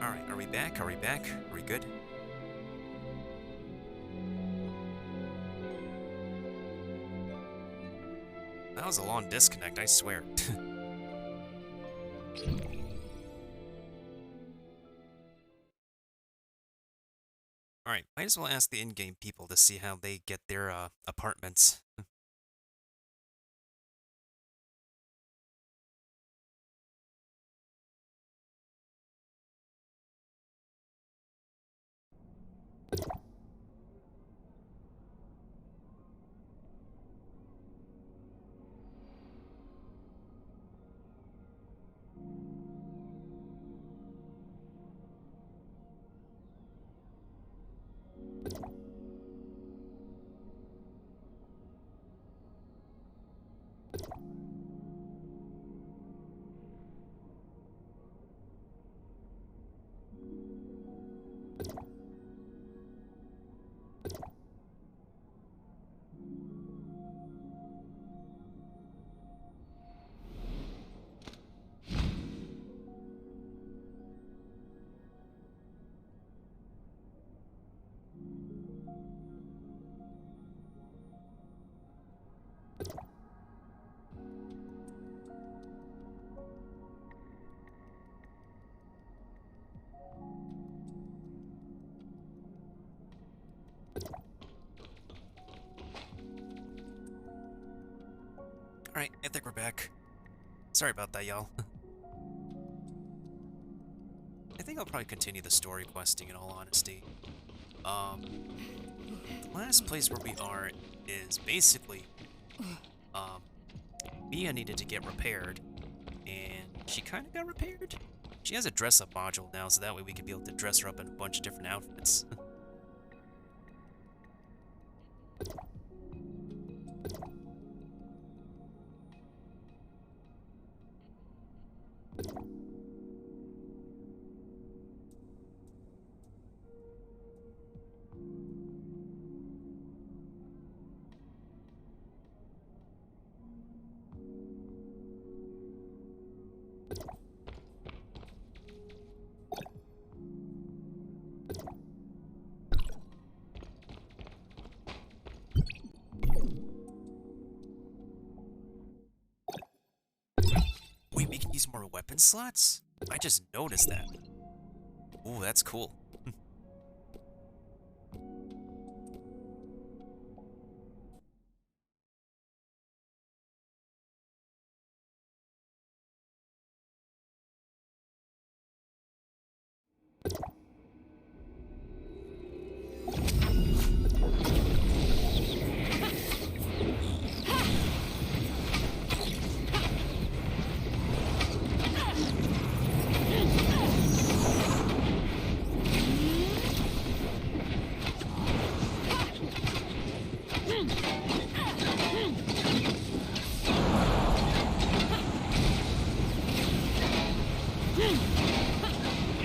Alright, are we back? Are we back? Are we good? That was a long disconnect, I swear. Alright, might as well ask the in-game people to see how they get their apartments. Alright, I think we're back. Sorry about that, y'all. I think I'll probably continue the story questing in all honesty. The last place where we are is basically, Mia needed to get repaired, and she kind of got repaired. She has a dress-up module now, so that way we can be able to dress her up in a bunch of different outfits. Wait, we can use more weapon slots? I just noticed that. Ooh, that's cool.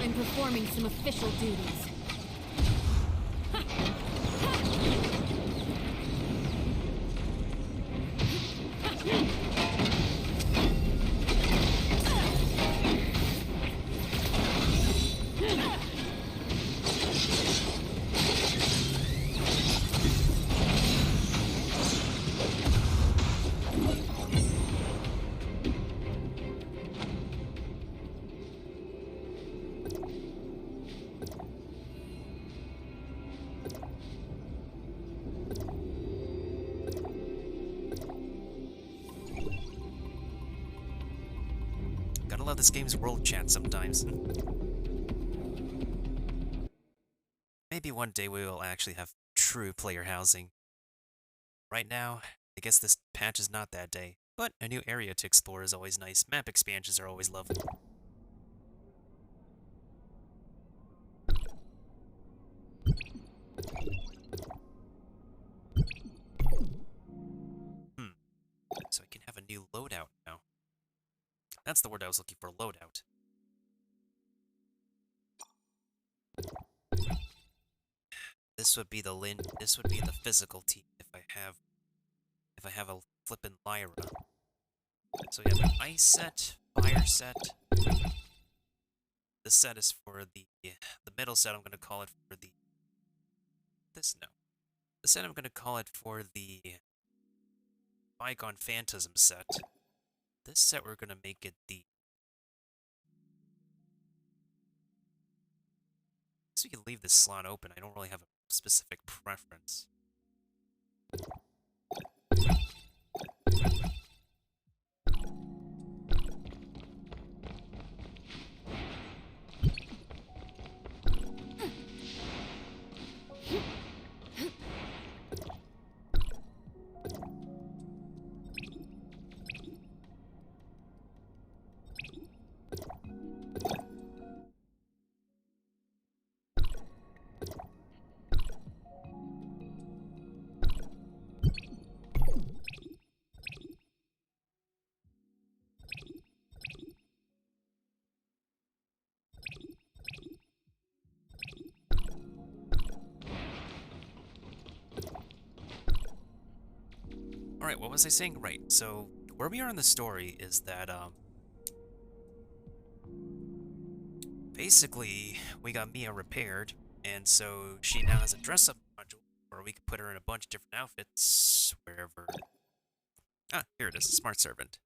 I'm performing some official duties. Gotta love this game's world chat sometimes. Maybe one day we will actually have true player housing. Right now, I guess this patch is not that day, but a new area to explore is always nice. Map expansions are always lovely. So I can have a new loadout now. That's the word I was looking for, loadout. This would be the physical team if I have a flippin' Lyra. So we have an ice set, fire set, This set is for the middle set. I'm gonna call it for the this no. The set I'm gonna call it for the Bygone Phantasm set. This set we're gonna make it the. So we can leave this slot open. I don't really have a specific preference. Alright, what was I saying? Right, so where we are in the story is that, basically, we got Mia repaired, and so she now has a dress-up module where we can put her in a bunch of different outfits wherever. Ah, here it is, Smart Servant.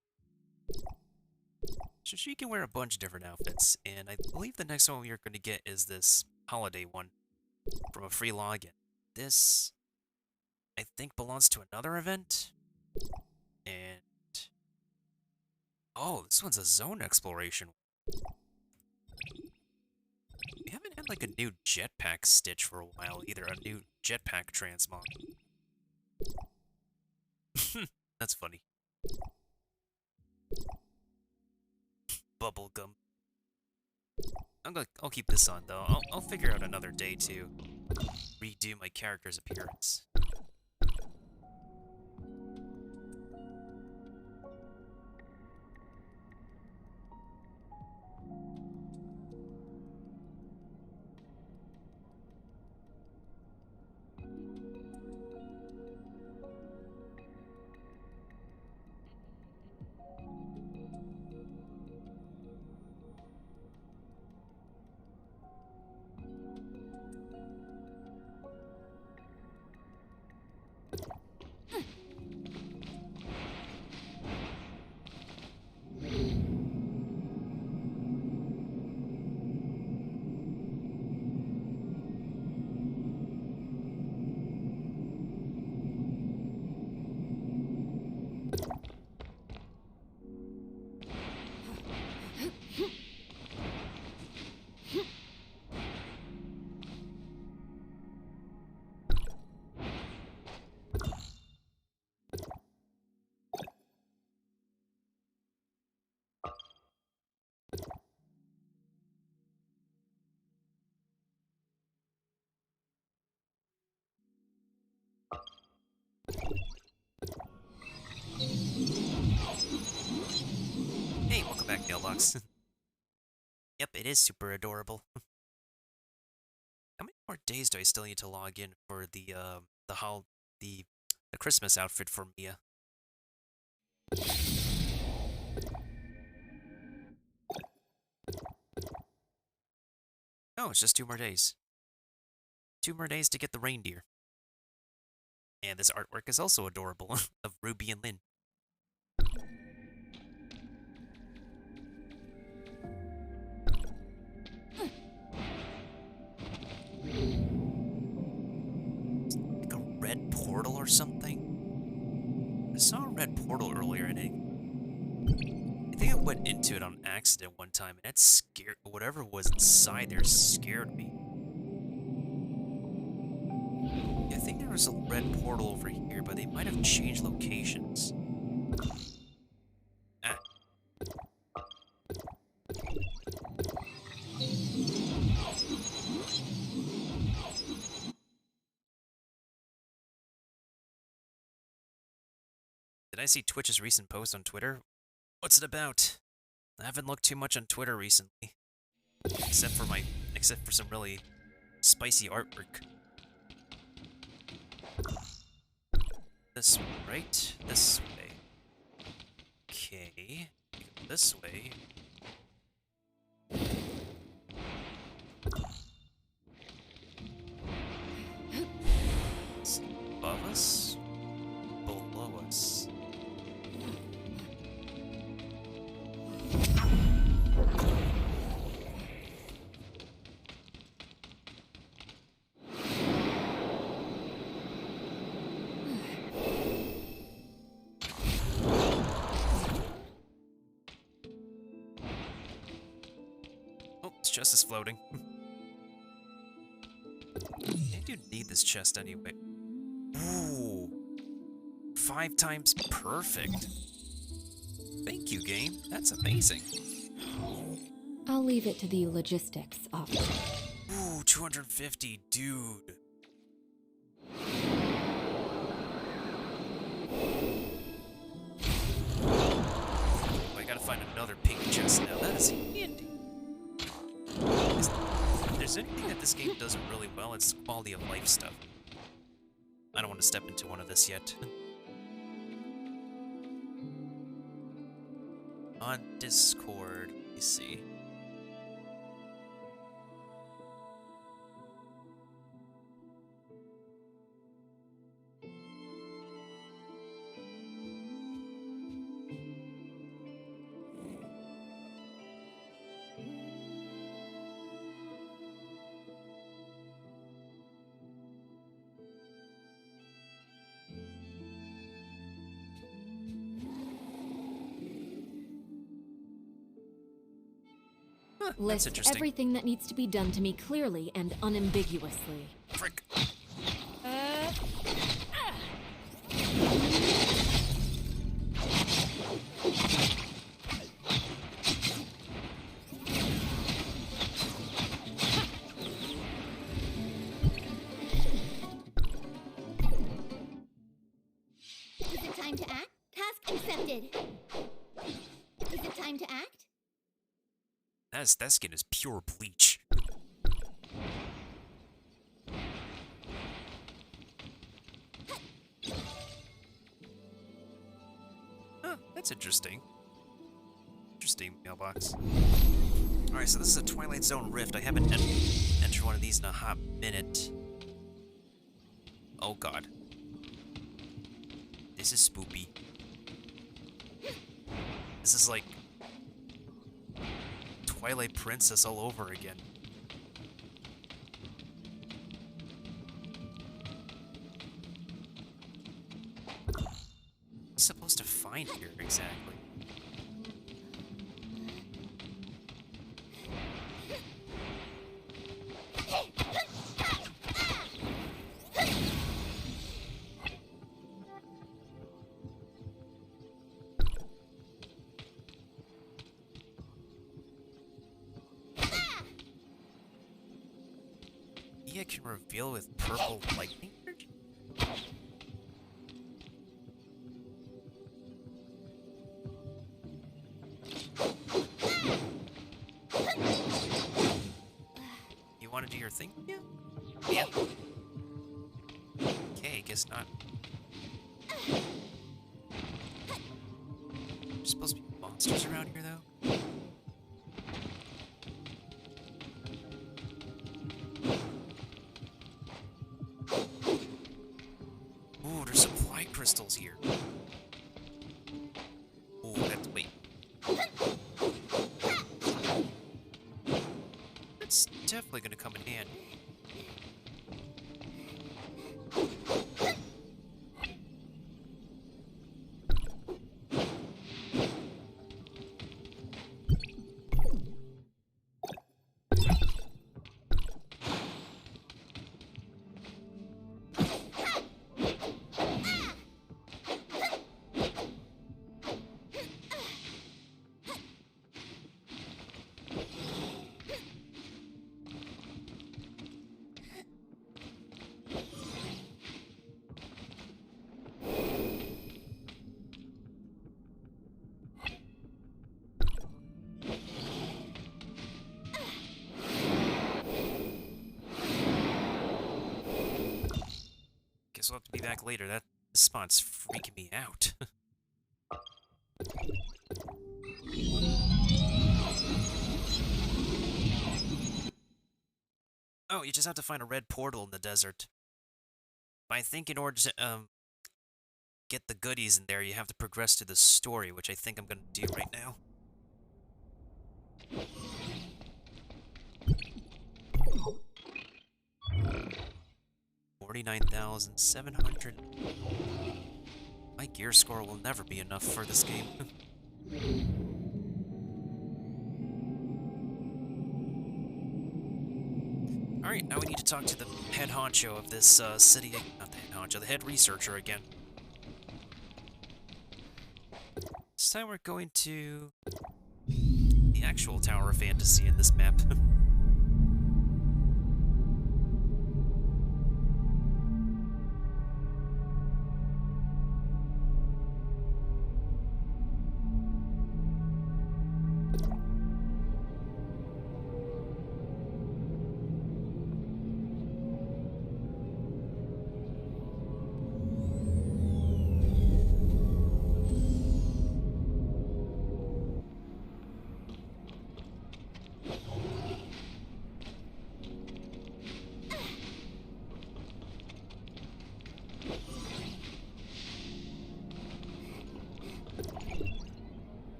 So she can wear a bunch of different outfits, and I believe the next one we are going to get is this holiday one from a free login. This, I think, belongs to another event, and oh, this one's a zone exploration. We haven't had like a new jetpack stitch for a while either, a new jetpack transmog. That's funny. Bubblegum. I'll keep this on though. I'll figure out another day to redo my character's appearance. Hey, welcome back, Mailbox. Yep, it is super adorable. How many more days do I still need to log in for the Christmas outfit for Mia? Oh, it's just 2 more days. 2 more days to get the reindeer. And this artwork is also adorable, of Ruby and Lynn. Like a red portal or something? I saw a red portal earlier and I think I went into it on accident one time and it scared whatever was inside there scared me. I think there was a red portal over here, but they might have changed locations. Ah. Did I see Twitch's recent post on Twitter? What's it about? I haven't looked too much on Twitter recently. Except for some really spicy artwork. This way, right? This way. Okay. This way. chest is floating. I do need this chest anyway. Ooh. 5 times perfect. Thank you, game. That's amazing. I'll leave it to the logistics officer. Ooh, 250, dude. I gotta find another pink chest now. That is handy. If there's anything that this game does really well, it's quality of life stuff. I don't want to step into one of this yet. On Discord, let me see. That's List interesting. everything that needs to be done to me clearly and unambiguously. Frick. Is it time to act? Task accepted. Is it time to act? That skin is pure bleach. Huh, that's interesting. Interesting mailbox. Alright, so this is a Twilight Zone rift. I haven't entered one of these in a hot minute. Oh god. This is spoopy. This is like Twilight Princess all over again. What am I supposed to find here exactly? It can reveal with purple lightning. You want to do your thing? Yeah. Yeah. Okay, guess not. There's supposed to be monsters around here, though. Ooh, there's supply crystals here. Ooh, that's wait. That's definitely gonna come in handy. Guess we'll have to be back later. This spot's freaking me out. Oh, you just have to find a red portal in the desert. But I think in order to get the goodies in there, you have to progress to the story, which I think I'm gonna do right now. 49,700. My gear score will never be enough for this game. Alright, now we need to talk to the head honcho of this city. Not the head honcho, the head researcher again. This time we're going to the actual Tower of Fantasy in this map.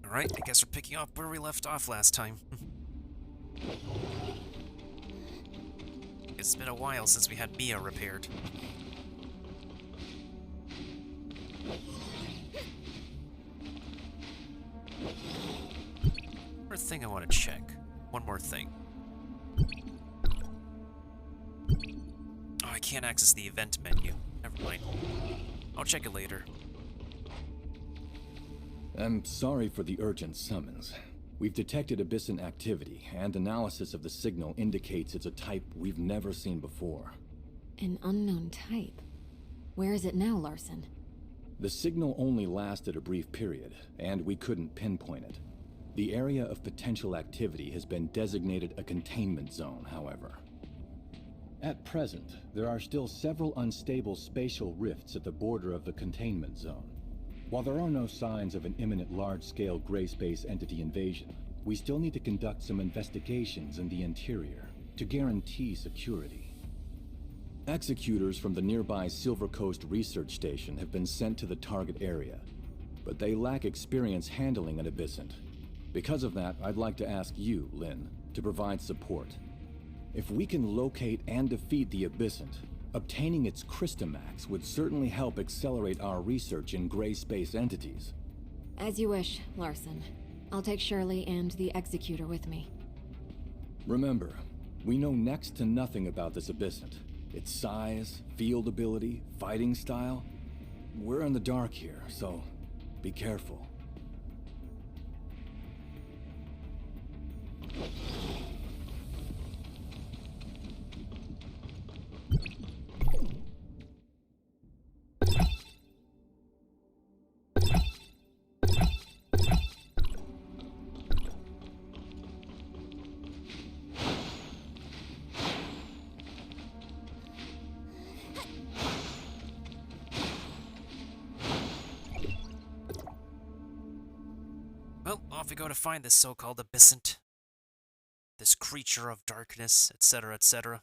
Alright, I guess we're picking up where we left off last time. It's been a while since we had Mia repaired. One more thing I want to check. One more thing. Oh, I can't access the event menu. Never mind. I'll check it later. I'm sorry for the urgent summons. We've detected Abyssin activity, and analysis of the signal indicates it's a type we've never seen before. An unknown type. Where is it now, Larson? The signal only lasted a brief period, and we couldn't pinpoint it. The area of potential activity has been designated a containment zone, however. At present, there are still several unstable spatial rifts at the border of the containment zone. While there are no signs of an imminent large-scale gray space entity invasion, we still need to conduct some investigations in the interior to guarantee security. Executors from the nearby Silver Coast Research Station have been sent to the target area, but they lack experience handling an abyssint. Because of that, I'd like to ask you, Lynn, to provide support. If we can locate and defeat the abyssint, obtaining its Christomax would certainly help accelerate our research in gray space entities. As you wish, Larson. I'll take Shirley and the Executor with me. Remember, we know next to nothing about this abyssint. Its size, field ability, fighting style. We're in the dark here, so be careful. Well, off we go to find this so-called abyssint. This creature of darkness, etc., etc.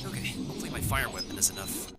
Okay, hopefully my fire weapon is enough.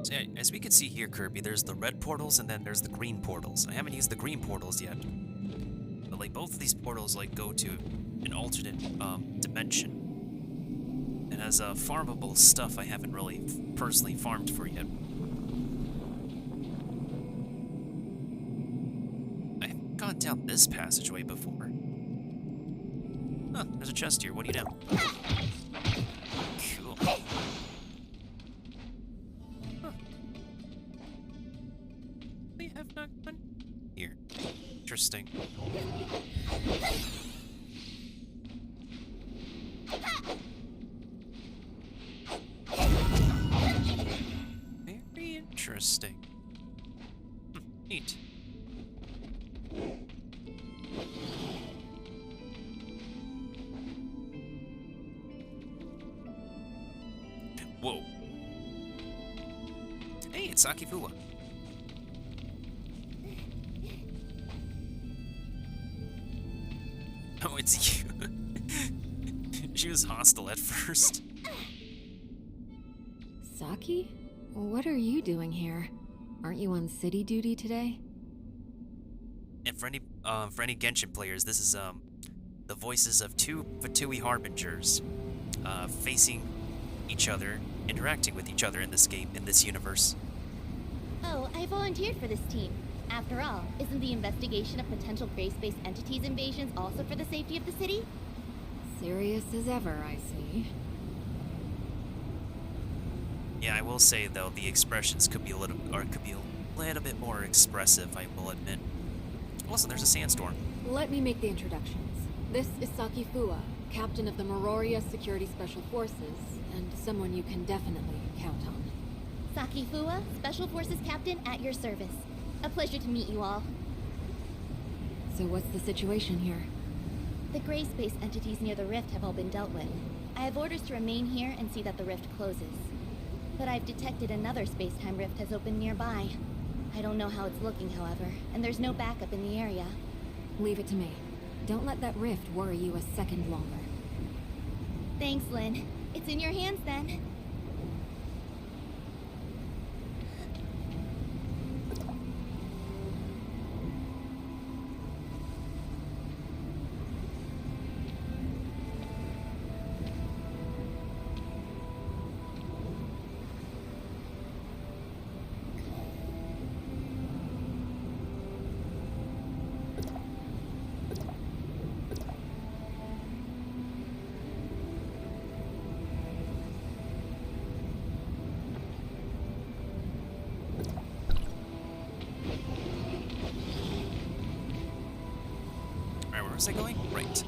So, yeah, as we can see here, Kirby, there's the red portals and then there's the green portals. I haven't used the green portals yet. But, like, both of these portals, like, go to an alternate, dimension. It has, farmable stuff I haven't really personally farmed for yet. I haven't gone down this passageway before. Huh, there's a chest here. What do you know? Cool. Huh. We have not gone here. Interesting. Very interesting. Neat. Whoa. Hey, it's Sakifua. Oh, it's you. She was hostile at first. Saki? What are you doing here? Aren't you on city duty today? And for any Genshin players, this is the voices of two Fatui harbingers, facing each other, interacting with each other in this game, in this universe. Oh, I volunteered for this team. After all, isn't the investigation of potential gray-space entities invasions also for the safety of the city? Serious as ever, I see. Yeah, I will say though, the expressions could be a little bit more expressive, I will admit. Also, there's a sandstorm. Let me make the introductions. This is Saki Fua, captain of the Mororia Security Special Forces, and someone you can definitely count on. Saki Fua, Special Forces Captain at your service. A pleasure to meet you all. So what's the situation here? The gray space entities near the rift have all been dealt with. I have orders to remain here and see that the rift closes. But I've detected another space-time rift has opened nearby. I don't know how it's looking, however, and there's no backup in the area. Leave it to me. Don't let that rift worry you a second longer. Thanks, Lynn. It's in your hands then. Alright, where was I going? Right.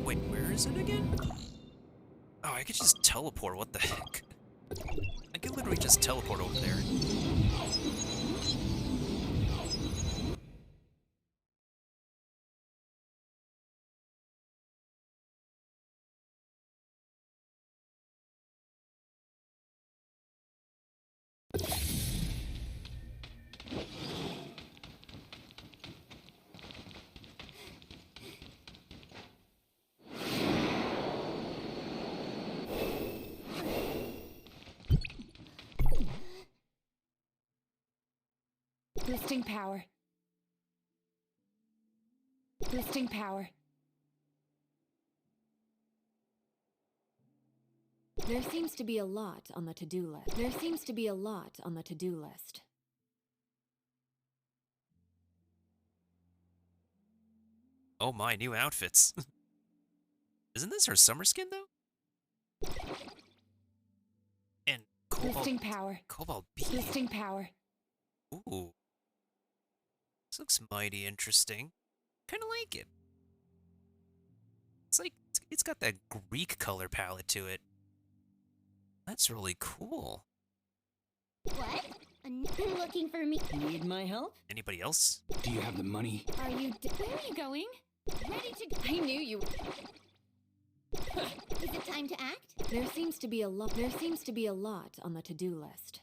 Wait, where is it again? Oh, I could just teleport, what the heck? I could literally just teleport over there. Boosting power. Boosting power. There seems to be a lot on the to-do list. There seems to be a lot on the to-do list. Oh my, new outfits. Isn't this her summer skin, though? And Boosting power. Cobalt B. Boosting power. Ooh. This looks mighty interesting. Kinda like it. It's like, it's got that Greek color palette to it. That's really cool. What? Looking for me? Need my help? Anybody else? Do you have the money? Are you where are you going? Ready to go. I knew you. Is it time to act? There seems to be a lot on the to-do list.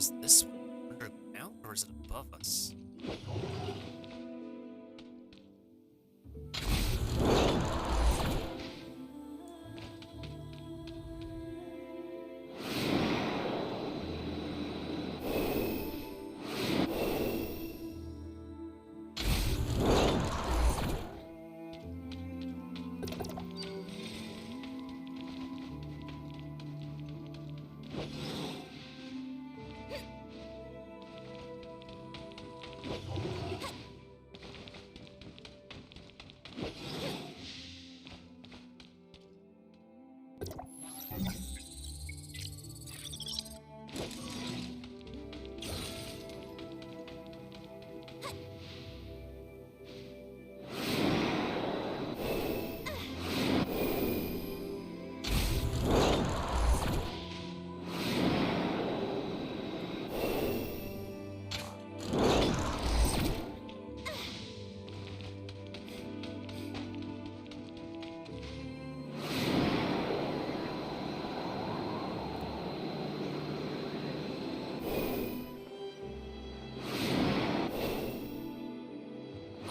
is this one? Underground or is it above us?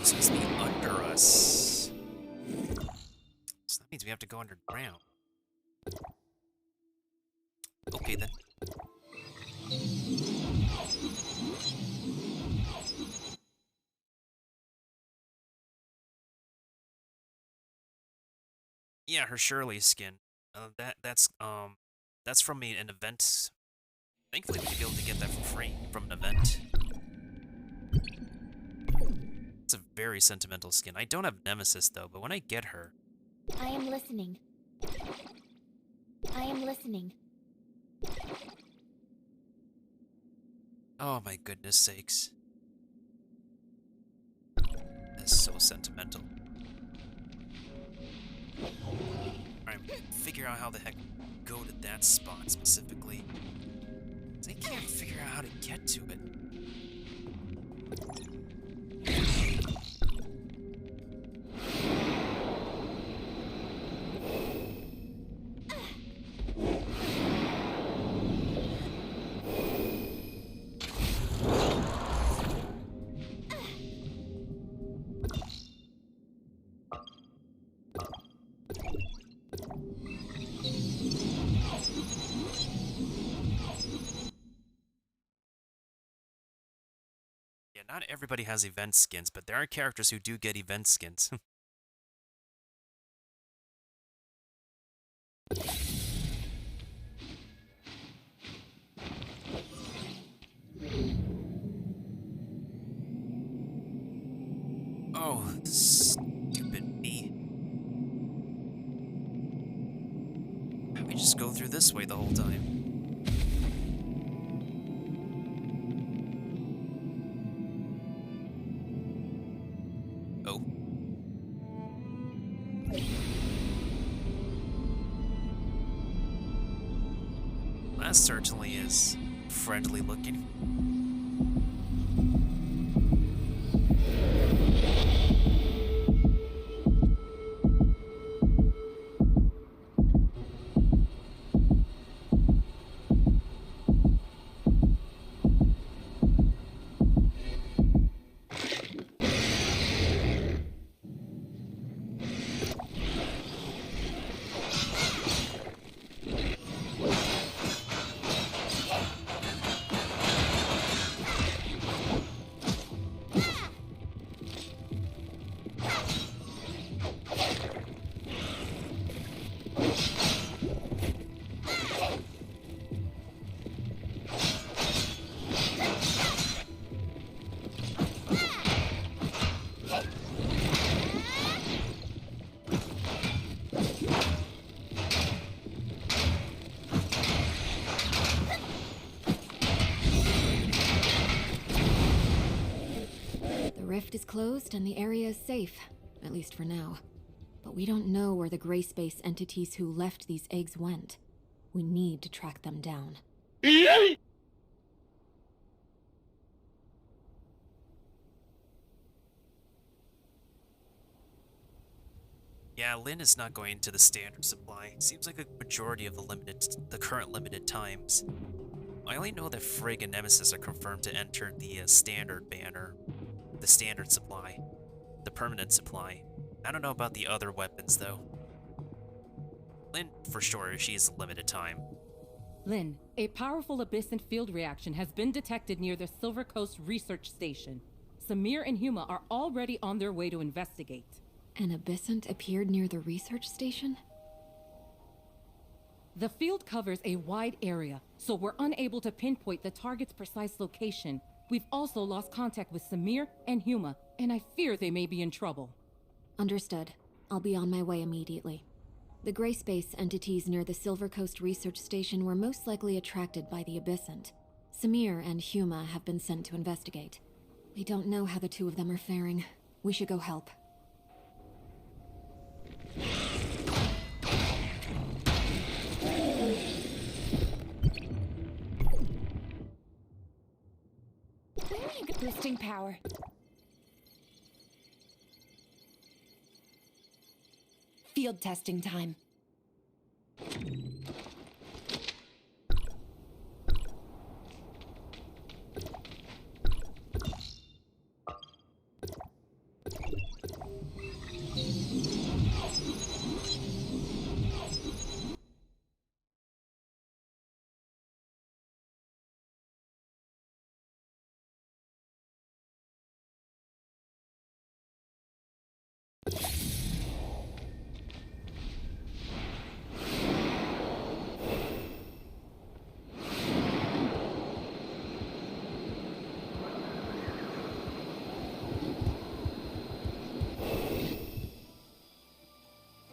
So it's being under us. So that means we have to go underground. Okay then. Yeah, her Shirley skin. That's from an event. Thankfully, we'll be able to get that for free from an event. It's a very sentimental skin. I don't have Nemesis though, but when I get her, I am listening. I am listening. oh my goodness sakes, that's so sentimental. Alright, figure out how the heck go to that spot specifically. 'Cause I can't figure out how to get to it. Yeah, not everybody has event skins, but there are characters who do get event skins. Oh, stupid me. How we just go through this way the whole time? Oh. That certainly is friendly looking. The rift is closed and the area is safe, at least for now. But we don't know where the gray space entities who left these eggs went. We need to track them down. Yeah, Lynn is not going to the standard supply. Seems like a majority of the current limited times I only know that Frigg and Nemesis are confirmed to enter the standard banner, the standard supply, the permanent supply. I don't know about the other weapons, though. Lynn, for sure, she's limited time. Lynn, a powerful abyssal field reaction has been detected near the Silver Coast Research Station. Samir and Huma are already on their way to investigate. An abyssant appeared near the research station? The field covers a wide area, so we're unable to pinpoint the target's precise location. We've also lost contact with Samir and Huma, and I fear they may be in trouble. Understood. I'll be on my way immediately. The gray space entities near the Silver Coast Research Station were most likely attracted by the abyssant. Samir and Huma have been sent to investigate. We don't know how the two of them are faring. We should go help. Boosting power. Field testing time.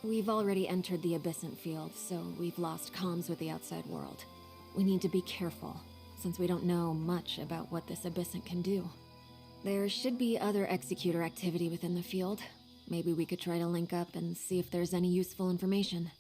We've already entered the abyssant field, so we've lost comms with the outside world. We need to be careful, since we don't know much about what this abyssant can do. There should be other executor activity within the field. Maybe we could try to link up and see if there's any useful information.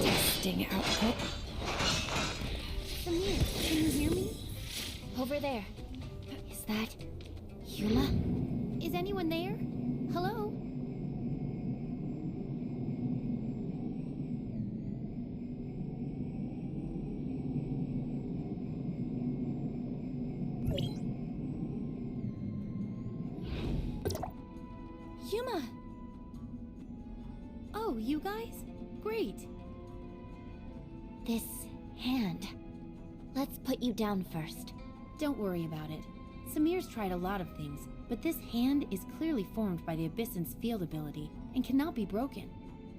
Testing output. Samir, can you hear me? Over there. Is that Huma? Is anyone there? Hello? Huma! Oh, you guys? Great. This hand. Let's put you down first. Don't worry about it. Samir's tried a lot of things, but this hand is clearly formed by the Abyssant's field ability and cannot be broken.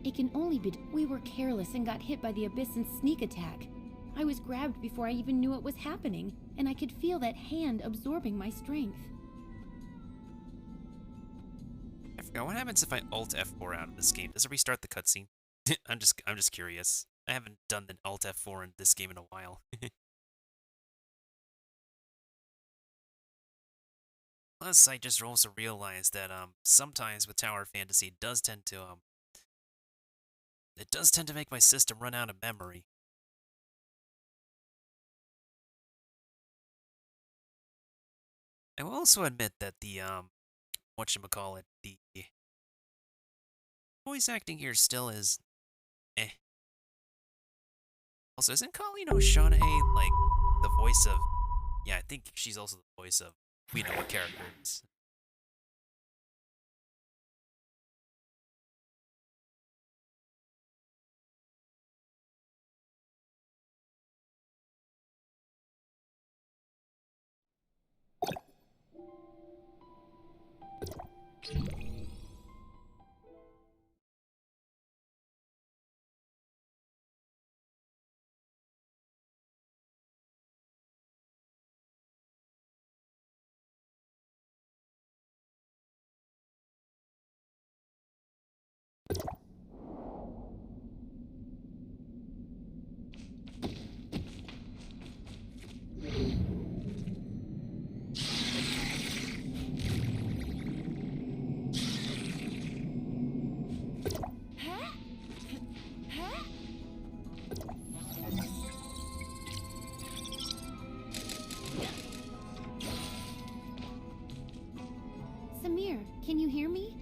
It can only be... We were careless and got hit by the Abyssant's sneak attack. I was grabbed before I even knew it was happening, and I could feel that hand absorbing my strength. I forgot, what happens if I Alt F4 out of this game? Does it restart the cutscene? I'm just curious. I haven't done the Alt F4 in this game in a while. Plus, I just also realized that sometimes with Tower Fantasy it does tend to make my system run out of memory. I will also admit that the whatchamacallit, the voice acting here still is eh. Also, isn't Colleen O'Shaughnessy like the voice of... Yeah, I think she's also the voice of... We know what characters. Samir, can you hear me?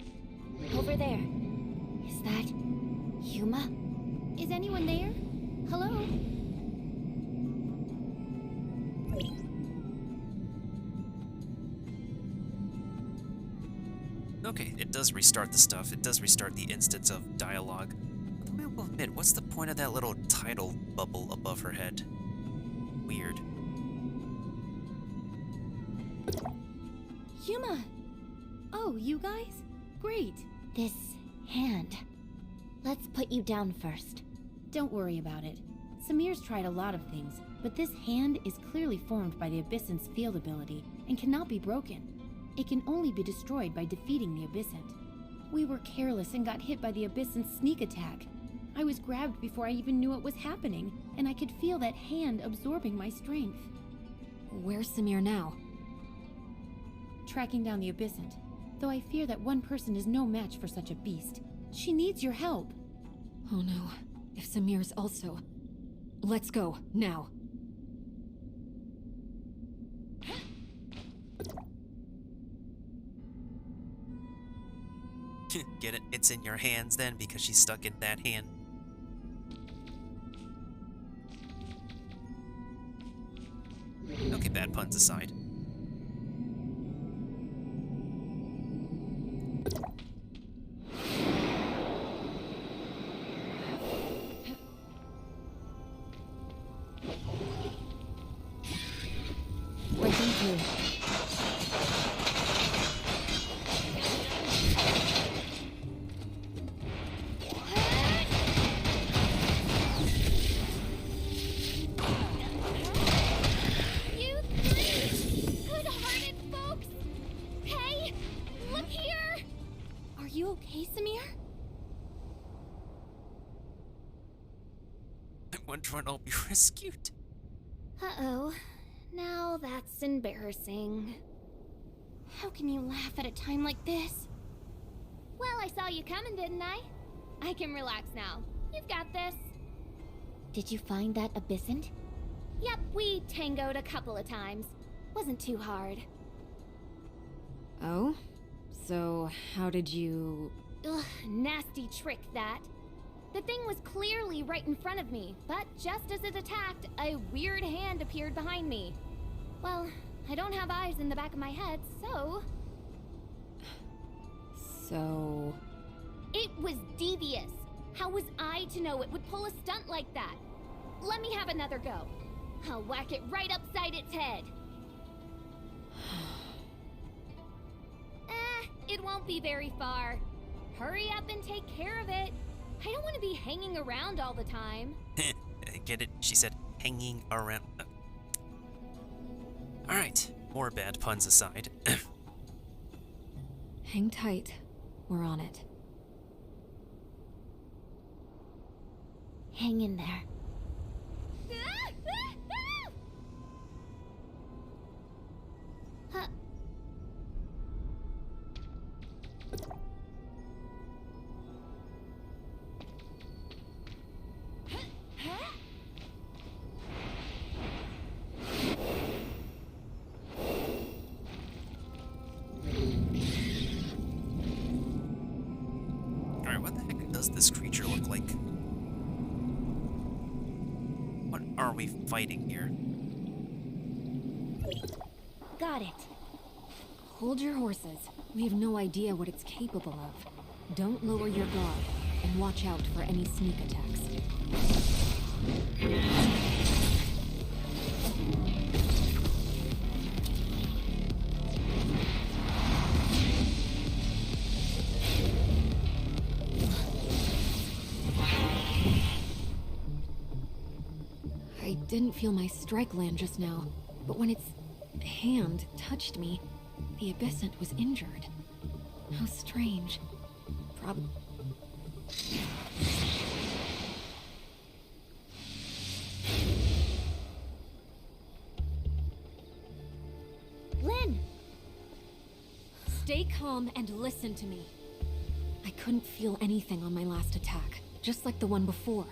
Over there. Is that Yuma? Is anyone there? Hello? Okay, it does restart the stuff. It does restart the instance of dialogue. But I will admit, what's the point of that little title bubble above her head? Weird. Yuma! Oh, you guys? Great. This hand. Let's put you down first. Don't worry about it. Samir's tried a lot of things, but this hand is clearly formed by the Abyssant's field ability and cannot be broken. It can only be destroyed by defeating the Abyssant. We were careless and got hit by the Abyssant's sneak attack. I was grabbed before I even knew what was happening, and I could feel that hand absorbing my strength. Where's Samir now? Tracking down the Abyssant, though I fear that one person is no match for such a beast. She needs your help. Oh no, if Samir's also... Let's go, now. Get it? It's in your hands then, because she's stuck in that hand. Okay, bad puns aside. Breaking through. You three good-hearted folks! Hey, look here! Are you okay, Samir? I wonder when I'll be rescued. Uh-oh. Now that's embarrassing. How can you laugh at a time like this? Well, I saw you coming, didn't I? I can relax now. You've got this. Did you find that Abyssant? Yep, we tangoed a couple of times. Wasn't too hard. Oh? So, how did you... Ugh, nasty trick that. The thing was clearly right in front of me, but just as it attacked, a weird hand appeared behind me. Well, I don't have eyes in the back of my head, so... So... It was devious. How was I to know it would pull a stunt like that? Let me have another go. I'll whack it right upside its head. It won't be very far. Hurry up and take care of it. I don't want to be hanging around all the time. Get it? She said hanging around. Alright, more bad puns aside. Hang tight. We're on it. Hang in there. Huh. Alright, what the heck does this creature look like? What are we fighting here? Got it. Hold your horses. We have no idea what it's capable of. Don't lower your guard, and watch out for any sneak attacks. I didn't feel my strike land just now, but when its hand touched me, the Abyssant was injured. How strange. Lynn! Stay calm and listen to me. I couldn't feel anything on my last attack, just like the one before.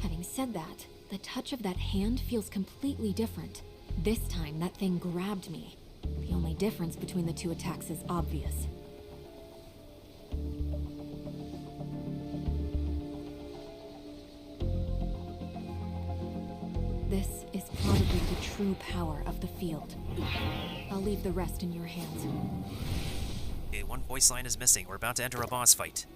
Having said that, the touch of that hand feels completely different. This time, that thing grabbed me. The only difference between the two attacks is obvious. This is probably the true power of the field. I'll leave the rest in your hands. Okay, one voice line is missing. We're about to enter a boss fight.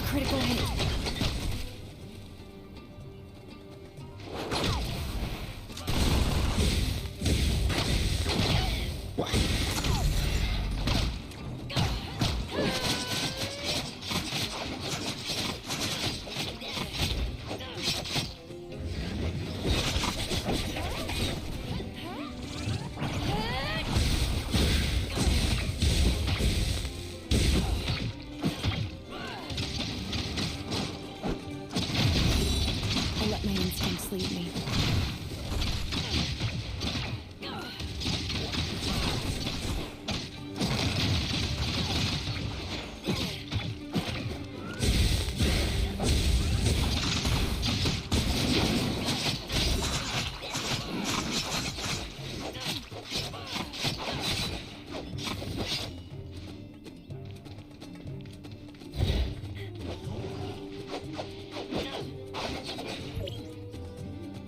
Critical hit. I let my instincts lead me.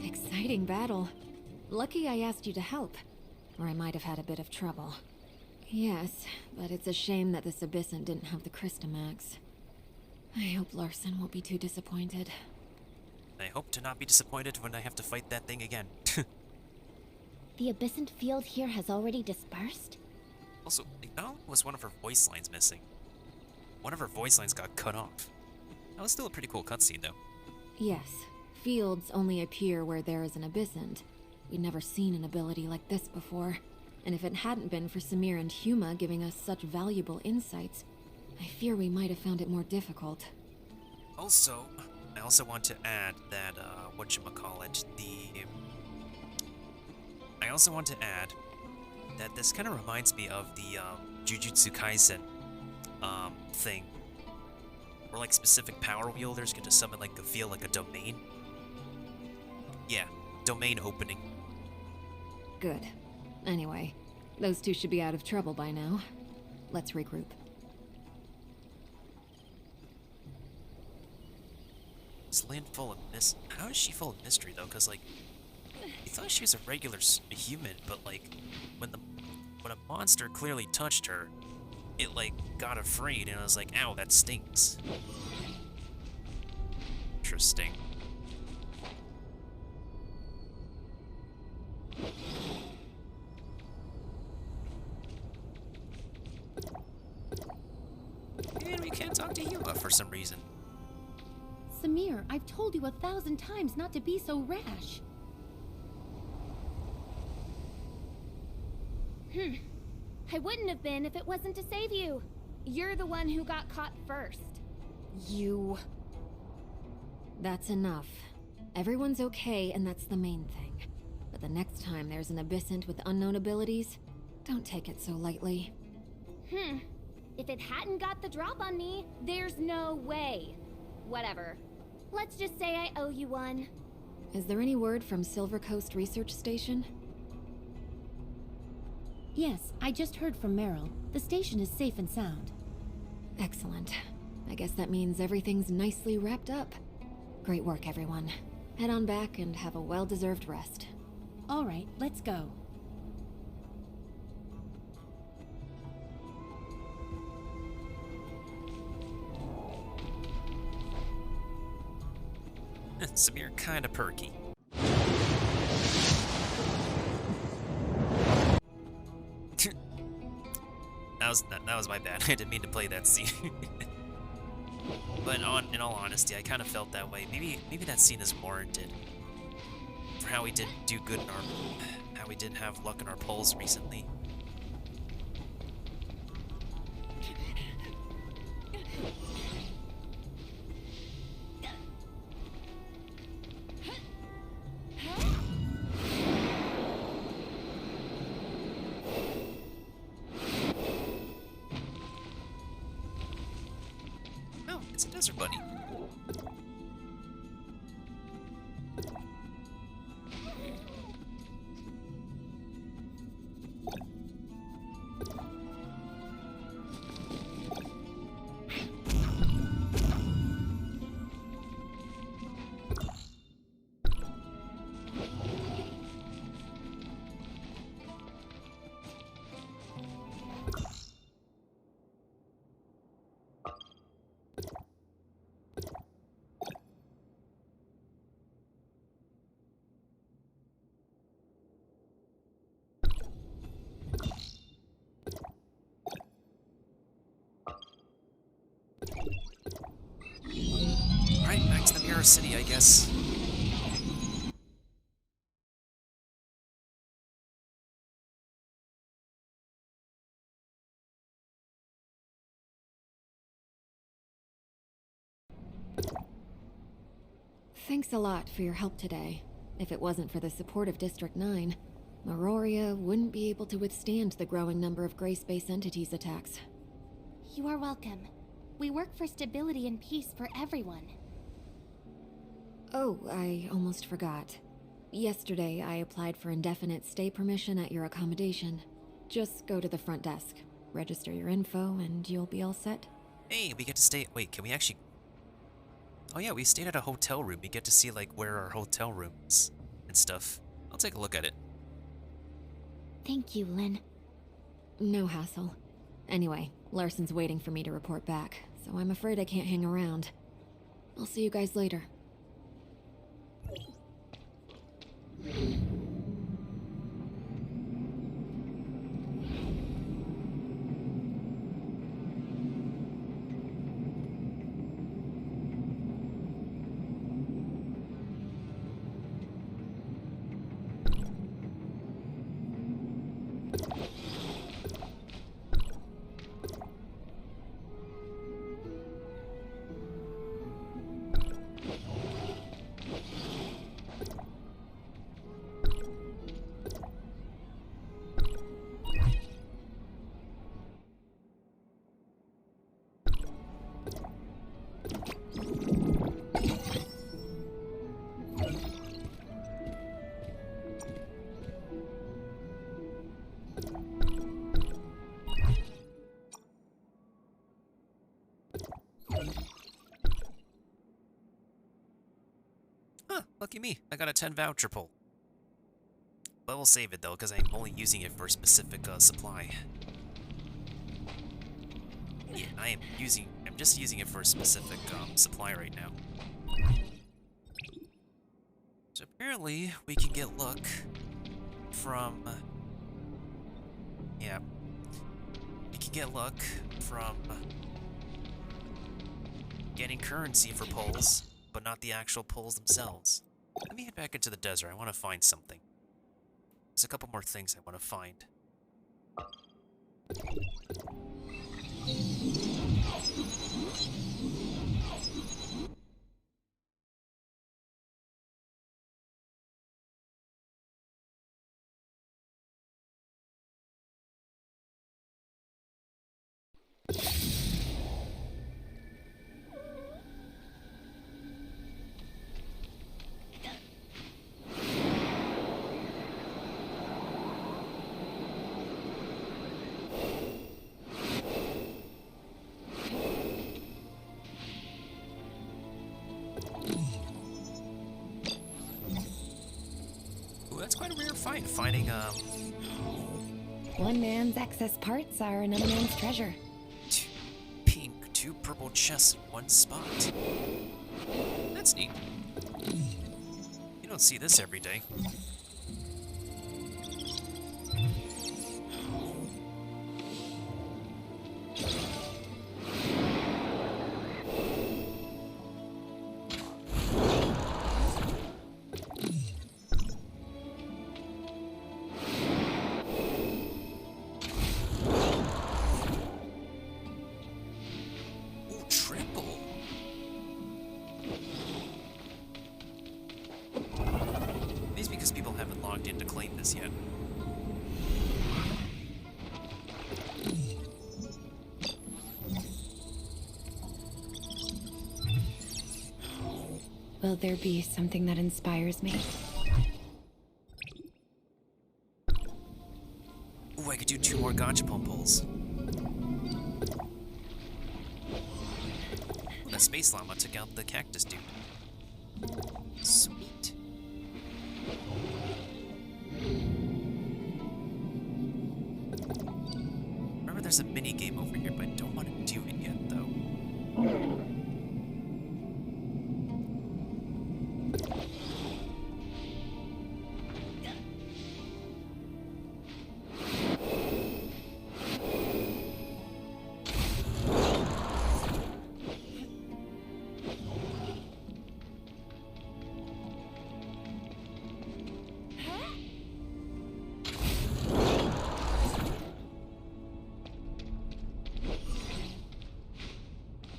Exciting battle. Lucky I asked you to help, or I might have had a bit of trouble. Yes, but it's a shame that this Abyssant didn't have the Christamax. I hope Larson won't be too disappointed. I hope to not be disappointed when I have to fight that thing again. The Abyssant field here has already dispersed? Also, not only was one of her voice lines missing, one of her voice lines got cut off. That was still a pretty cool cutscene, though. Yes, fields only appear where there is an Abyssant. We'd never seen an ability like this before. And if it hadn't been for Samir and Huma giving us such valuable insights, I fear we might have found it more difficult. Also, I also want to add that, I also want to add that this kind of reminds me of the, Jujutsu Kaisen, thing. Where, like, specific power wielders get to summon, like, feel like a domain. Yeah, domain opening. Good. Anyway, those two should be out of trouble by now. Let's regroup. Is Lynn full of how is she full of mystery, though? Because, like, I thought she was a regular human, but, like, when a monster clearly touched her, it, like, got afraid, and I was like, ow, that stings. Interesting. And we can't talk to Yuma for some reason. Samir, I've told you 1,000 times not to be so rash. I wouldn't have been if it wasn't to save you. You're the one who got caught first. You... That's enough. Everyone's okay, and that's the main thing. But the next time there's an Abyssant with unknown abilities, don't take it so lightly. If it hadn't got the drop on me, there's no way. Whatever. Let's just say I owe you one. Is there any word from Silver Coast Research Station? Yes, I just heard from Meryl. The station is safe and sound. Excellent. I guess that means everything's nicely wrapped up. Great work, everyone. Head on back and have a well-deserved rest. All right, let's go. Samir kinda perky. That was my bad. I didn't mean to play that scene. But in all honesty, I kind of felt that way. Maybe that scene is warranted for how we didn't do good in how we didn't have luck in our polls recently. Oh, it's a desert bunny. Alright, back to the Mirror City, I guess. Thanks a lot for your help today. If it wasn't for the support of District 9, Auroria wouldn't be able to withstand the growing number of Gray Space Entities attacks. You are welcome. We work for stability and peace for everyone. Oh, I almost forgot. Yesterday, I applied for indefinite stay permission at your accommodation. Just go to the front desk, register your info, and you'll be all set. Hey, we get to stay. Wait, can we actually? Oh yeah, we stayed at a hotel room. We get to see like where our hotel rooms and stuff. I'll take a look at it. Thank you, Lynn. No hassle. Anyway, Larson's waiting for me to report back, so I'm afraid I can't hang around. I'll see you guys later. Huh, lucky me. I got a 10 voucher pull. But we'll save it though, because I'm only using it for a specific supply. Yeah, I'm just using it for a specific supply right now. So apparently, we can get luck from... yeah. We can get luck from getting currency for pulls, but not the actual pulls themselves. Let me head back into the desert. I want to find something. There's a couple more things I want to find. Ooh, that's quite a rare find, finding, One man's excess parts are another man's treasure. two pink, two purple chests in one spot. That's neat. don't see this every day. Ooh, triple. Maybe because people haven't logged in to claim this yet. Will there be something that inspires me? Ooh, I could do 2 more gachapon pulls. Ooh, that space llama took out the cactus dude. Sweet. Remember, there's a mini game over here, but I don't want to do it yet, though.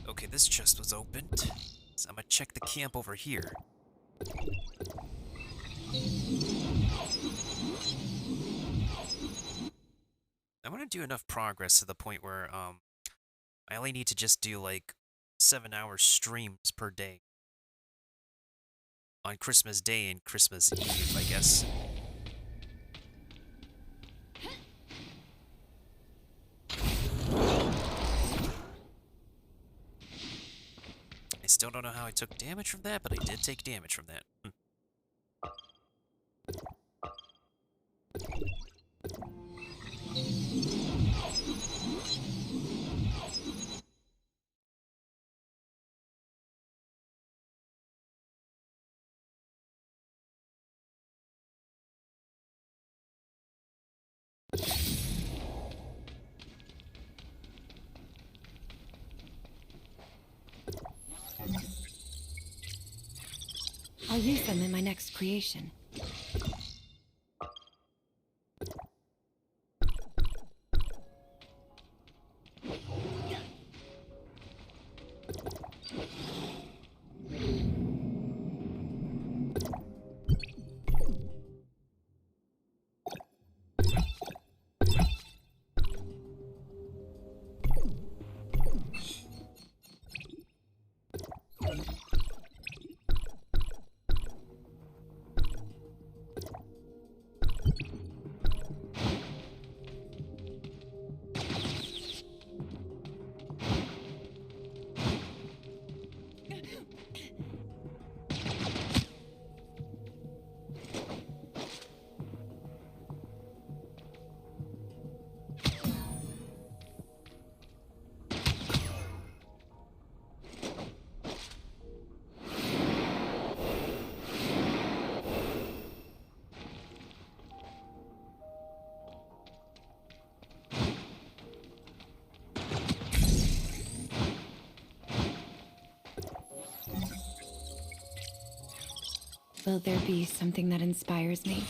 Okay, this chest was opened, so I'm gonna check the camp over here. I want to do enough progress to the point where I only need to just do like 7-hour streams per day on Christmas Day and Christmas Eve, I guess. I still don't know how I took damage from that, but I did take damage from that. I'll use them in my next creation. Will there be something that inspires me?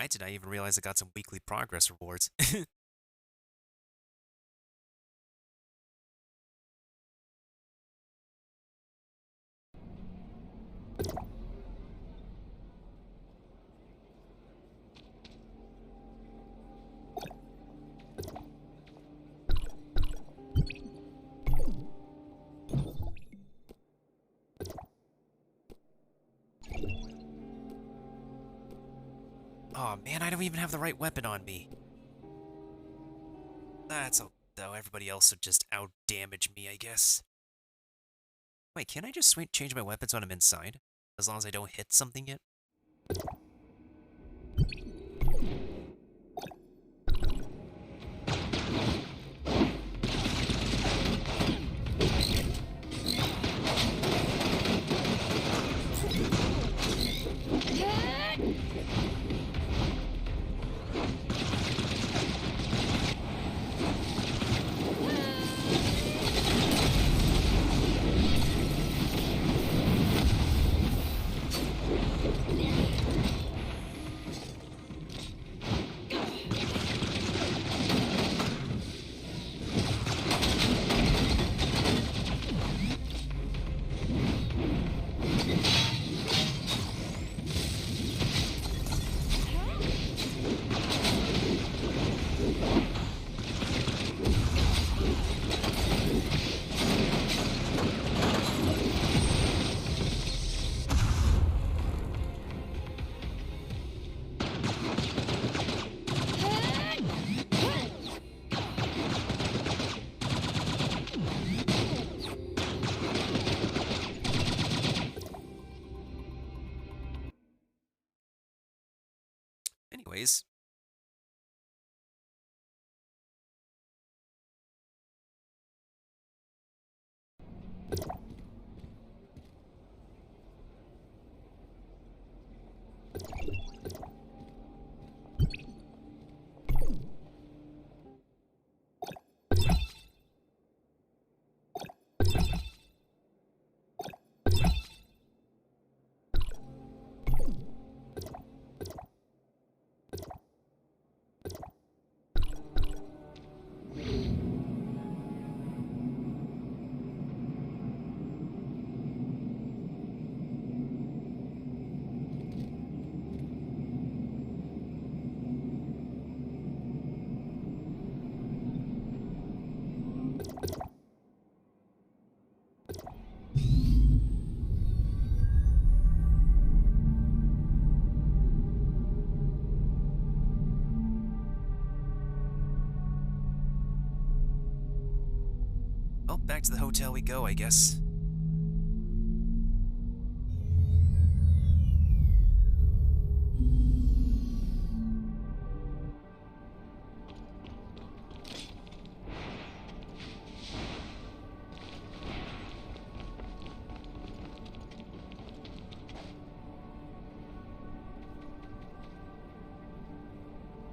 I did not even realize I got some weekly progress rewards. Oh man, I don't even have the right weapon on me. That's all, though. Everybody else would just out-damage me, I guess. Wait, can I just change my weapons when I'm inside? As long as I don't hit something yet? Anyways. Well, back to the hotel we go, I guess.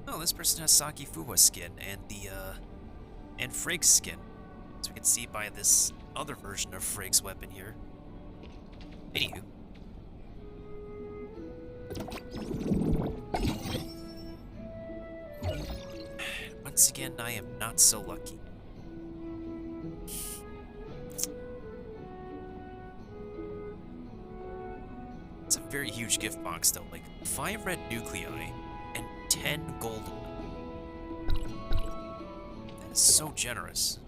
Oh, this person has Saki Fuwa skin and Frigg's skin. As we can see by this other version of Frigg's weapon here. Anywho. Once again, I am not so lucky. It's a very huge gift box though, like 5 red nuclei and 10 gold. That is so generous.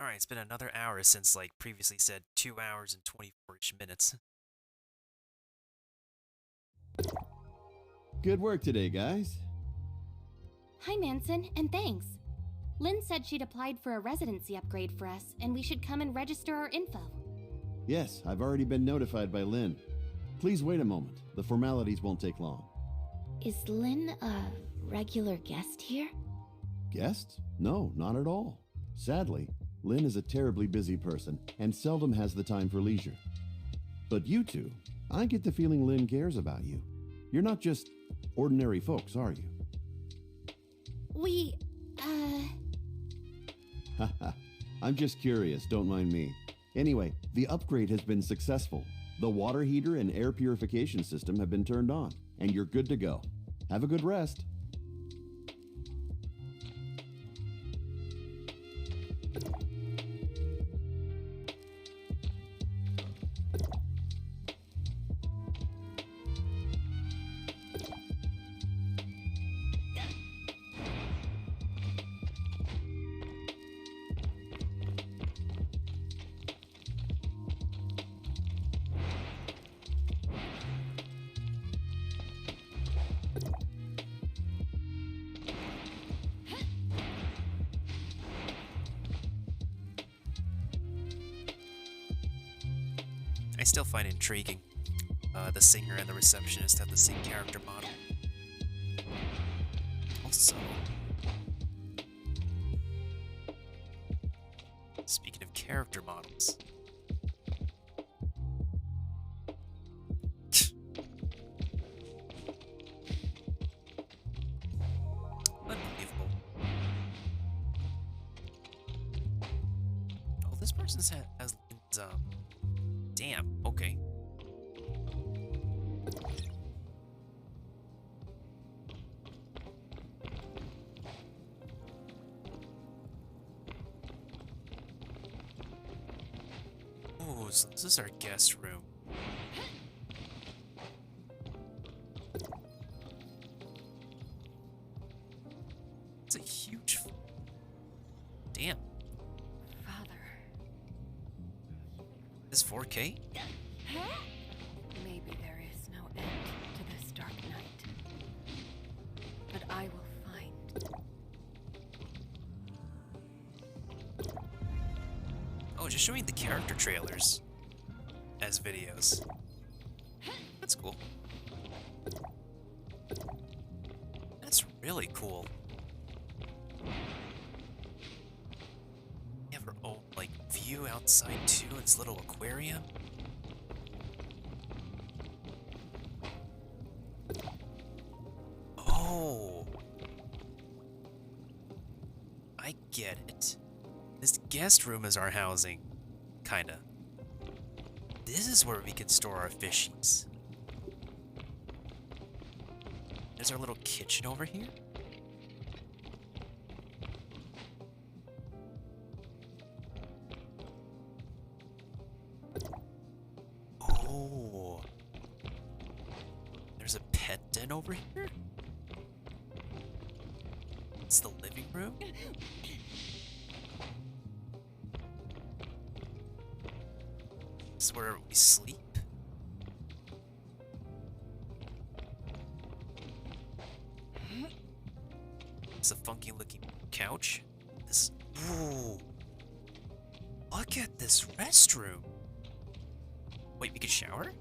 Alright, it's been another hour since, like, previously said 2 hours and 24-ish minutes. Good work today, guys. Hi, Manson, and thanks. Lynn said she'd applied for a residency upgrade for us, and we should come and register our info. Yes, I've already been notified by Lynn. Please wait a moment. The formalities won't take long. Is Lynn a regular guest here? Guest? No, not at all. Sadly, Lynn is a terribly busy person and seldom has the time for leisure. But you two, I get the feeling Lynn cares about you. You're not just ordinary folks, are you? We, Haha, I'm just curious, don't mind me. Anyway, the upgrade has been successful. The water heater and air purification system have been turned on, and you're good to go. Have a good rest. I still find it intriguing. The singer and the receptionist have the same character model. Also, speaking of character models, unbelievable. Oh, this person's has damn, okay. Oh, so this is our guest room. It's a huge... Damn. Father. This 4K? Maybe there is no end to this dark night. But I will find. Oh, just showing the character trailers as videos. That's cool. That's really cool. You have her own, like, view outside too, its little aquarium. Oh. I get it. This guest room is our housing. Kinda. This is where we can store our fishies. There's our little kitchen over here. Oh. There's a pet den over here. It's the living room. This is where we sleep. It's a funky looking couch. This. Ooh. Look at this restroom. Wait, we can shower?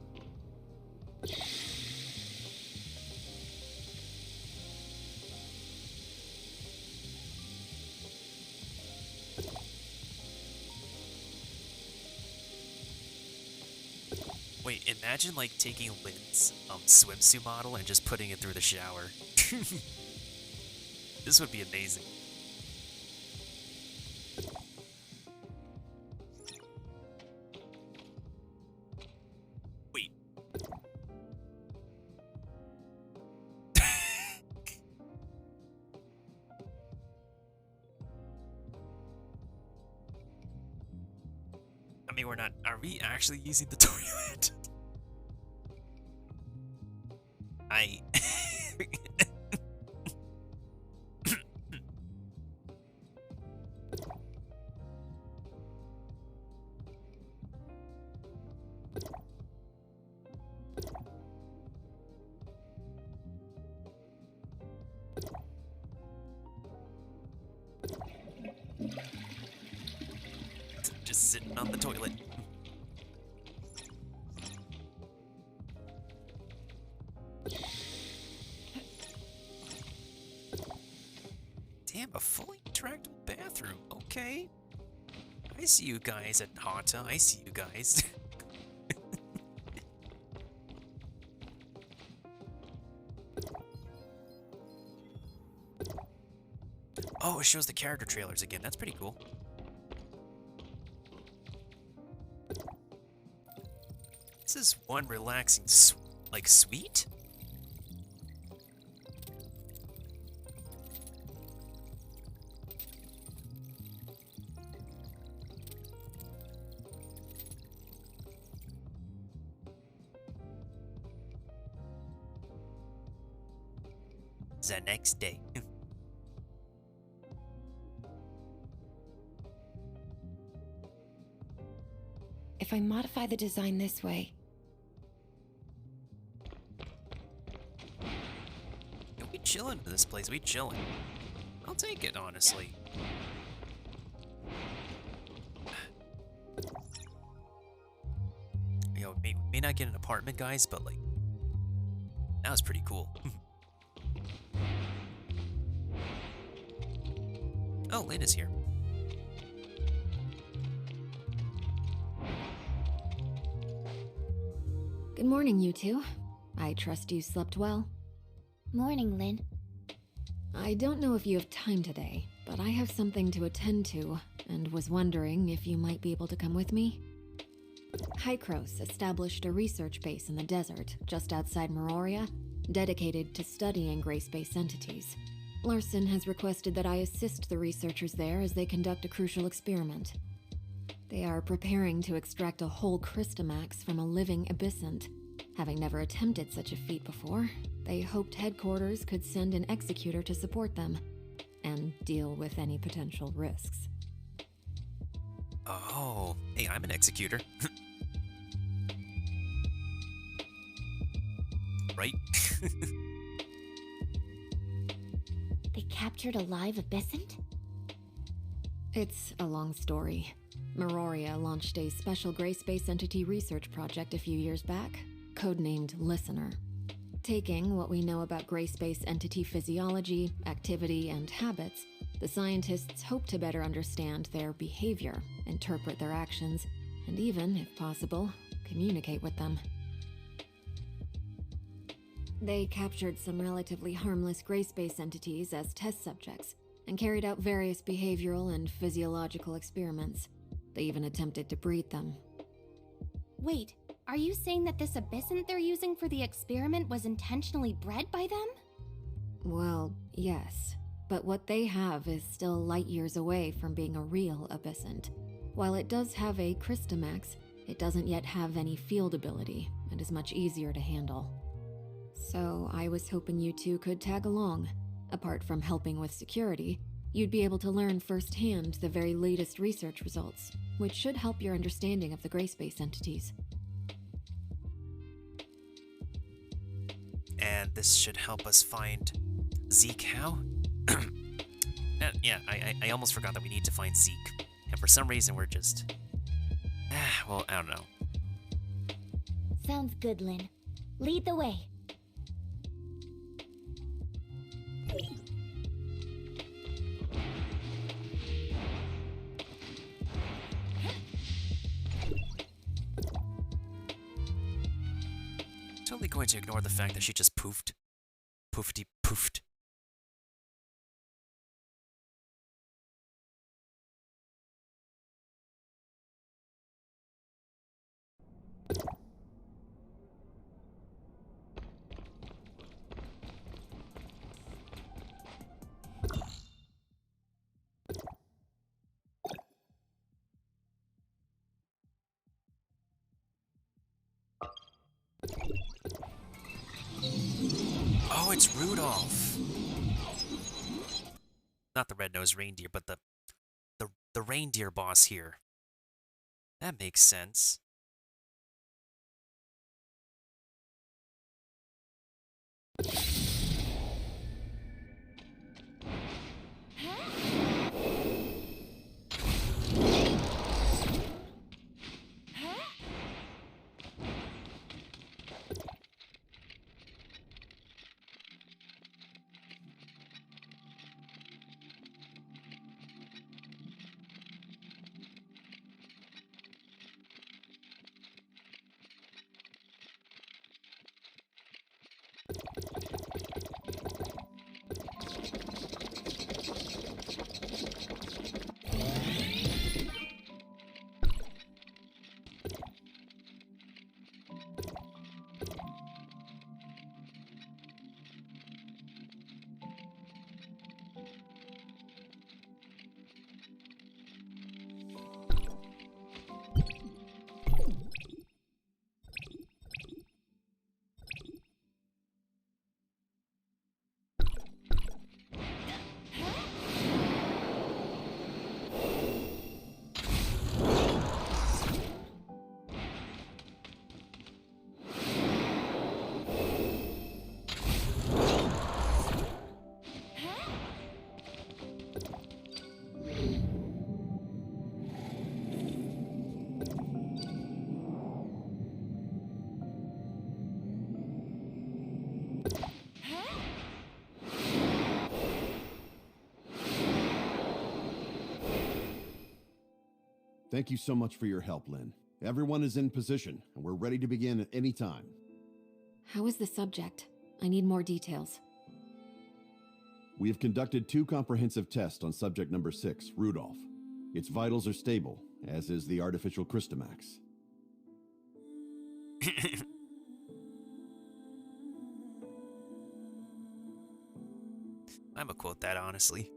Wait, imagine like taking Lynn's swimsuit model and just putting it through the shower. This would be amazing. Wait. I mean, we're not. Are we actually using the toilet? I. Just sitting on the toilet. Damn, a fully interactable bathroom. Okay. I see you guys at Hata. I see you guys. Oh, it shows the character trailers again. That's pretty cool. One relaxing, like, suite? The next day. If I modify the design this way... Yo, we chillin' in this place, we chillin'. I'll take it, honestly. Yo, may not get an apartment, guys, but, like, that was pretty cool. Oh, Lena's here. Good morning, you two. I trust you slept well. Morning, Lynn. I don't know if you have time today, but I have something to attend to, and was wondering if you might be able to come with me. Hykros established a research base in the desert, just outside Meroria, dedicated to studying gray space entities. Larson has requested that I assist the researchers there as they conduct a crucial experiment. They are preparing to extract a whole Crystamax from a living abyssant. Having never attempted such a feat before, they hoped headquarters could send an executor to support them, and deal with any potential risks. Oh, hey, I'm an executor. Right? They captured a live abyssant? It's a long story. Meroria launched a special gray space entity research project a few years back, codenamed Listener. Taking what we know about gray space entity physiology, activity, and habits, the scientists hope to better understand their behavior, interpret their actions, and even, if possible, communicate with them. They captured some relatively harmless gray space entities as test subjects, and carried out various behavioral and physiological experiments. They even attempted to breed them. Wait, are you saying that this abyssant they're using for the experiment was intentionally bred by them? Well, yes. But what they have is still light years away from being a real abyssant. While it does have a Crystamax, it doesn't yet have any field ability, and is much easier to handle. So I was hoping you two could tag along. Apart from helping with security, you'd be able to learn firsthand the very latest research results, which should help your understanding of the gray space entities. And this should help us find Zeke how? Yeah, I almost forgot that we need to find Zeke. And for some reason we're just... well, I don't know. Sounds good, Lynn. Lead the way. Totally going to ignore the fact that she just poofed. Poofty poofed. Oh, it's Rudolph. Not the red-nosed reindeer, but the reindeer boss here. That makes sense. Thank you so much for your help, Lynn. Everyone is in position, and we're ready to begin at any time. How is the subject? I need more details. We have conducted 2 comprehensive tests on subject number 6, Rudolph. Its vitals are stable, as is the artificial Christomax. I'ma quote that honestly.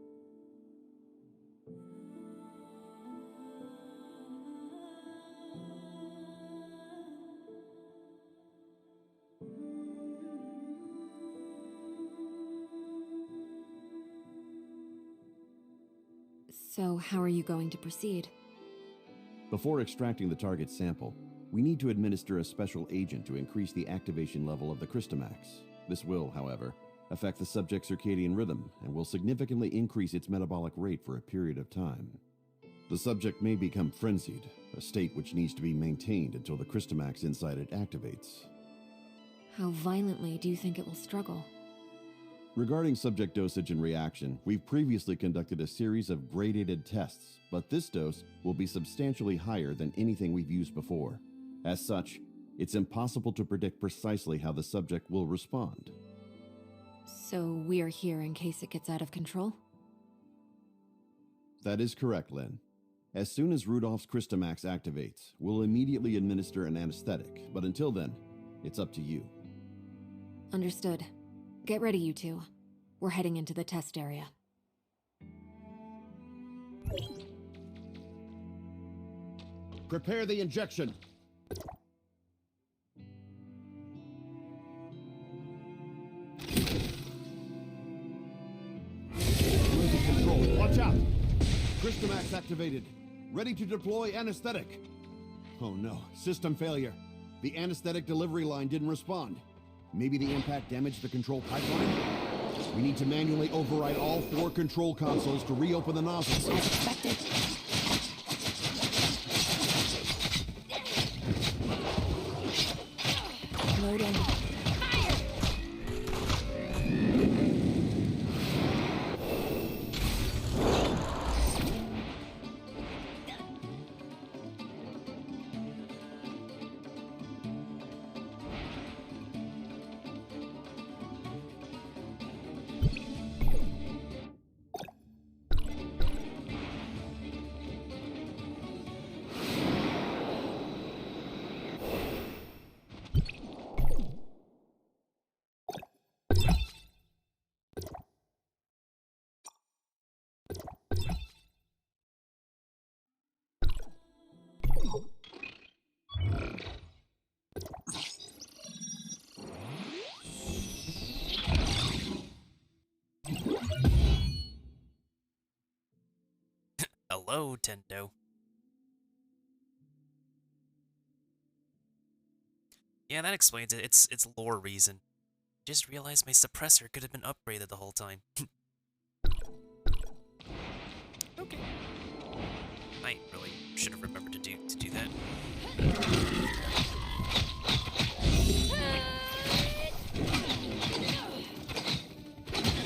So, how are you going to proceed? Before extracting the target sample, we need to administer a special agent to increase the activation level of the Christomax. This will, however, affect the subject's circadian rhythm and will significantly increase its metabolic rate for a period of time. The subject may become frenzied, a state which needs to be maintained until the Christomax inside it activates. How violently do you think it will struggle? Regarding subject dosage and reaction, we've previously conducted a series of gradated tests, but this dose will be substantially higher than anything we've used before. As such, it's impossible to predict precisely how the subject will respond. So, we're here in case it gets out of control? That is correct, Lynn. As soon as Rudolph's Christomax activates, we'll immediately administer an anesthetic, but until then, it's up to you. Understood. Get ready, you two. We're heading into the test area. Prepare the injection! Control, watch out! Christomax activated. Ready to deploy anesthetic. Oh no, system failure. The anesthetic delivery line didn't respond. Maybe the impact damaged the control pipeline? We need to manually override all 4 control consoles to reopen the nozzles. As expected. Loading. Hello, Tendo. Yeah, that explains it. It's lore reason. Just realized my suppressor could have been upgraded the whole time. Okay. I really should have remembered to do that.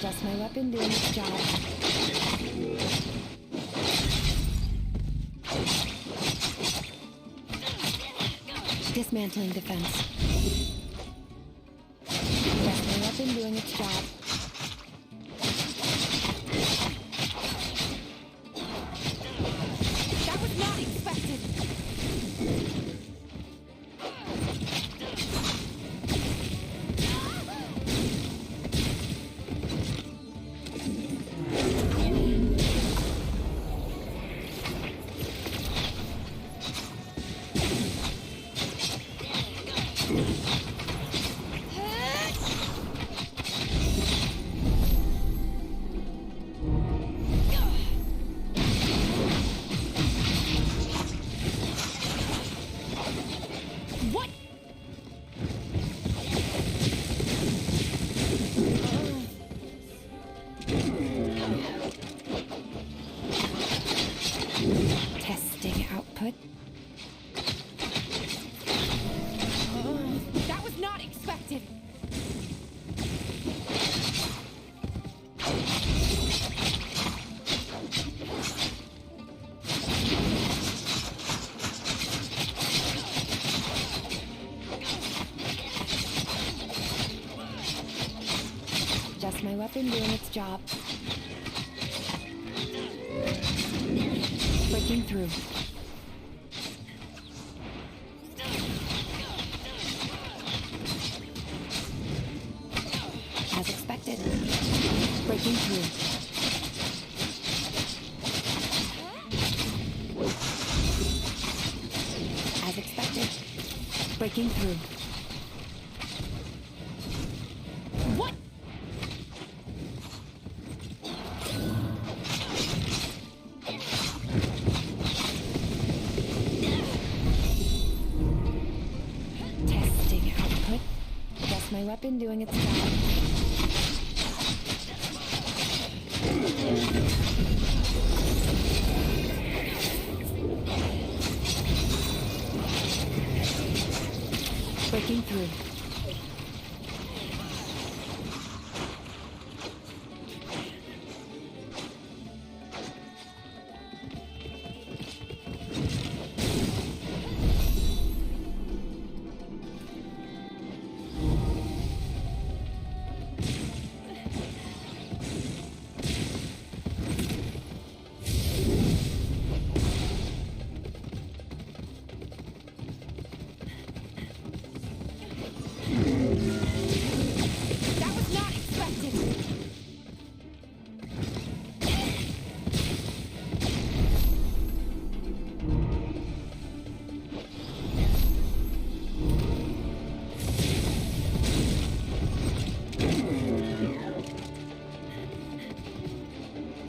Just my weapon doing its job. Dismantling defense. Just my weapon doing its job. That was not expected. Just my weapon doing its job. Breaking through. As expected. Breaking through. As expected. Breaking through. What? Testing output. Just my weapon doing its job. Breaking through. That was not expected.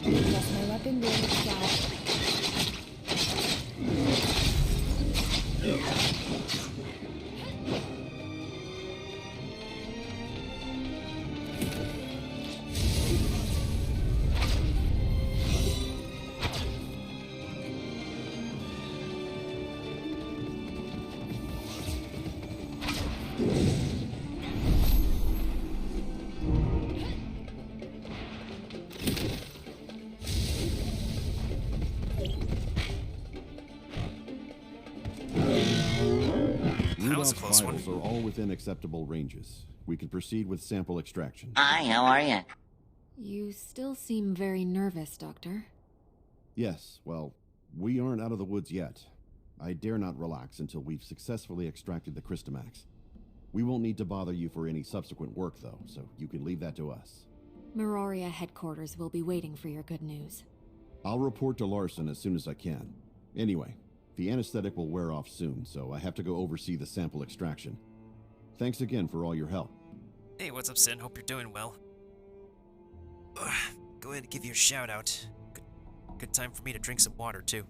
Just my weapon doing its job. That was a Rudolph's close one. vitals are all within acceptable ranges. We can proceed with sample extraction. Hi, how are you? You still seem very nervous, Doctor. Yes, well, we aren't out of the woods yet. I dare not relax until we've successfully extracted the Crystamax. We won't need to bother you for any subsequent work, though, so you can leave that to us. Meroria headquarters will be waiting for your good news. I'll report to Larson as soon as I can. Anyway, the anesthetic will wear off soon, so I have to go oversee the sample extraction. Thanks again for all your help. Hey, what's up, Sin? Hope you're doing well. Go ahead and give you a shout out. Good time for me to drink some water, too.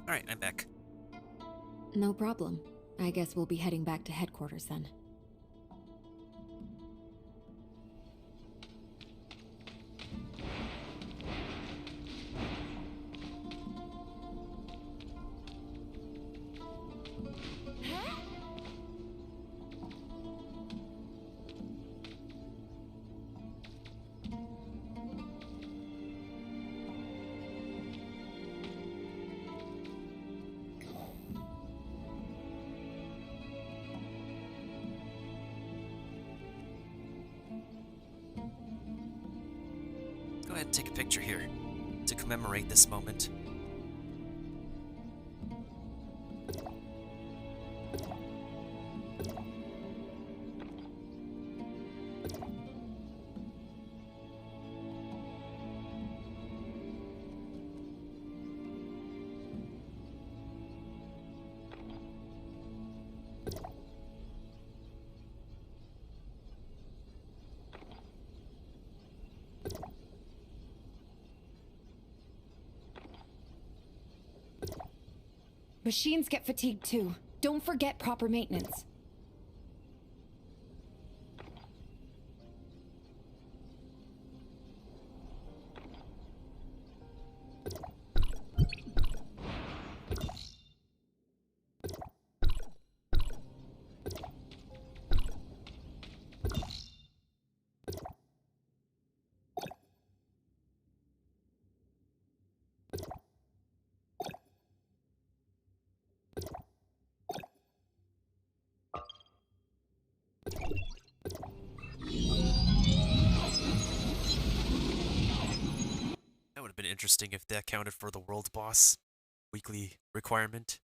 Alright, I'm back. No problem. I guess we'll be heading back to headquarters then. ahead and take a picture here to commemorate this moment. Machines get fatigued too. Don't forget proper maintenance. That would have been interesting if that counted for the world boss weekly requirement.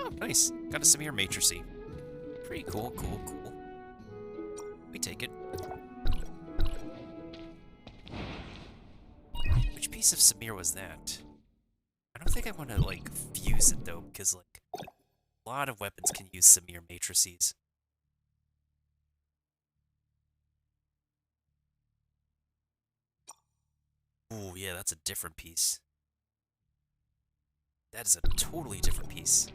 Oh, nice. Got a Samir matricy. Pretty cool, cool, cool. We take it. Which piece of Samir was that? I don't think I want to, like, fuse it, though, because, like, a lot of weapons can use Samir matrices. Ooh, yeah, that's a different piece. That is a totally different piece.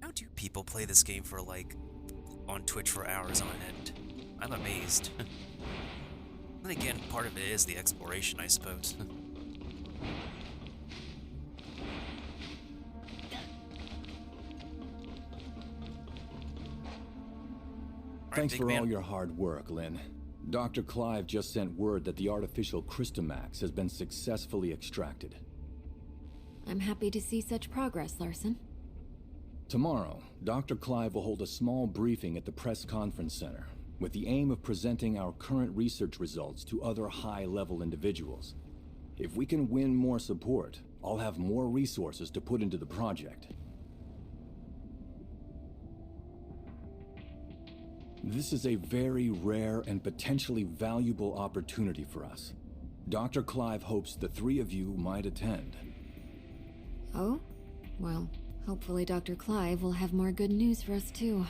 How do people play this game for, like, on Twitch for hours on end. I'm amazed. Then again, part of it is the exploration, I suppose. Thanks for all your hard work, Lynn. Dr. Clive just sent word that the artificial Crystamax has been successfully extracted. I'm happy to see such progress, Larson. Tomorrow, Dr. Clive will hold a small briefing at the Press Conference Center, with the aim of presenting our current research results to other high-level individuals. If we can win more support, I'll have more resources to put into the project. This is a very rare and potentially valuable opportunity for us. Dr. Clive hopes the three of you might attend. Oh? Well, hopefully Dr. Clive will have more good news for us too.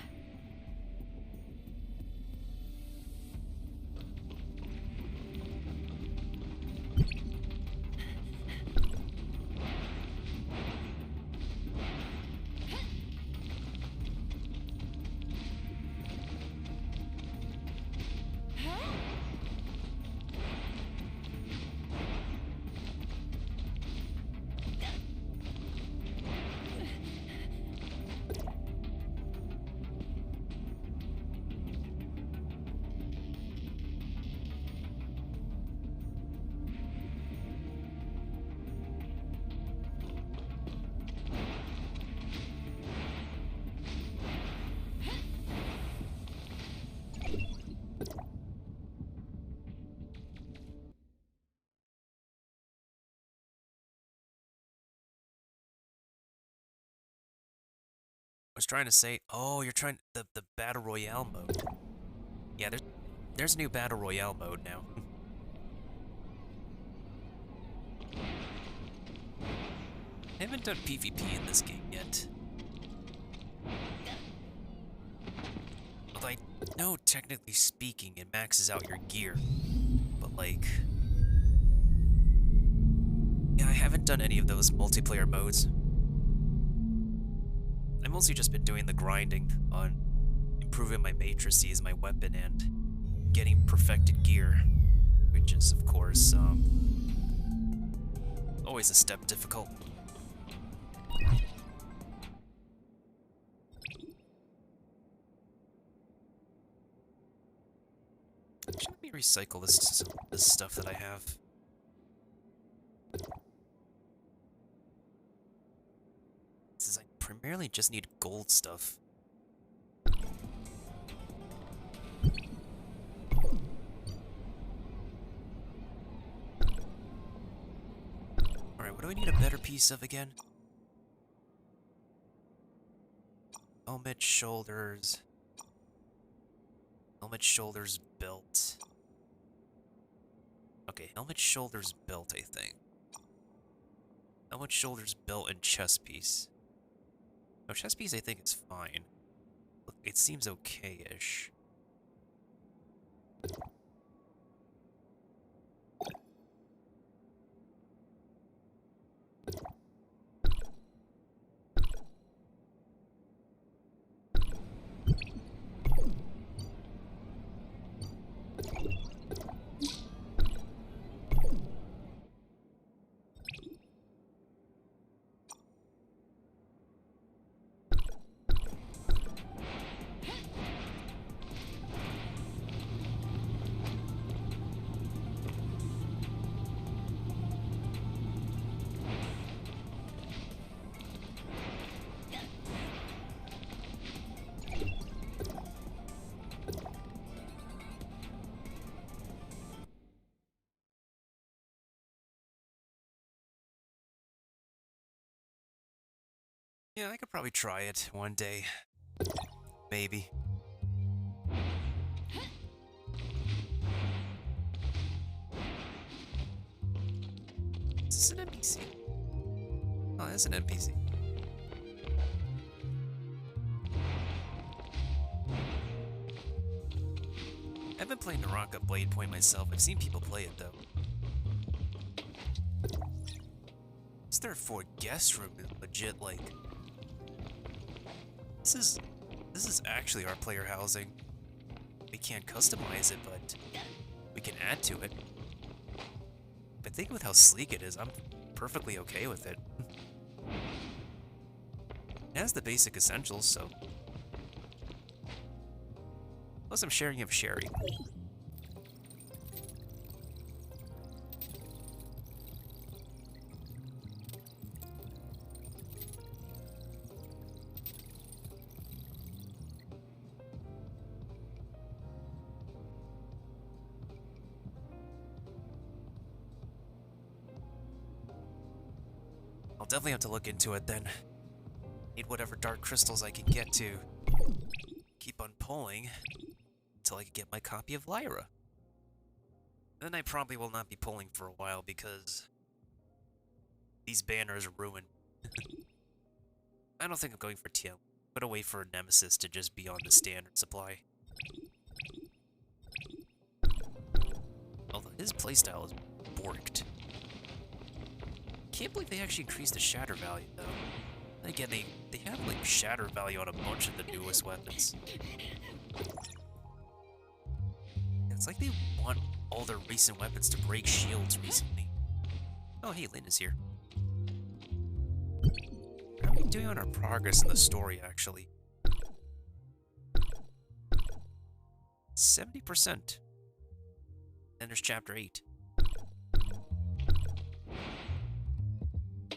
I was trying to say, oh, you're trying the Battle Royale mode. Yeah, there's a new Battle Royale mode now. I haven't done PvP in this game yet. Although I know, technically speaking, it maxes out your gear. But like... yeah, I haven't done any of those multiplayer modes. I've mostly just been doing the grinding on improving my matrices, my weapon, and getting perfected gear, which is, of course, always a step difficult. Should let me recycle this stuff that I have. Primarily just need gold stuff. Alright, what do I need a better piece of again? Helmet, shoulders. Helmet, shoulders, belt. Okay, helmet, shoulders, belt, I think. Helmet, shoulders, belt, and chest piece. No, chest piece I think is fine. Look, it seems okay-ish. Yeah, I could probably try it one day. Maybe. Is this an NPC? Oh, that's an NPC. I've been playing Naraka Blade Point myself. I've seen people play it, though. This third floor guest room is legit, like... This This is actually our player housing. We can't customize it, but we can add to it. I think with how sleek it is, I'm perfectly okay with it. It has the basic essentials, so... Plus I'm sharing of Sherry. I'll definitely have to look into it then. Need whatever dark crystals I can get to. Keep on pulling until I can get my copy of Lyra. Then I probably will not be pulling for a while because these banners ruin. I don't think I'm going for TM. I'm gonna wait for a Nemesis to just be on the standard supply. Although his playstyle is borked. Can't believe they actually increased the shatter value though. And again, they have like shatter value on a bunch of the newest weapons. It's like they want all their recent weapons to break shields recently. Oh hey, Lynn is here. How are we doing on our progress in the story actually? 70%. Then there's chapter 8.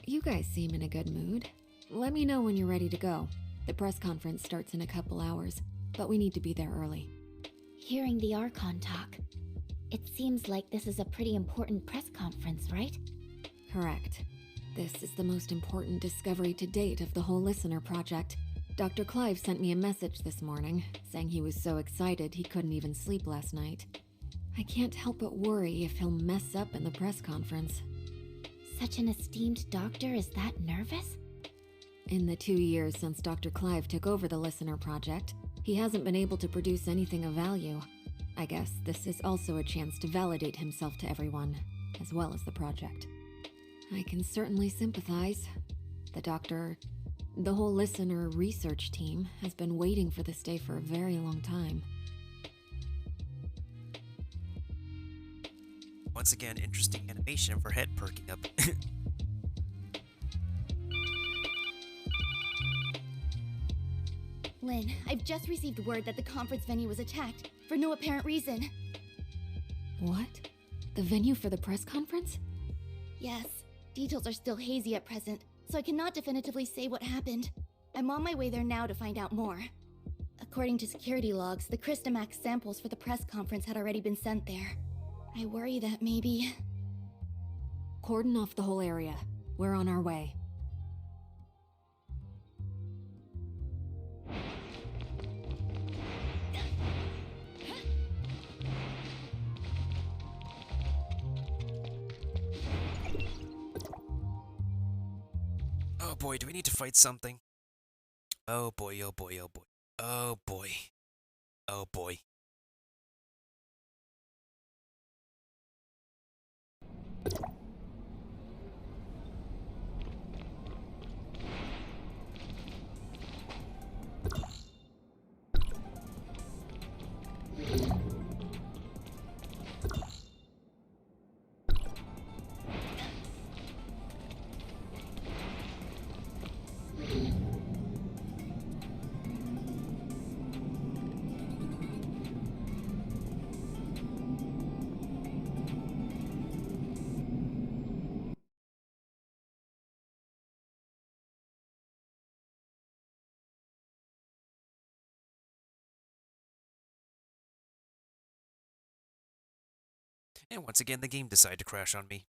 You guys seem in a good mood. Let me know when you're ready to go. The press conference starts in a couple hours, but we need to be there early. Hearing the Archon talk, it seems like this is a pretty important press conference, right? Correct. This is the most important discovery to date of the whole Listener project. Dr. Clive sent me a message this morning, saying he was so excited he couldn't even sleep last night. I can't help but worry if he'll mess up in the press conference. Such an esteemed doctor is that nervous? In the 2 years since Dr. Clive took over the Listener project, he hasn't been able to produce anything of value. I guess this is also a chance to validate himself to everyone, as well as the project. I can certainly sympathize. The whole Listener research team has been waiting for this day for a very long time. Once again, interesting animation for head perking up. Lynn, I've just received word that the conference venue was attacked, for no apparent reason. What? The venue for the press conference? Yes, details are still hazy at present, so I cannot definitively say what happened. I'm on my way there now to find out more. According to security logs, the Christamax samples for the press conference had already been sent there. I worry that maybe... Cordon off the whole area. We're on our way. Oh boy, do we need to fight something? Oh boy, oh boy, oh boy. Oh boy. Oh boy. And once again, the game decided to crash on me.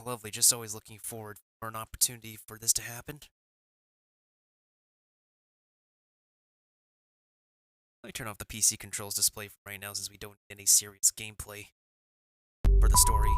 Lovely, just always looking forward for an opportunity for this to happen. Let me turn off the PC controls display for right now since we don't get any serious gameplay. the story.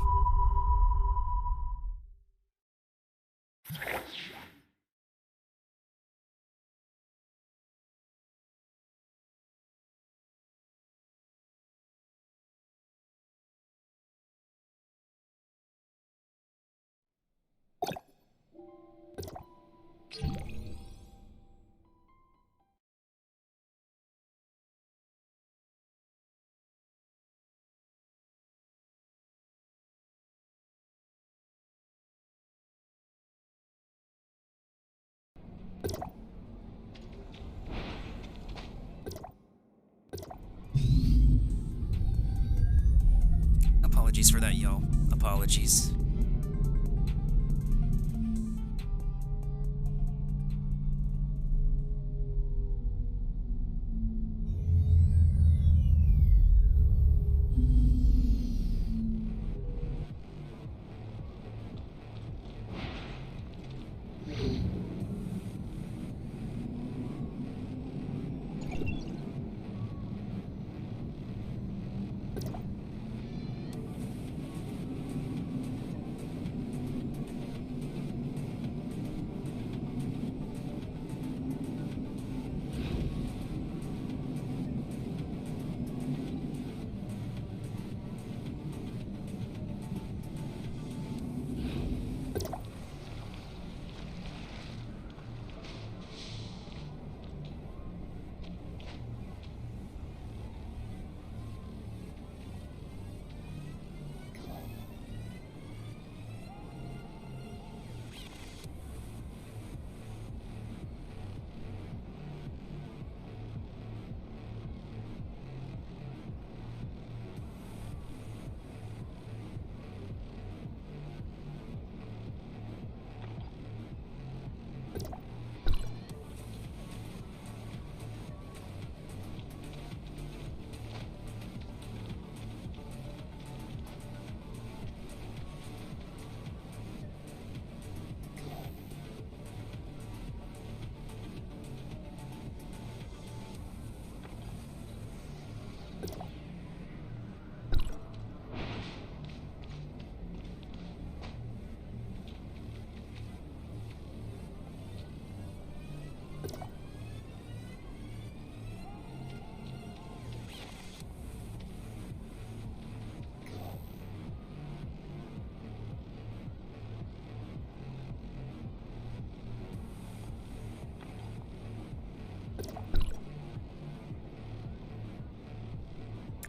Apologies for that, yo. Apologies.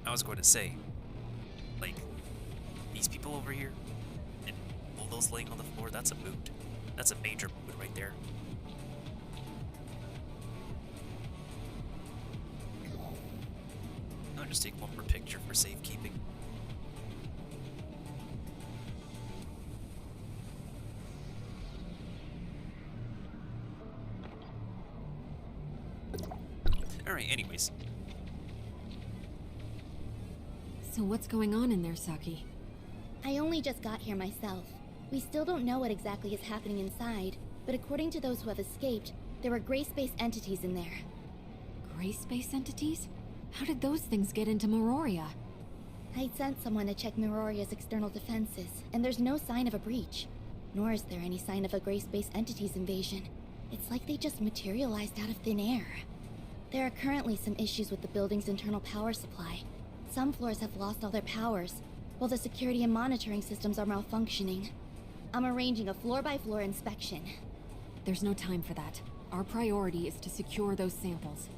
I was going to say, like, these people over here, and all those laying on the floor, that's a mood. That's a major mood right there. I'll just take one more picture for safekeeping. Alright, anyways. So what's going on in there, Saki? I only just got here myself. We still don't know what exactly is happening inside, but according to those who have escaped, there were gray space entities in there. Gray space entities? How did those things get into Meroria? I sent someone to check Meroria's external defenses, and there's no sign of a breach. Nor is there any sign of a gray space entities invasion. It's like they just materialized out of thin air. There are currently some issues with the building's internal power supply. Some floors have lost all their powers, while the security and monitoring systems are malfunctioning. I'm arranging a floor-by-floor inspection. There's no time for that. Our priority is to secure those samples.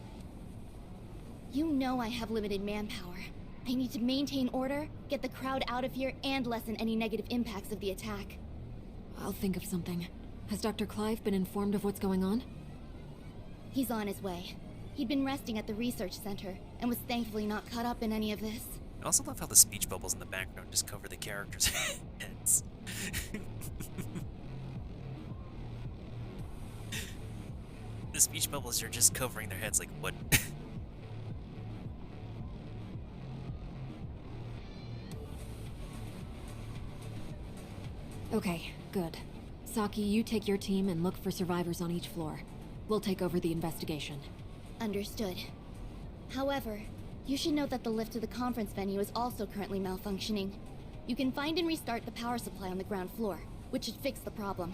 You know I have limited manpower. I need to maintain order, get the crowd out of here, and lessen any negative impacts of the attack. I'll think of something. Has Dr. Clive been informed of what's going on? He's on his way. He'd been resting at the research center, and was thankfully not caught up in any of this. I also love how the speech bubbles in the background just cover the characters' heads. The speech bubbles are just covering their heads like, what? Okay, good. Saki, you take your team and look for survivors on each floor. We'll take over the investigation. Understood. However, you should note that the lift to the conference venue is also currently malfunctioning. You can find and restart the power supply on the ground floor, which should fix the problem.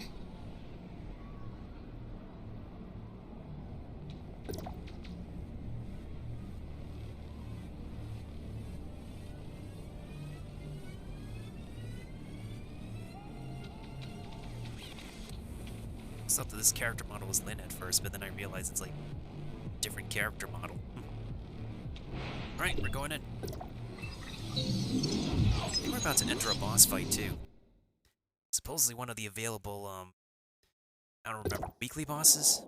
I thought that this character model was Lynn at first, but then I realized it's like a different character model. Alright, we're going in. We're about to enter a boss fight too. Supposedly one of the available, I don't remember, weekly bosses?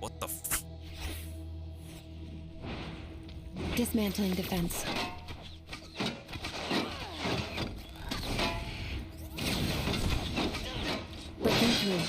What the f- Dismantling defense. Breaking through.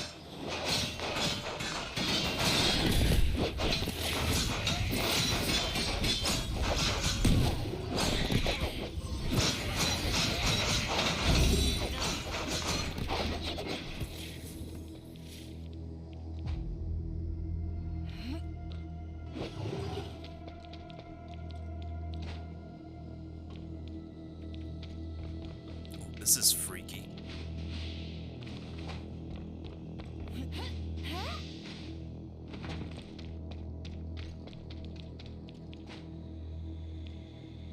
This is freaky.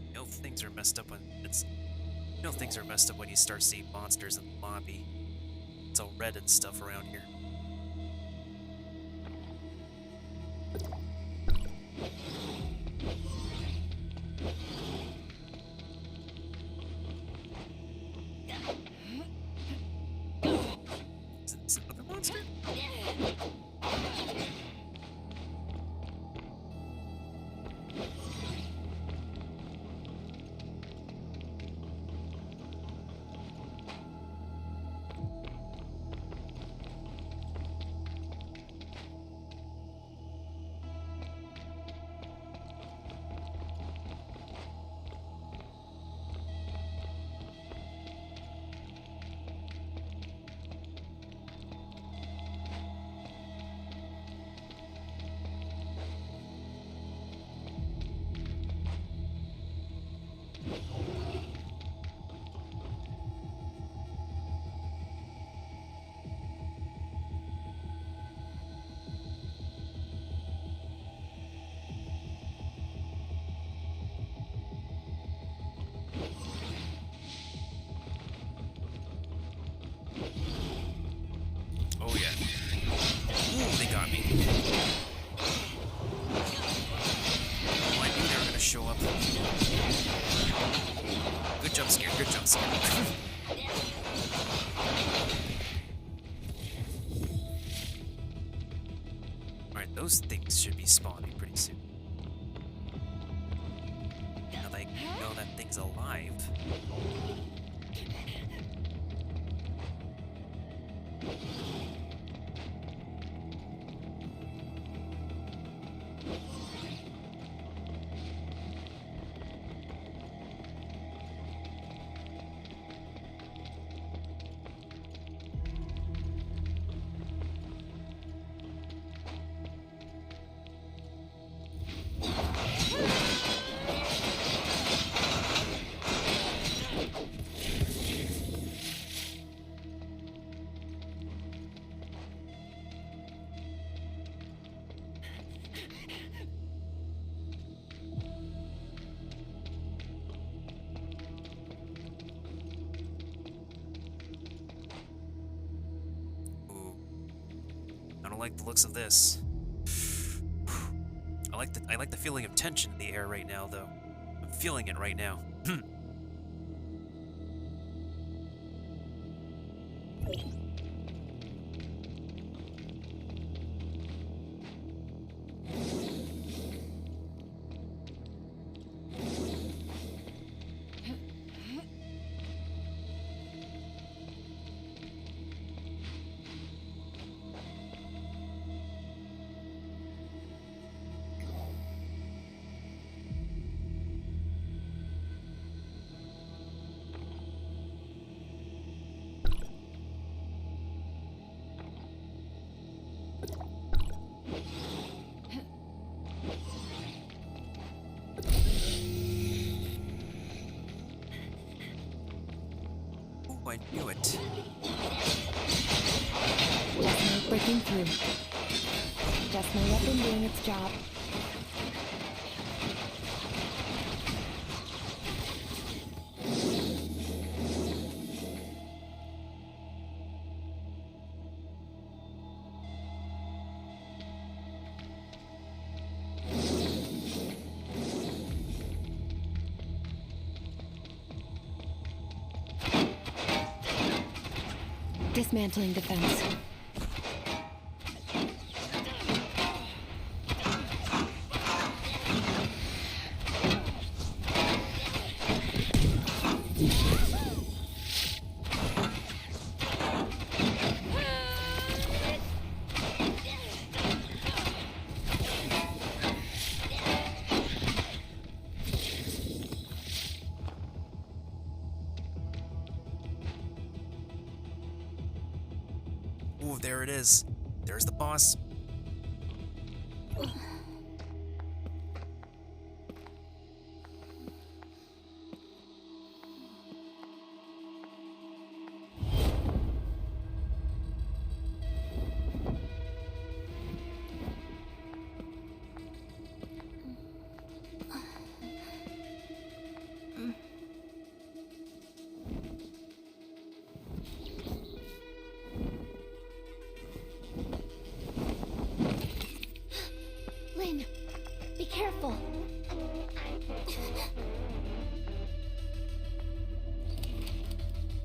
You know things are messed up when things are messed up when you start seeing monsters in the lobby. It's all red and stuff around here. Is it another monster? Oh yeah. Ooh, they got me. Oh, I knew they were gonna show up. Good jump scare, good jump scare. Alright, those things should be spawning pretty soon. Now that I know that thing's alive. I don't like the looks of this. I like the feeling of tension in the air right now, though. I'm feeling it right now. I knew it. Breaking through. Just my weapon doing its job. Dismantling defense. Ooh, there it is. There's the boss. Lynn, be careful.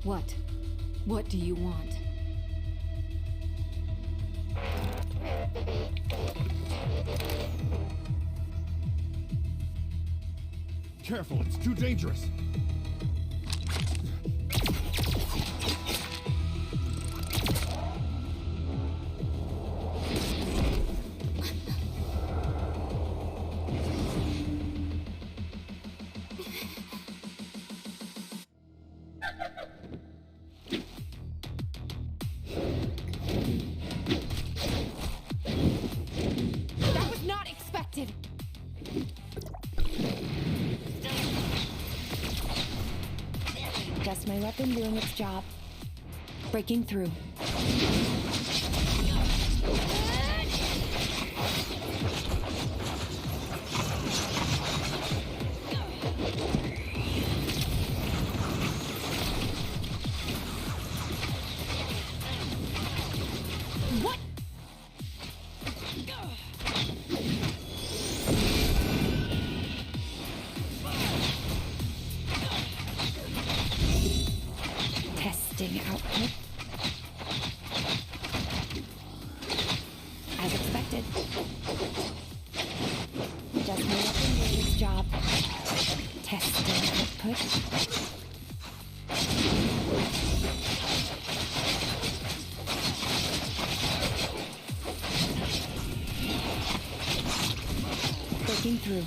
What? What do you want? Careful, it's too dangerous. That was not expected! Just my weapon doing its job. Breaking through. What? Testing output. As expected. Just my weapon doing its job. Testing output. Breaking through.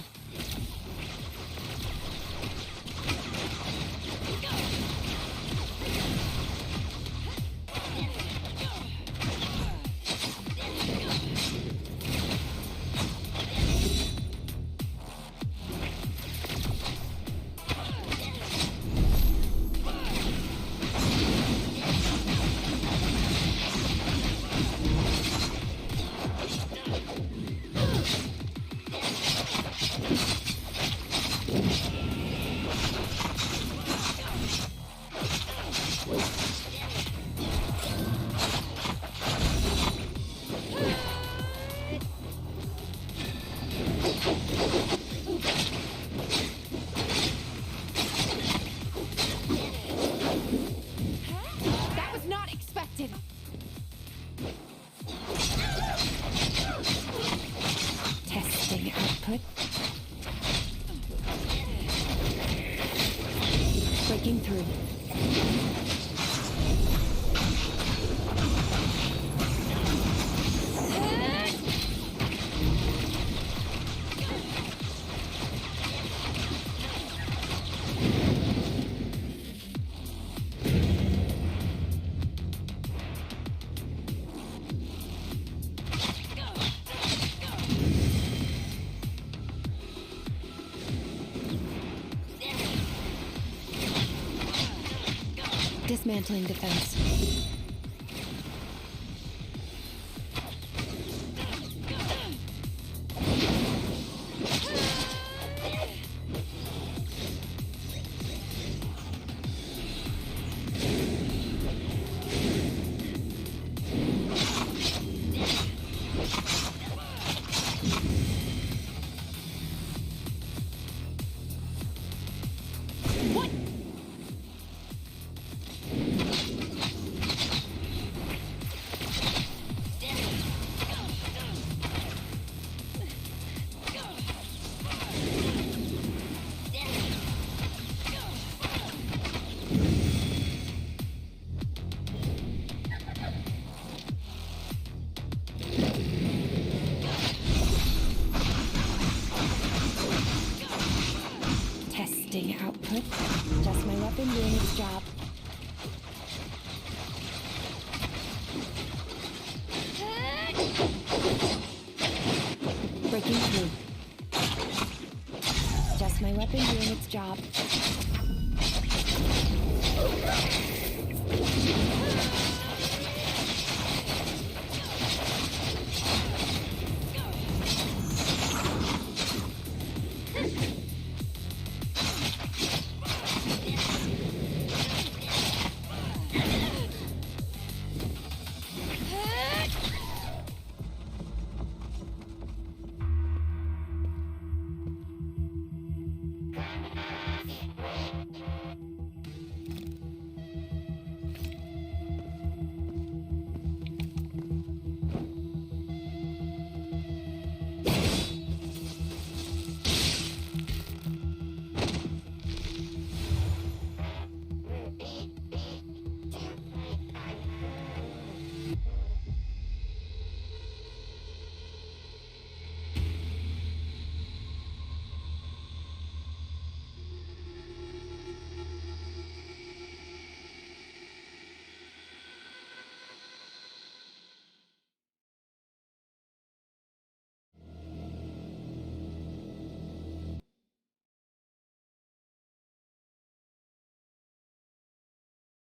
That was not expected! Testing output. Breaking through. Dismantling defense. Testing output. Just my weapon doing its job. Breaking through. Just my weapon doing its job.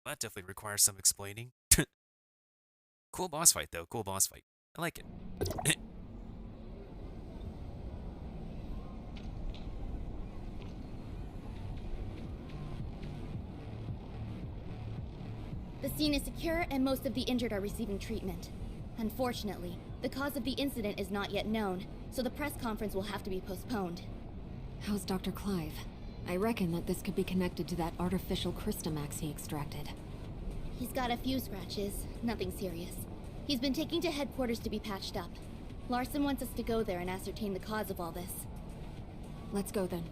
That definitely requires some explaining. Cool boss fight, though. Cool boss fight. I like it. The scene is secure and most of the injured are receiving treatment. Unfortunately, the cause of the incident is not yet known, so the press conference will have to be postponed. How's Dr. Clive? I reckon that this could be connected to that artificial Crystamax he extracted. He's got a few scratches, nothing serious. He's been taken to headquarters to be patched up. Larson wants us to go there and ascertain the cause of all this. Let's go then.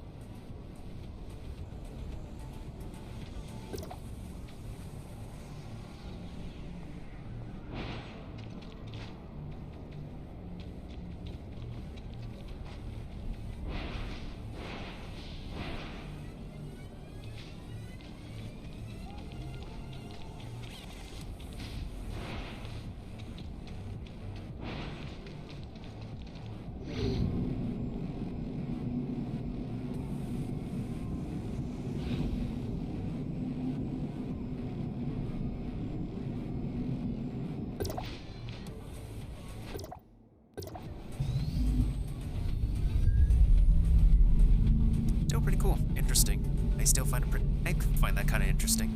Still pretty cool. Interesting. I still find it I find that kind of interesting.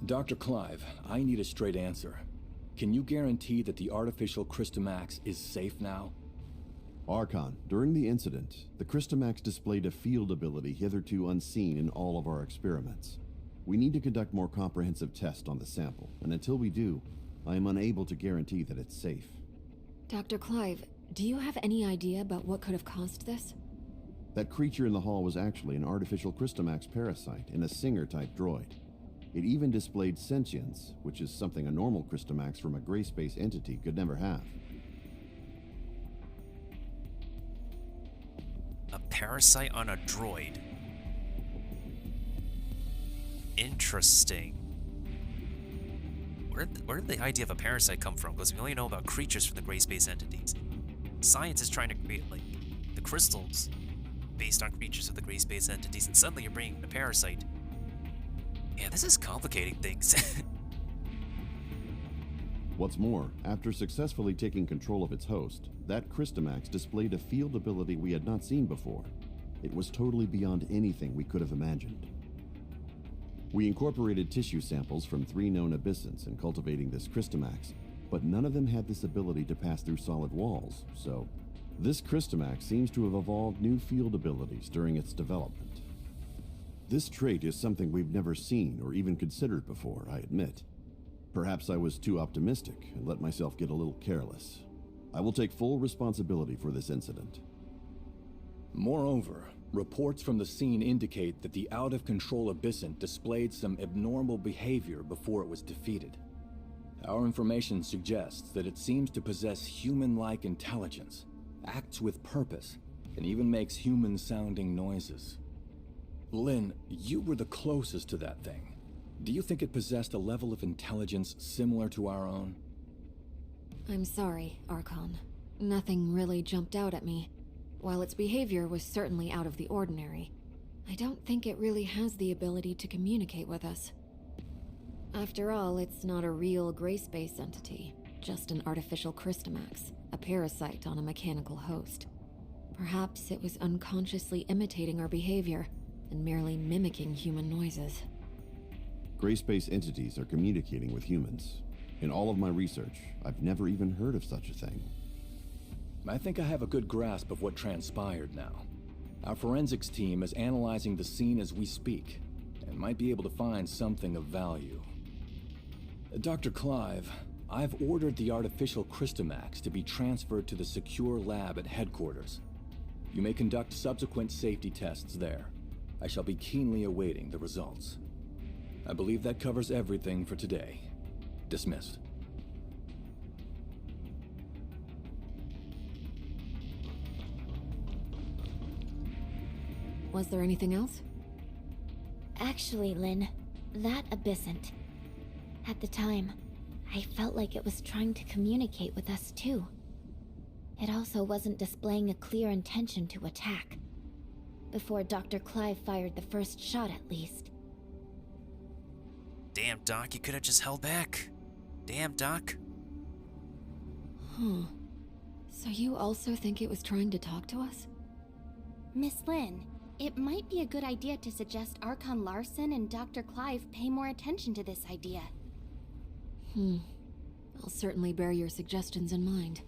Dr. Clive, I need a straight answer. Can you guarantee that the artificial Christomax is safe now? Archon, during the incident, the Christomax displayed a field ability hitherto unseen in all of our experiments. We need to conduct more comprehensive tests on the sample, and until we do, I am unable to guarantee that it's safe. Dr. Clive, do you have any idea about what could have caused this? That creature in the hall was actually an artificial Christomax parasite in a Singer-type droid. It even displayed sentience, which is something a normal Christomax from a gray space entity could never have. A parasite on a droid. Interesting. Where did the idea of a parasite come from? Because we only know about creatures from the gray space entities. Science is trying to create, like, the crystals based on creatures of the gray space entities, and suddenly you're bringing in a parasite. Yeah, this is complicating things. What's more, after successfully taking control of its host, that Christomax displayed a field ability we had not seen before. It was totally beyond anything we could have imagined. We incorporated tissue samples from 3 known abyssins in cultivating this Christomax, but none of them had this ability to pass through solid walls, so this Christomax seems to have evolved new field abilities during its development. This trait is something we've never seen or even considered before, I admit. Perhaps I was too optimistic and let myself get a little careless. I will take full responsibility for this incident. Moreover, reports from the scene indicate that the out-of-control abyssant displayed some abnormal behavior before it was defeated. Our information suggests that it seems to possess human-like intelligence, acts with purpose, and even makes human-sounding noises. Lynn, you were the closest to that thing. Do you think it possessed a level of intelligence similar to our own? I'm sorry, Archon. Nothing really jumped out at me. While its behavior was certainly out of the ordinary, I don't think it really has the ability to communicate with us. After all, it's not a real gray space entity, just an artificial Christomax, a parasite on a mechanical host. Perhaps it was unconsciously imitating our behavior and merely mimicking human noises. Gray space entities are communicating with humans. In all of my research, I've never even heard of such a thing. I think I have a good grasp of what transpired now. Our forensics team is analyzing the scene as we speak, and might be able to find something of value. Dr. Clive, I've ordered the artificial Christomax to be transferred to the secure lab at headquarters. You may conduct subsequent safety tests there. I shall be keenly awaiting the results. I believe that covers everything for today. Dismissed. Was there anything else? Actually, Lynn, that abyssant. At the time, I felt like it was trying to communicate with us too. It also wasn't displaying a clear intention to attack. Before Dr. Clive fired the first shot, at least. Damn, Doc, you could have just held back. Damn, Doc. Huh. So you also think it was trying to talk to us? Miss Lynn, it might be a good idea to suggest Archon Larson and Dr. Clive pay more attention to this idea. I'll certainly bear your suggestions in mind.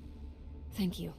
Thank you.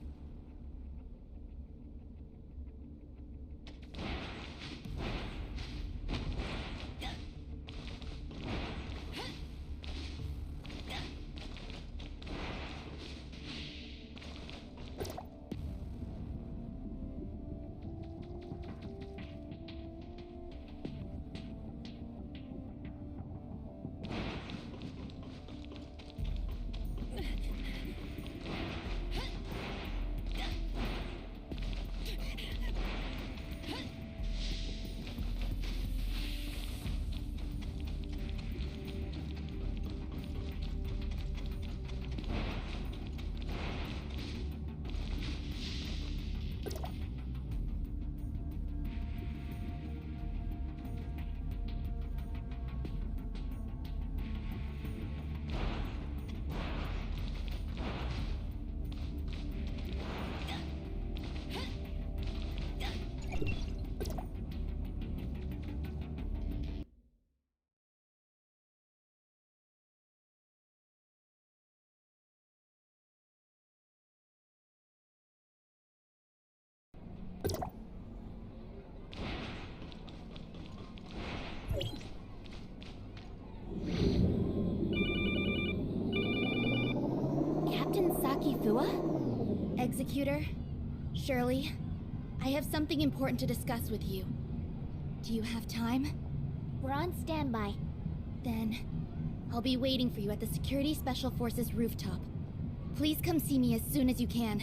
Executor, Shirley, I have something important to discuss with you. Do you have time? We're on standby. Then, I'll be waiting for you at the Security Special Forces rooftop. Please come see me as soon as you can.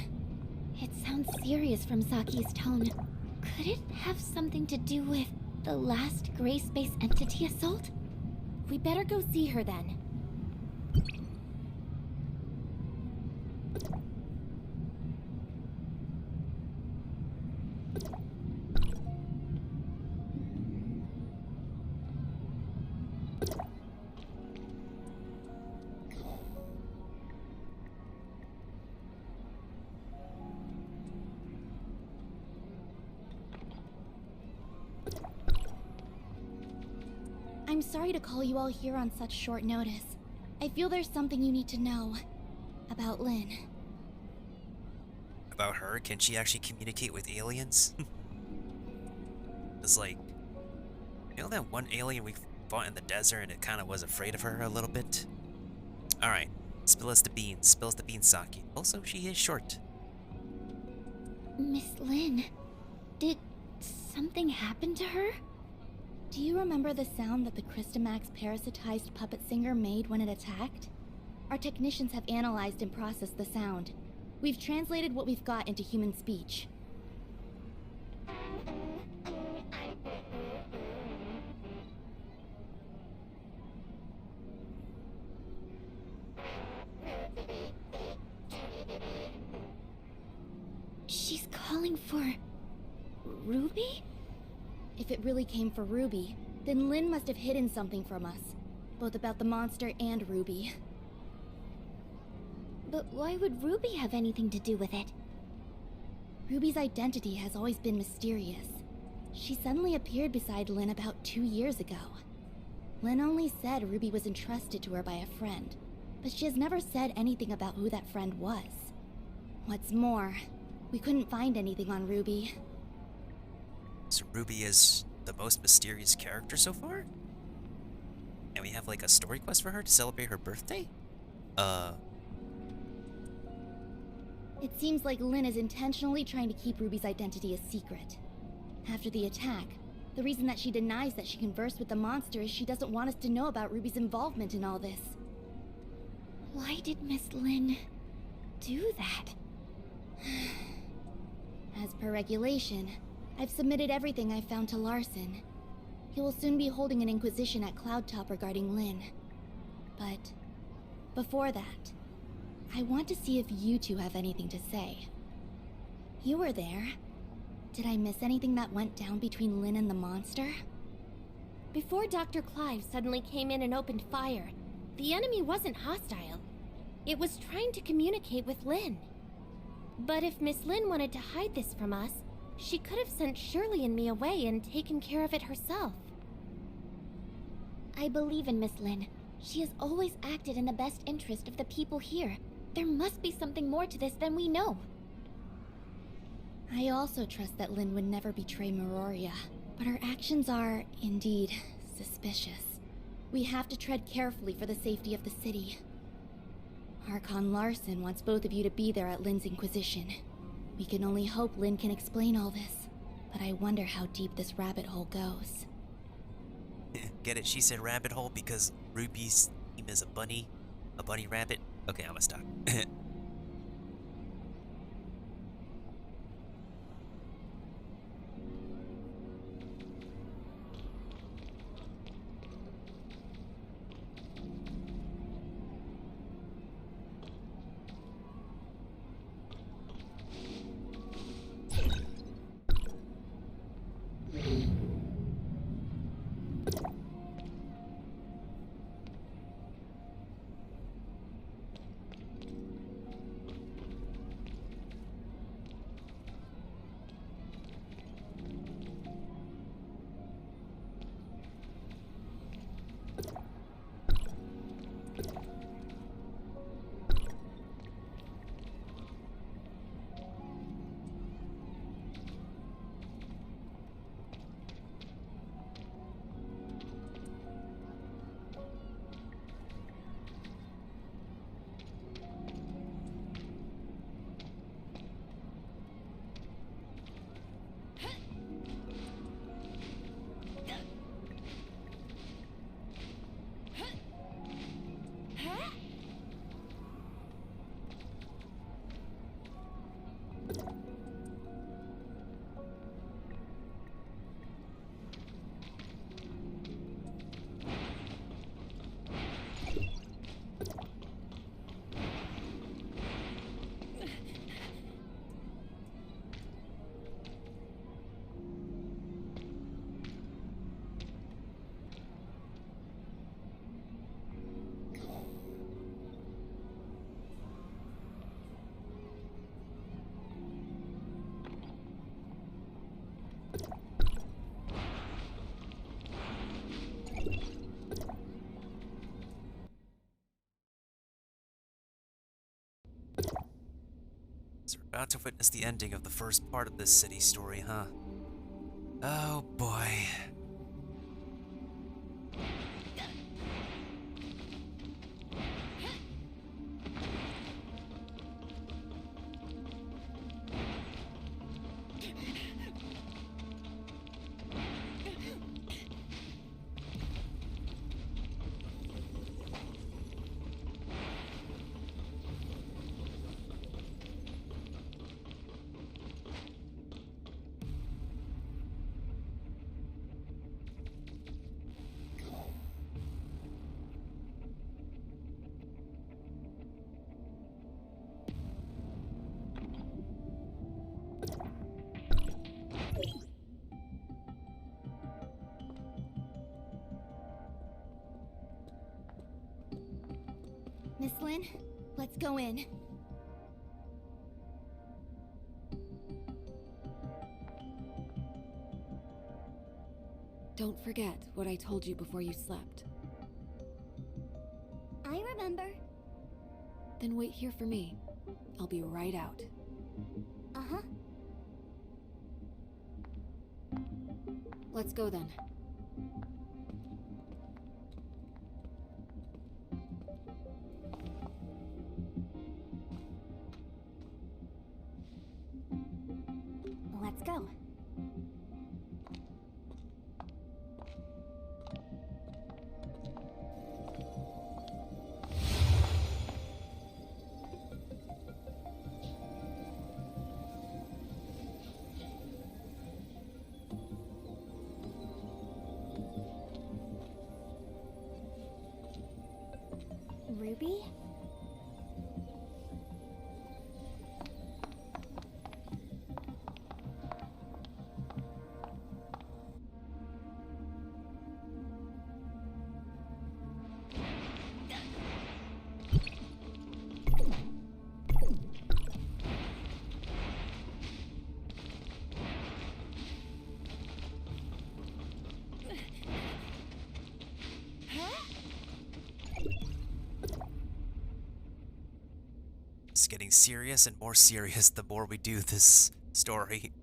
It sounds serious from Saki's tone. Could it have something to do with the last gray space entity assault? We better go see her then. I'm sorry to call you all here on such short notice. I feel there's something you need to know about Lynn. About her? Can she actually communicate with aliens? It's like, you know that one alien we fought in the desert and it kind of was afraid of her a little bit? Alright, spill us the beans. Spill us the beans, Saki. Also, she is short. Miss Lynn, did something happen to her? Do you remember the sound that the Christamax parasitized puppet singer made when it attacked? Our technicians have analyzed and processed the sound. We've translated what we've got into human speech. She's calling for Ruby? If it really came for Ruby, then Lynn must have hidden something from us, both about the monster and Ruby. But why would Ruby have anything to do with it? Ruby's identity has always been mysterious. She suddenly appeared beside Lynn about 2 years ago. Lynn only said Ruby was entrusted to her by a friend, but she has never said anything about who that friend was. What's more, we couldn't find anything on Ruby. So Ruby is the most mysterious character so far? And we have like a story quest for her to celebrate her birthday? It seems like Lynn is intentionally trying to keep Ruby's identity a secret. After the attack, the reason that she denies that she conversed with the monster is she doesn't want us to know about Ruby's involvement in all this. Why did Miss Lynn do that? As per regulation, I've submitted everything I've found to Larson. He will soon be holding an inquisition at Cloudtop regarding Lynn. But before that, I want to see if you two have anything to say. You were there. Did I miss anything that went down between Lynn and the monster? Before Dr. Clive suddenly came in and opened fire, the enemy wasn't hostile. It was trying to communicate with Lynn. But if Miss Lynn wanted to hide this from us, she could have sent Shirley and me away and taken care of it herself. I believe in Miss Lynn. She has always acted in the best interest of the people here. There must be something more to this than we know. I also trust that Lynn would never betray Meroria, but her actions are, indeed, suspicious. We have to tread carefully for the safety of the city. Archon Larson wants both of you to be there at Lynn's Inquisition. We can only hope Lynn can explain all this, but I wonder how deep this rabbit hole goes. Get it? She said rabbit hole because Ruby's theme is a bunny rabbit. Okay, I'm gonna stop. about to witness the ending of the first part of this city story, huh? Oh boy. Miss Lynn, let's go in. Don't forget what I told you before you slept. I remember. Then wait here for me. I'll be right out. Uh-huh. Let's go then. Let's go. Ruby? It's getting serious and more serious the more we do this story.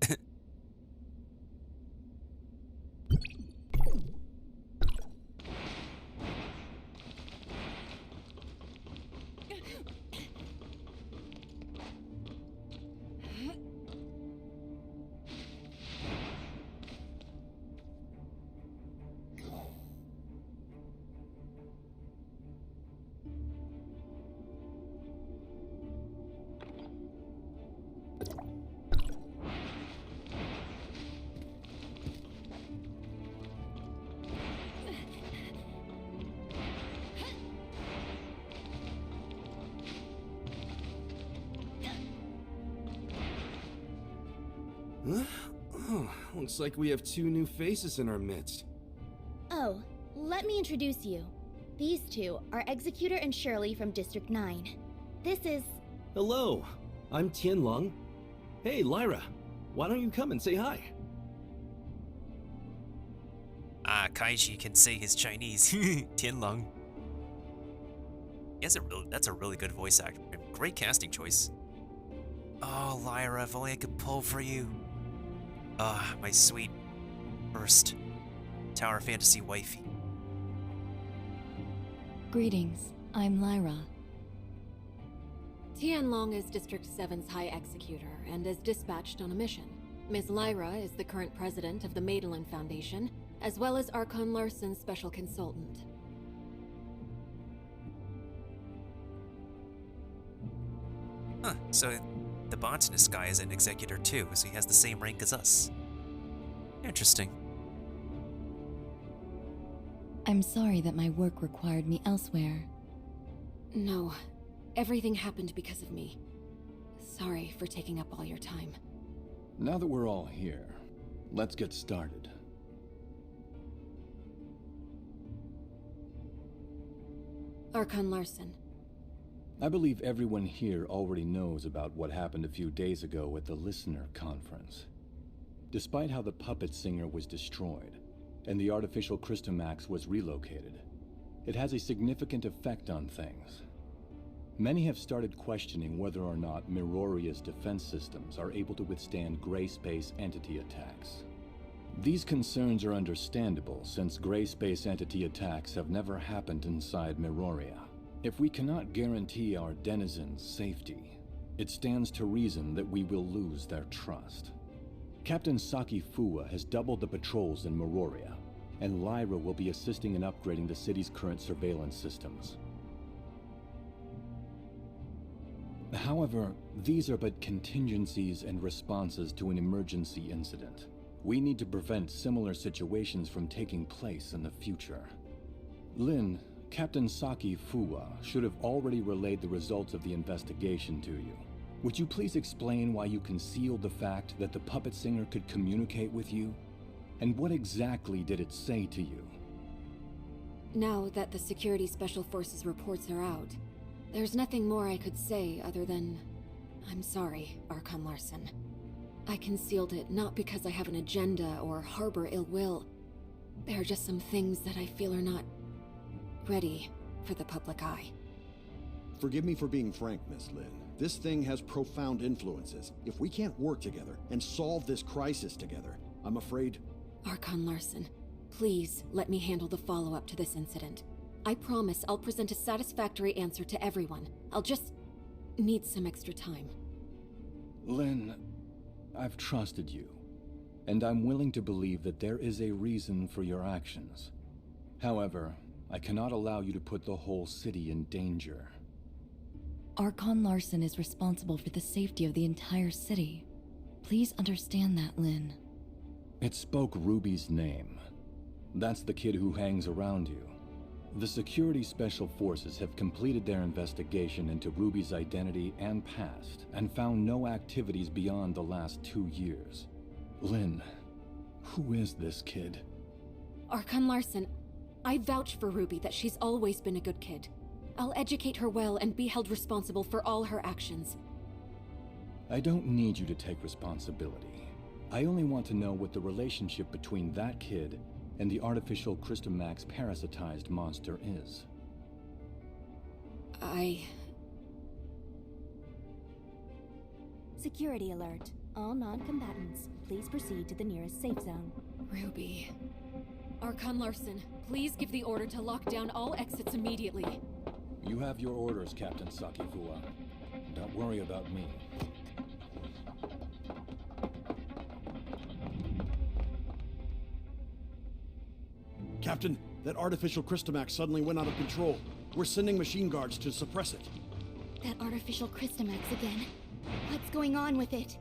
Huh? Oh, looks like we have two new faces in our midst. Oh, let me introduce you. These two are Executor and Shirley from District 9. This is... Hello, I'm Tianlong. Hey, Lyra, why don't you come and say hi? Kaiji can say his Chinese. Tianlong. That's a really good voice actor. Great casting choice. Oh, Lyra, if only I could pull for you. Ah, my sweet first Tower Fantasy wifey. Greetings, I'm Lyra. Tianlong is District 7's High Executor and is dispatched on a mission. Ms. Lyra is the current president of the Madeline Foundation, as well as Archon Larson's special consultant. Huh, so the botanist guy is an executor too, so he has the same rank as us. Interesting. I'm sorry that my work required me elsewhere. No, everything happened because of me. Sorry for taking up all your time. Now that we're all here, let's get started. Archon Larson. I believe everyone here already knows about what happened a few days ago at the Listener Conference. Despite how the puppet singer was destroyed, and the artificial Christomax was relocated, it has a significant effect on things. Many have started questioning whether or not Miroria's defense systems are able to withstand gray space entity attacks. These concerns are understandable, since gray space entity attacks have never happened inside Miroria. If we cannot guarantee our denizens' safety, it stands to reason that we will lose their trust. Captain Saki Fuwa has doubled the patrols in Miroria, and Lyra will be assisting in upgrading the city's current surveillance systems. However, these are but contingencies and responses to an emergency incident. We need to prevent similar situations from taking place in the future. Lin, Captain Saki Fuwa should have already relayed the results of the investigation to you. Would you please explain why you concealed the fact that the puppet singer could communicate with you? And what exactly did it say to you? Now that the Security Special Forces reports are out, there's nothing more I could say other than, I'm sorry, Archon Larson. I concealed it not because I have an agenda or harbor ill will. There are just some things that I feel are not ready for the public eye. Forgive me for being frank, Miss Lin. This thing has profound influences. If we can't work together and solve this crisis together, I'm afraid... Archon Larson, please let me handle the follow-up to this incident. I promise I'll present a satisfactory answer to everyone. I'll just need some extra time. Lin, I've trusted you, and I'm willing to believe that there is a reason for your actions. However, I cannot allow you to put the whole city in danger. Archon Larson is responsible for the safety of the entire city. Please understand that, Lin. It spoke Ruby's name. That's the kid who hangs around you. The Security Special Forces have completed their investigation into Ruby's identity and past, and found no activities beyond the last 2 years. Lin, who is this kid? Archon Larson, I vouch for Ruby that she's always been a good kid. I'll educate her well and be held responsible for all her actions. I don't need you to take responsibility. I only want to know what the relationship between that kid and the artificial Crystamax parasitized monster is. Security alert. All non-combatants, please proceed to the nearest safe zone. Ruby. Archon Larson, please give the order to lock down all exits immediately. You have your orders, Captain Saki Fuwa. Don't worry about me. Captain, that artificial Crystamax suddenly went out of control. We're sending machine guards to suppress it. That artificial Crystamax again. What's going on with it?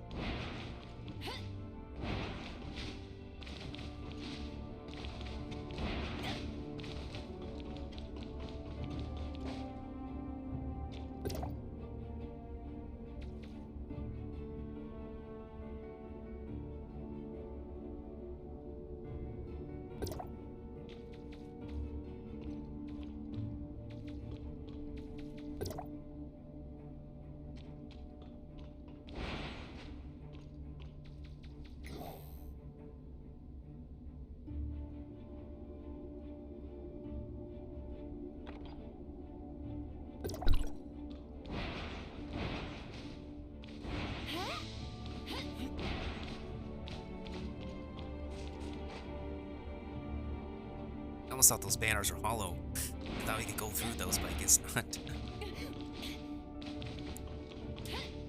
I almost thought those banners were hollow. I thought we could go through those, but I guess not.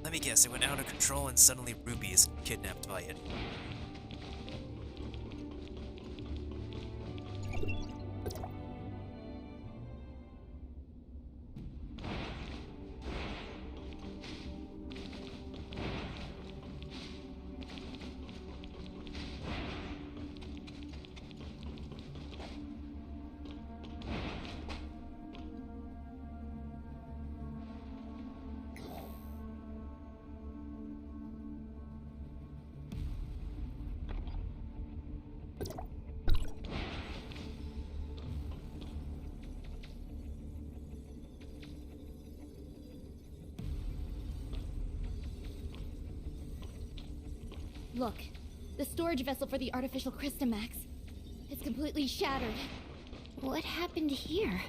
Let me guess, it went out of control and suddenly Ruby is kidnapped by it. Look, the storage vessel for the artificial Crystamax. It's completely shattered. What happened here?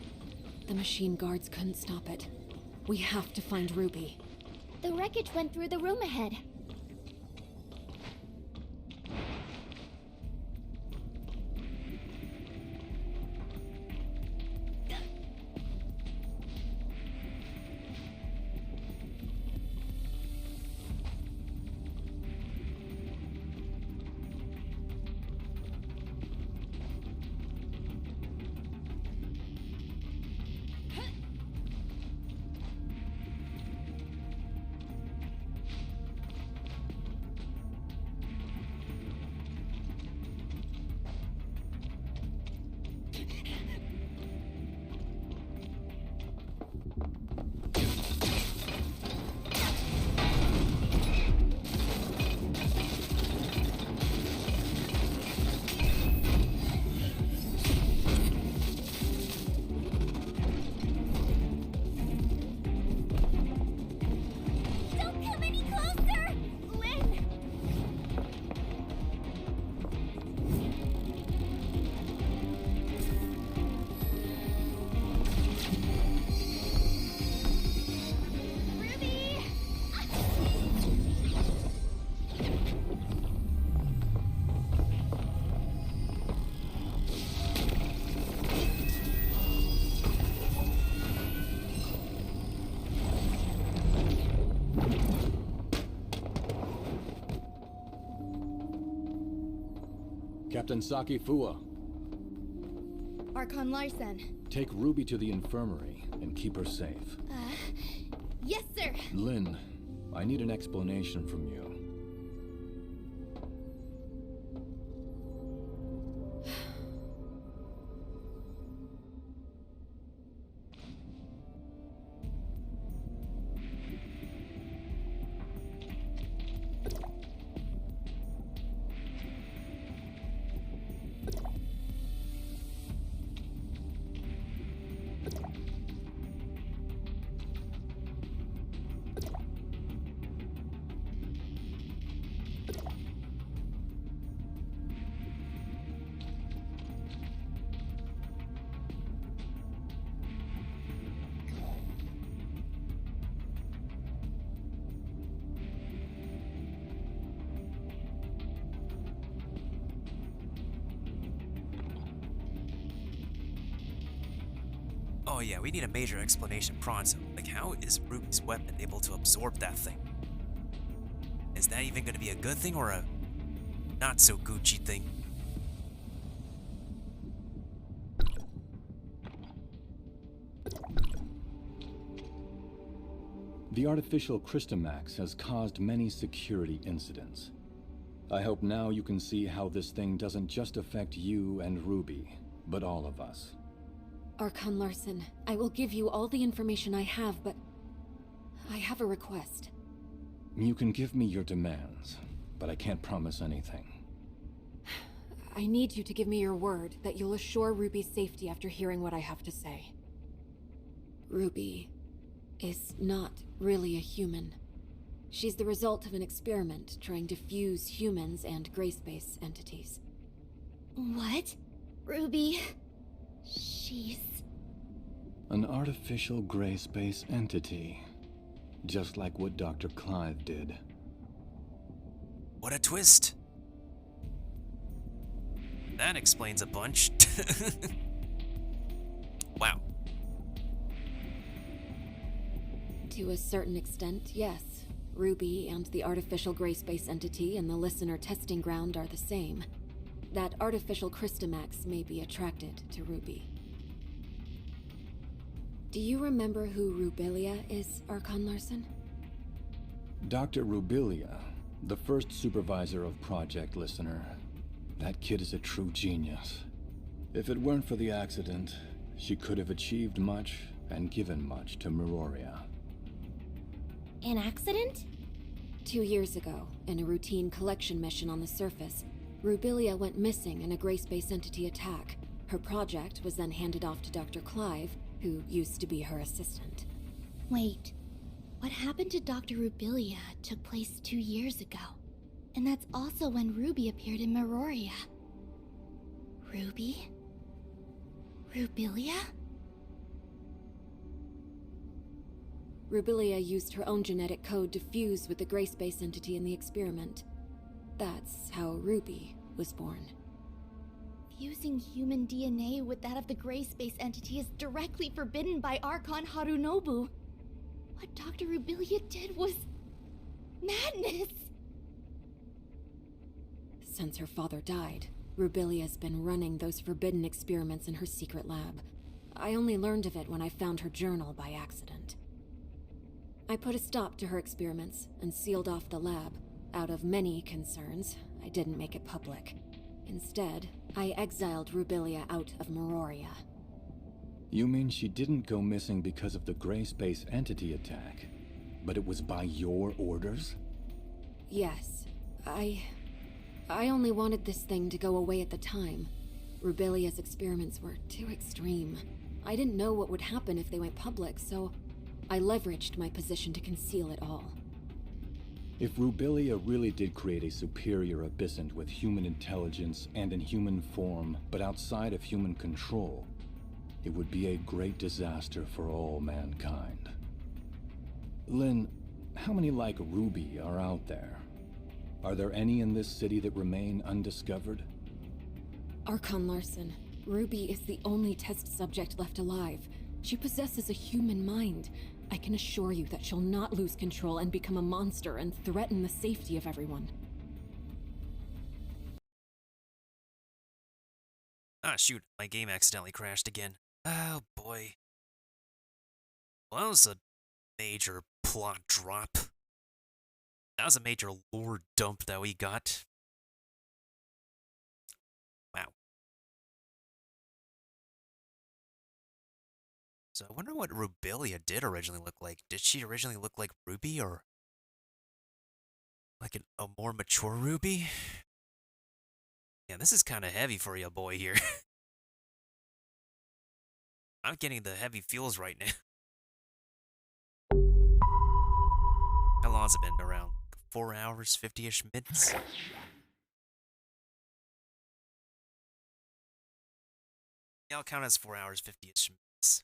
The machine guards couldn't stop it. We have to find Ruby. The wreckage went through the room ahead. Don't come any closer! Lynn! Ruby! Captain Saki Fua, Archon Larson. take Ruby to the infirmary and keep her safe. Yes, sir! Lynn, I need an explanation from you. Oh yeah, we need a major explanation pronto. Like, how is Ruby's weapon able to absorb that thing? Is that even gonna be a good thing or a not so Gucci thing? The artificial Christomax has caused many security incidents. I hope now you can see how this thing doesn't just affect you and Ruby, but all of us. Archon Larson, I will give you all the information I have, but I have a request. You can give me your demands, but I can't promise anything. I need you to give me your word that you'll assure Ruby's safety after hearing what I have to say. Ruby is not really a human. She's the result of an experiment trying to fuse humans and gray space entities. What? Ruby... She's... An artificial gray space entity. Just like what Dr. Clive did. What a twist! That explains a bunch. Wow. To a certain extent, yes. Ruby and the artificial gray space entity in the listener testing ground are the same. That artificial Christomax may be attracted to Ruby. Do you remember who Rubilia is, Archon Larson? Dr. Rubilia, the first supervisor of Project Listener. That kid is a true genius. If it weren't for the accident, she could have achieved much and given much to Meroria. An accident? 2 years ago, in a routine collection mission on the surface, Rubilia went missing in a gray space entity attack. Her project was then handed off to Dr. Clive, who used to be her assistant. Wait, what happened to Dr. Rubilia took place 2 years ago. And that's also when Ruby appeared in Meroria. Ruby? Rubilia? Rubilia used her own genetic code to fuse with the gray space entity in the experiment. That's how Ruby was born. Fusing human DNA with that of the gray space entity is directly forbidden by Archon Harunobu. What Dr. Rubilia did was madness. Since her father died, Rubilia's been running those forbidden experiments in her secret lab. I only learned of it when I found her journal by accident. I put a stop to her experiments and sealed off the lab. Out of many concerns, I didn't make it public. Instead, I exiled Rubilia out of Meroria. You mean she didn't go missing because of the gray space entity attack, but it was by your orders? Yes. I only wanted this thing to go away at the time. Rubilia's experiments were too extreme. I didn't know what would happen if they went public, so I leveraged my position to conceal it all. If Rubilia really did create a superior abyssant with human intelligence and in human form, but outside of human control, it would be a great disaster for all mankind. Lynn, how many like Ruby are out there? Are there any in this city that remain undiscovered? Archon Larson, Ruby is the only test subject left alive. She possesses a human mind. I can assure you that she'll not lose control and become a monster and threaten the safety of everyone. Ah, shoot, my game accidentally crashed again. Oh boy. Well, that was a major plot drop. That was a major lore dump that we got. Wow. So I wonder what Rubilia did originally look like. Did she originally look like Ruby, or like a more mature Ruby? Yeah, this is kind of heavy for you, boy, here. I'm getting the heavy feels right now. How long has it been? Around 4 hours, 50-ish minutes? Yeah, I'll count as 4 hours, 50-ish minutes.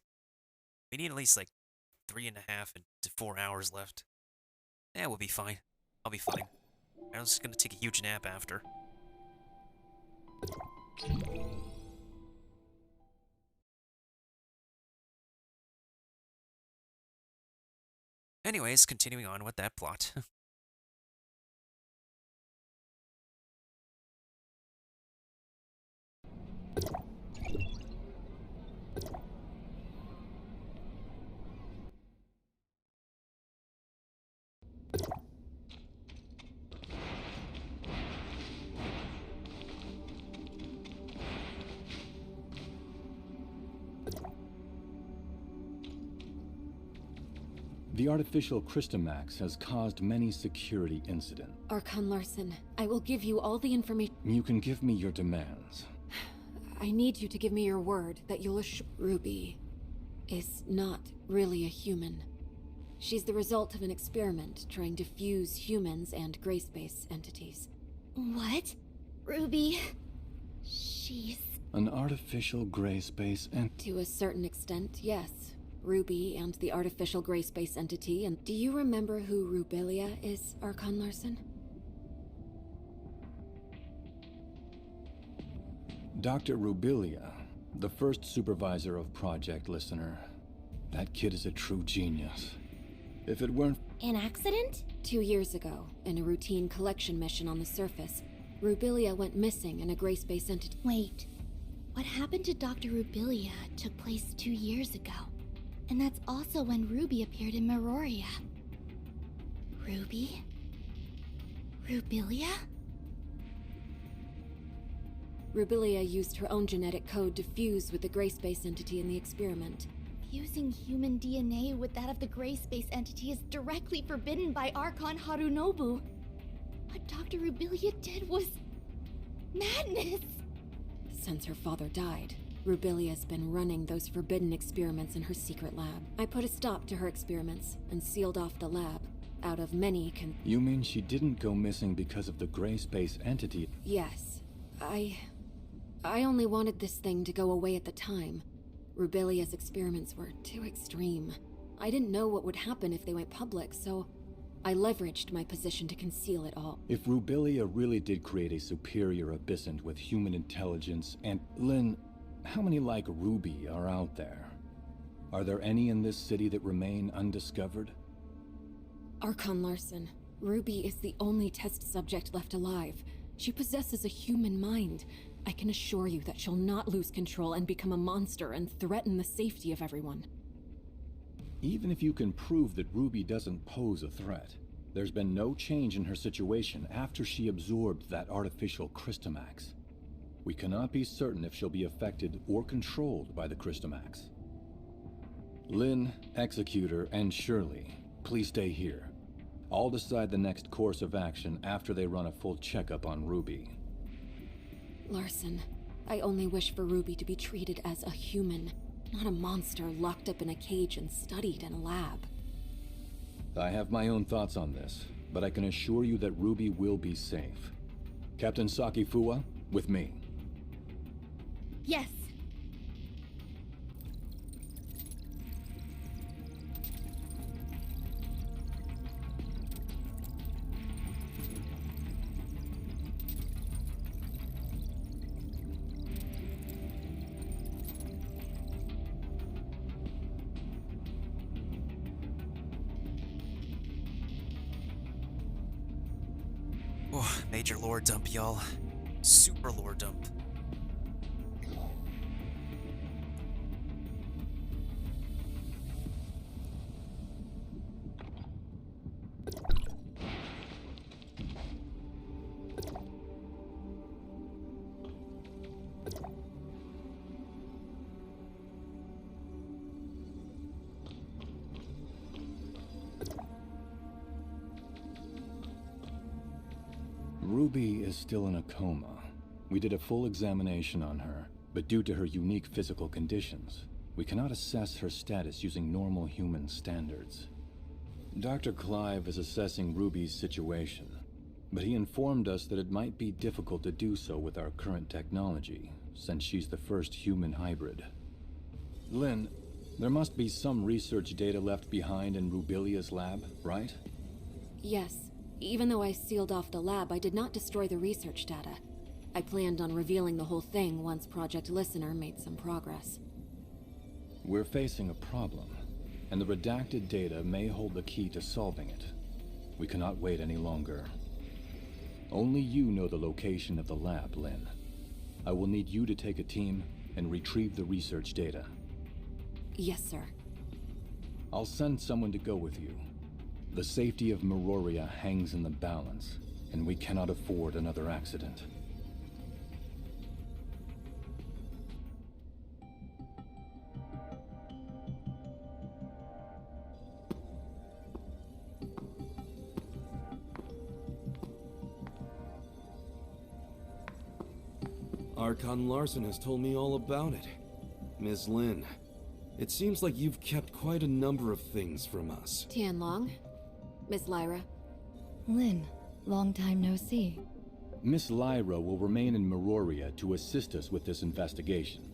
We need at least like 3.5 to 4 hours left. Yeah, we'll be fine. I'll be fine. I was just gonna take a huge nap after. Anyways, continuing on with that plot. The artificial Christomax has caused many security incidents. Archon Larson, I will give you all the information. You can give me your demands. I need you to give me your word that you'll assure Ruby is not really a human. She's the result of an experiment trying to fuse humans and gray space entities. What? Ruby? She's... An artificial gray space To a certain extent, yes. Ruby and the artificial gray space entity, and do you remember who Rubilia is, Archon Larson? Dr. Rubilia, the first supervisor of Project Listener. That kid is a true genius. If it weren't... An accident? 2 years ago, in a routine collection mission on the surface, Rubilia went missing in a gray space entity. Wait. What happened to Dr. Rubilia took place 2 years ago. And that's also when Ruby appeared in Meroria. Ruby? Rubilia? Rubilia used her own genetic code to fuse with the gray space entity in the experiment. Fusing human DNA with that of the gray space entity is directly forbidden by Archon Harunobu. What Dr. Rubilia did was... madness! Since her father died, Rubilia's been running those forbidden experiments in her secret lab. I put a stop to her experiments and sealed off the lab. Out of many You mean she didn't go missing because of the gray space entity? Yes. I only wanted this thing to go away at the time. Rubilia's experiments were too extreme. I didn't know what would happen if they went public, so I leveraged my position to conceal it all. If Rubilia really did create a superior abyssant with human intelligence, and Lynn, how many like Ruby are out there? Are there any in this city that remain undiscovered? Archon Larson, Ruby is the only test subject left alive. She possesses a human mind. I can assure you that she'll not lose control and become a monster and threaten the safety of everyone. Even if you can prove that Ruby doesn't pose a threat, there's been no change in her situation after she absorbed that artificial Crystamax. We cannot be certain if she'll be affected or controlled by the Crystamax. Lynn, Executor, and Shirley, please stay here. I'll decide the next course of action after they run a full checkup on Ruby. Larson, I only wish for Ruby to be treated as a human, not a monster locked up in a cage and studied in a lab. I have my own thoughts on this, but I can assure you that Ruby will be safe. Captain Sakifua, with me. Yes. Oh, major lore dump, y'all. Super lore dump. Ruby is still in a coma. We did a full examination on her, but due to her unique physical conditions, we cannot assess her status using normal human standards. Dr. Clive is assessing Ruby's situation, but he informed us that it might be difficult to do so with our current technology, since she's the first human hybrid. Lynn, there must be some research data left behind in Rubilia's lab, right? Yes. Even though I sealed off the lab, I did not destroy the research data. I planned on revealing the whole thing once Project Listener made some progress. We're facing a problem, and the redacted data may hold the key to solving it. We cannot wait any longer. Only you know the location of the lab, Lynn. I will need you to take a team and retrieve the research data. Yes, sir. I'll send someone to go with you. The safety of Meroria hangs in the balance, and we cannot afford another accident. Archon Larson has told me all about it. Ms. Lin, it seems like you've kept quite a number of things from us. Tianlong, Miss Lyra. Lin, long time no see. Miss Lyra will remain in Meroria to assist us with this investigation.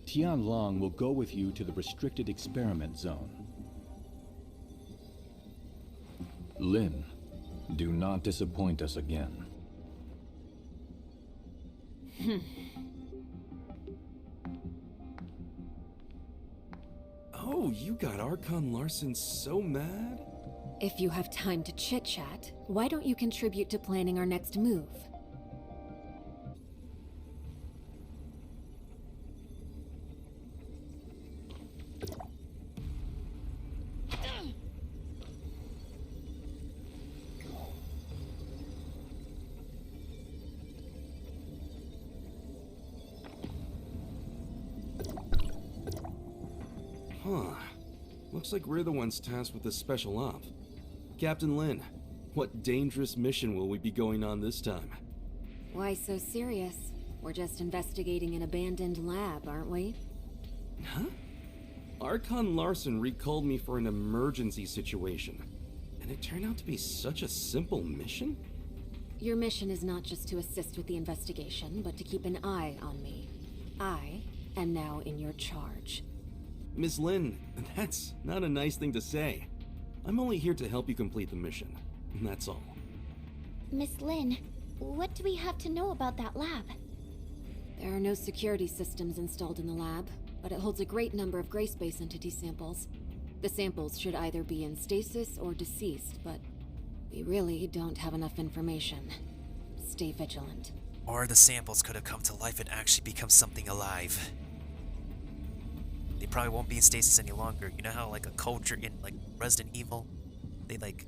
Tianlong will go with you to the restricted experiment zone. Lin, do not disappoint us again. Oh, you got Archon Larson so mad? If you have time to chit-chat, why don't you contribute to planning our next move? Huh. Looks like we're the ones tasked with this special op. Captain Lin, what dangerous mission will we be going on this time? Why so serious? We're just investigating an abandoned lab, aren't we? Huh? Archon Larson recalled me for an emergency situation, and it turned out to be such a simple mission? Your mission is not just to assist with the investigation, but to keep an eye on me. I am now in your charge. Miss Lin, that's not a nice thing to say. I'm only here to help you complete the mission. That's all. Miss Lin, what do we have to know about that lab? There are no security systems installed in the lab, but it holds a great number of gray space entity samples. The samples should either be in stasis or deceased, but we really don't have enough information. Stay vigilant. Or the samples could have come to life and actually become something alive. They probably won't be in stasis any longer. You know how like a culture in like Resident Evil, they like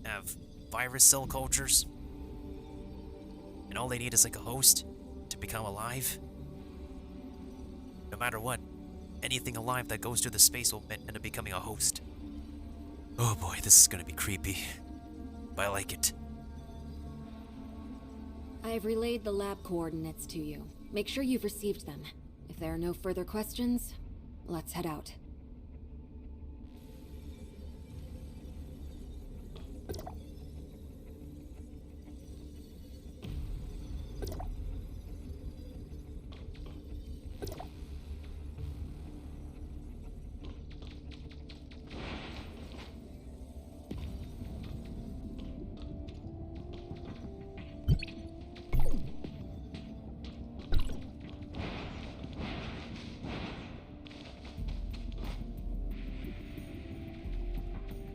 have virus cell cultures? And all they need is like a host to become alive? No matter what, anything alive that goes through the space will end up becoming a host. Oh boy, this is gonna be creepy. But I like it. I have relayed the lab coordinates to you. Make sure you've received them. If there are no further questions, let's head out.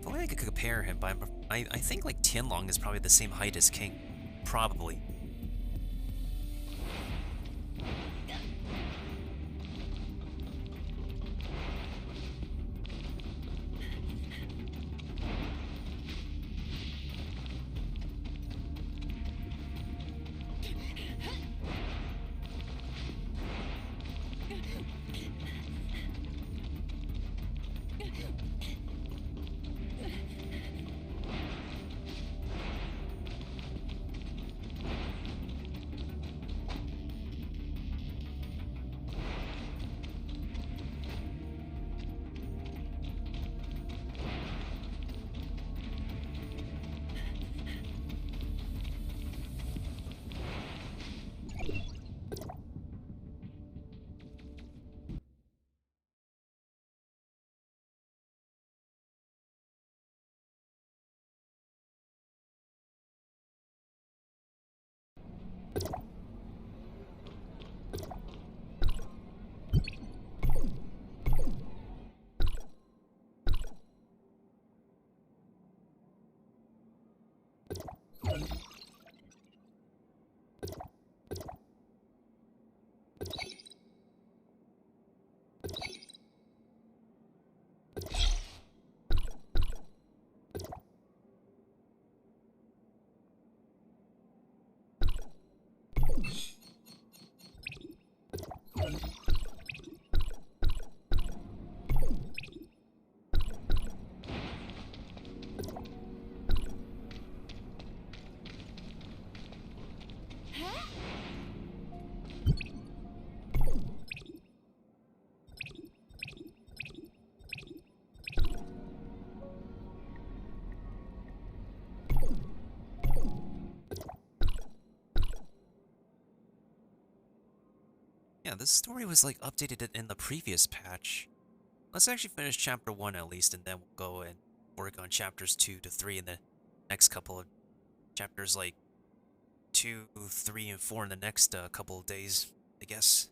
The way I could compare him, but I think like Tianlong is probably the same height as King. Probably. Yeah, this story was like updated in the previous patch. Let's actually finish chapter 1 at least, and then we'll go and work on chapters 2 to 3 in the next couple of chapters, like 2, 3, and 4 in the next couple of days, I guess.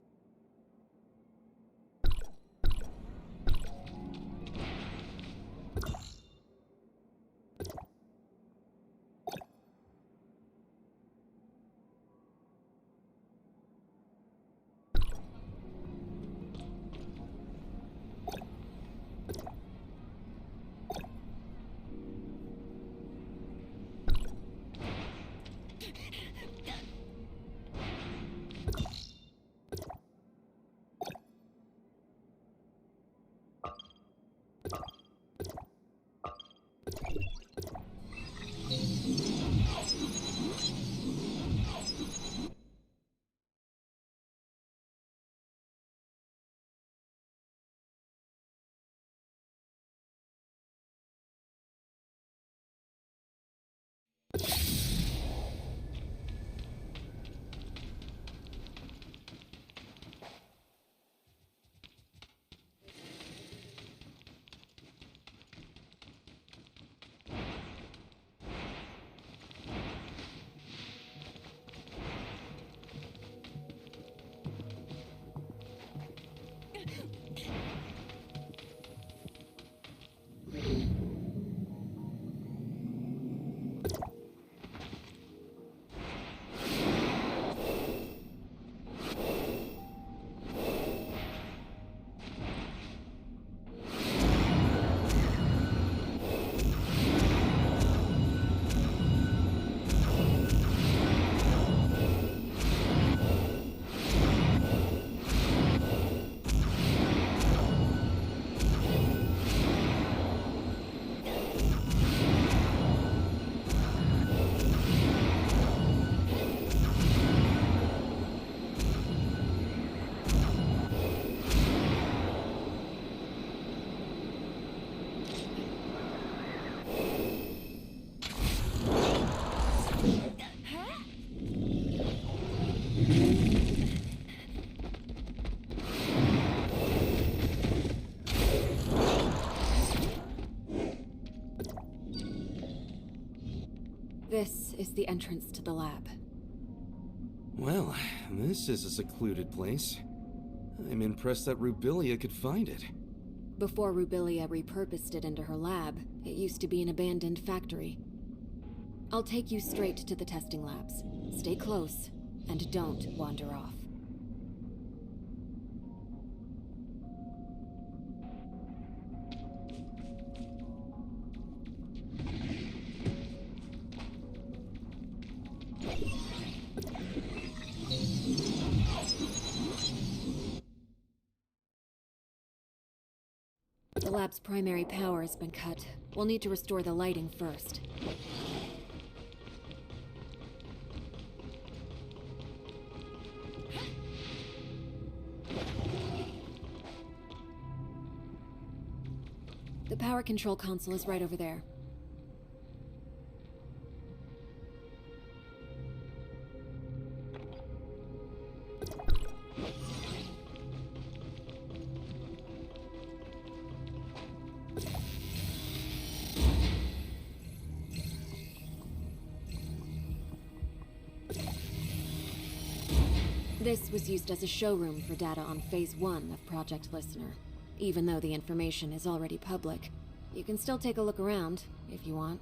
is the entrance to the lab. Well, this is a secluded place. I'm impressed that Rubilia could find it. Before Rubilia repurposed it into her lab, it used to be an abandoned factory. I'll take you straight to the testing labs. Stay close, and don't wander off. The lab's primary power has been cut. We'll need to restore the lighting first. The power control console is right over there. This was used as a showroom for data on Phase 1 of Project Listener. Even though the information is already public, you can still take a look around, if you want.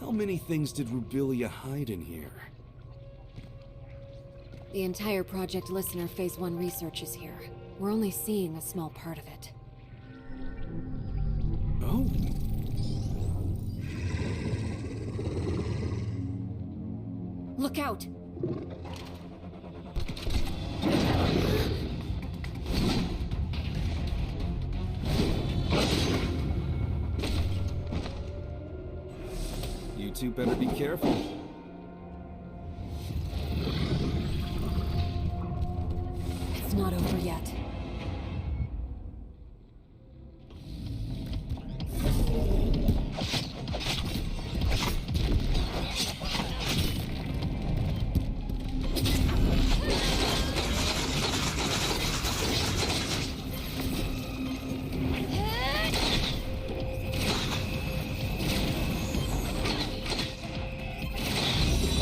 How many things did Rubilia hide in here? The entire Project Listener Phase 1 research is here. We're only seeing a small part of it. Oh? Look out! You two better be careful. It's not over yet.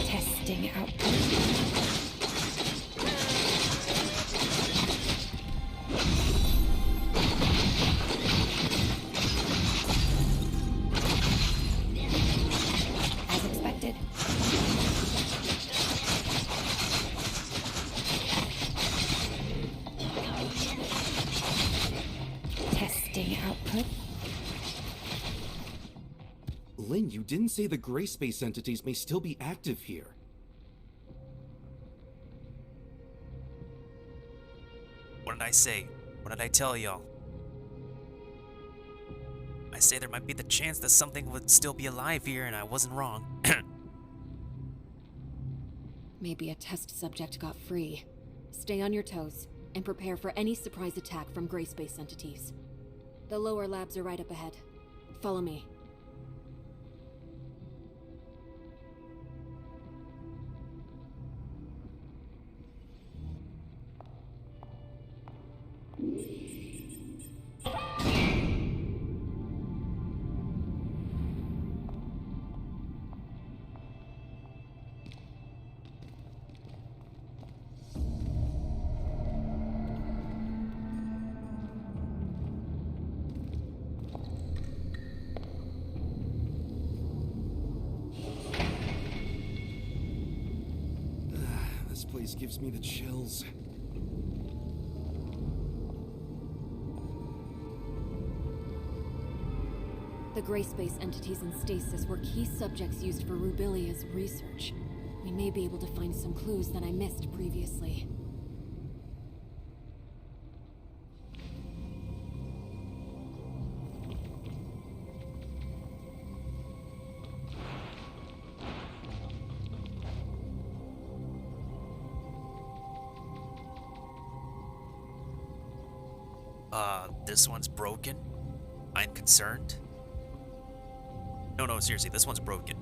Testing out. As expected. Testing output. Lynn, you didn't say the gray space entities may still be active here. What did I say? What did I tell y'all? I say there might be the chance that something would still be alive here, and I wasn't wrong. Maybe a test subject got free. Stay on your toes, and prepare for any surprise attack from gray space entities. The lower labs are right up ahead. Follow me. This place gives me the chills. The gray space entities in stasis were key subjects used for Rubilia's research. We may be able to find some clues that I missed previously. This one's broken? I'm concerned? No, seriously, this one's broken.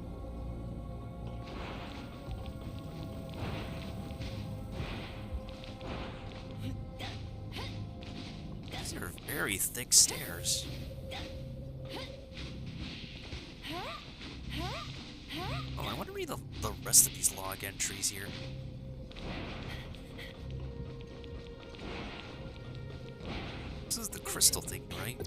These are very thick stairs. Oh, I want to read the rest of these log entries here. This is the crystal thing, right?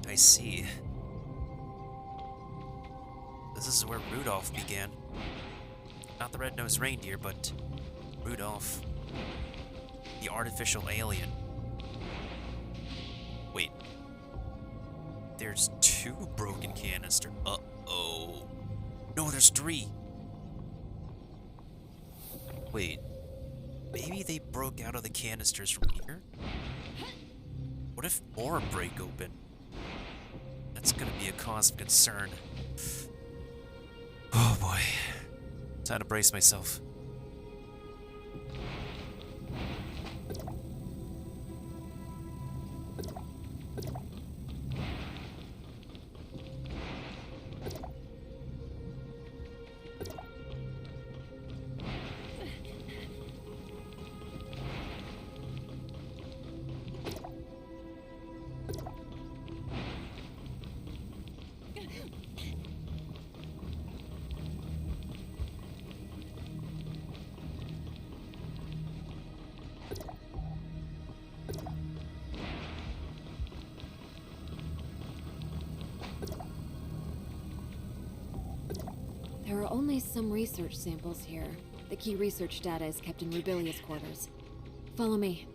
I see. This is where Rudolph began. Not the red-nosed reindeer, but Rudolph, the artificial alien. Wait. There's 2 broken canisters. Uh-oh. No, there's 3. Wait. Maybe they broke out of the canisters from here? What if more break open? That's gonna be a cause of concern. Oh boy. Time to brace myself. There are only some research samples here. The key research data is kept in Rubilia's quarters. Follow me.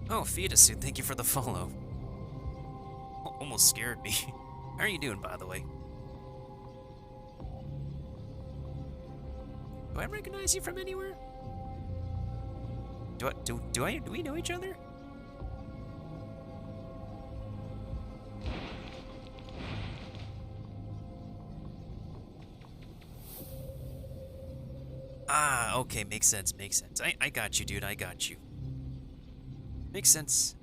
Oh, Fetus, thank you for the follow. Almost scared me. How are you doing, by the way? Do I recognize you from anywhere? Do we know each other? Ah, okay, makes sense. I got you, dude, I got you. Makes sense.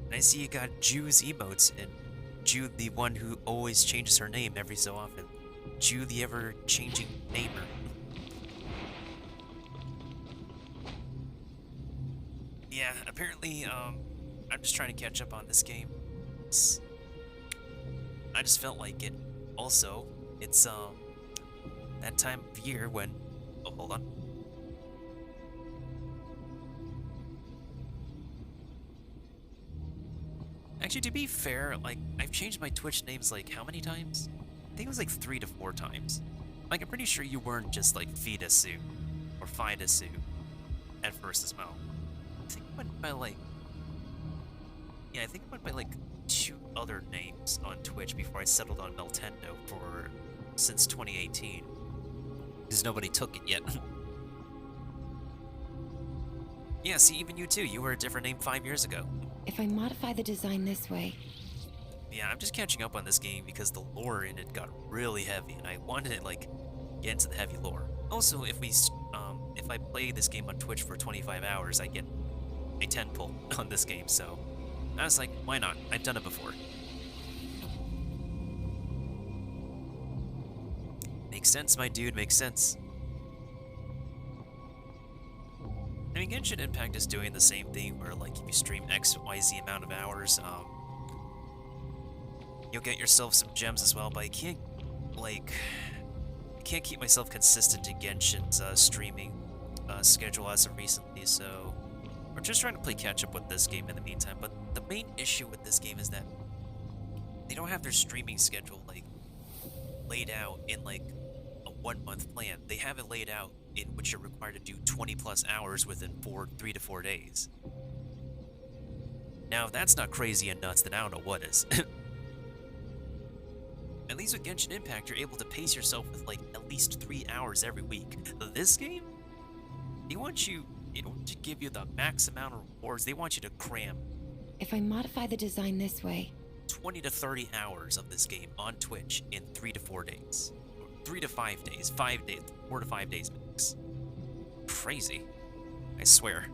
And I see you got Jew's emotes, and Jew the one who always changes her name every so often. Jew the ever-changing namer. apparently, I'm just trying to catch up on this game. I just felt like it. Also, it's, that time of year when... Oh, hold on. Actually, to be fair, like, I've changed my Twitch names, like, how many times? I think it was, like, 3 to 4 times. Like, I'm pretty sure you weren't just, like, Feedasu or Fidasu at first as well. I think I went by, like... Yeah, I think I went by, like, 2 other names on Twitch before I settled on Meltendo for... since 2018. Because nobody took it yet. Yeah, see, even you too. You were a different name 5 years ago. If I modify the design this way... Yeah, I'm just catching up on this game because the lore in it got really heavy, and I wanted to, like, get into the heavy lore. Also, if I play this game on Twitch for 25 hours, I get a 10 pull on this game, so I was like, why not? I've done it before. Makes sense, my dude, makes sense. I mean, Genshin Impact is doing the same thing where, like, if you stream XYZ amount of hours, you'll get yourself some gems as well, but I can't, like, I can't keep myself consistent to Genshin's streaming schedule as of recently, so we're just trying to play catch-up with this game in the meantime. But the main issue with this game is that they don't have their streaming schedule, like, laid out in, like, a 1-month plan. They have it laid out in which you're required to do 20+ hours within 3 to 4 days. Now, if that's not crazy and nuts, then I don't know what is. At least with Genshin Impact, you're able to pace yourself with, like, at least 3 hours every week. This game, they want you, in order to give you the max amount of rewards, they want you to cram If I modify the design this way... 20 to 30 hours of this game on Twitch in 3 to 4 days. Or 3 to 5 days, 5 days, 4 to 5 days max. Crazy. I swear.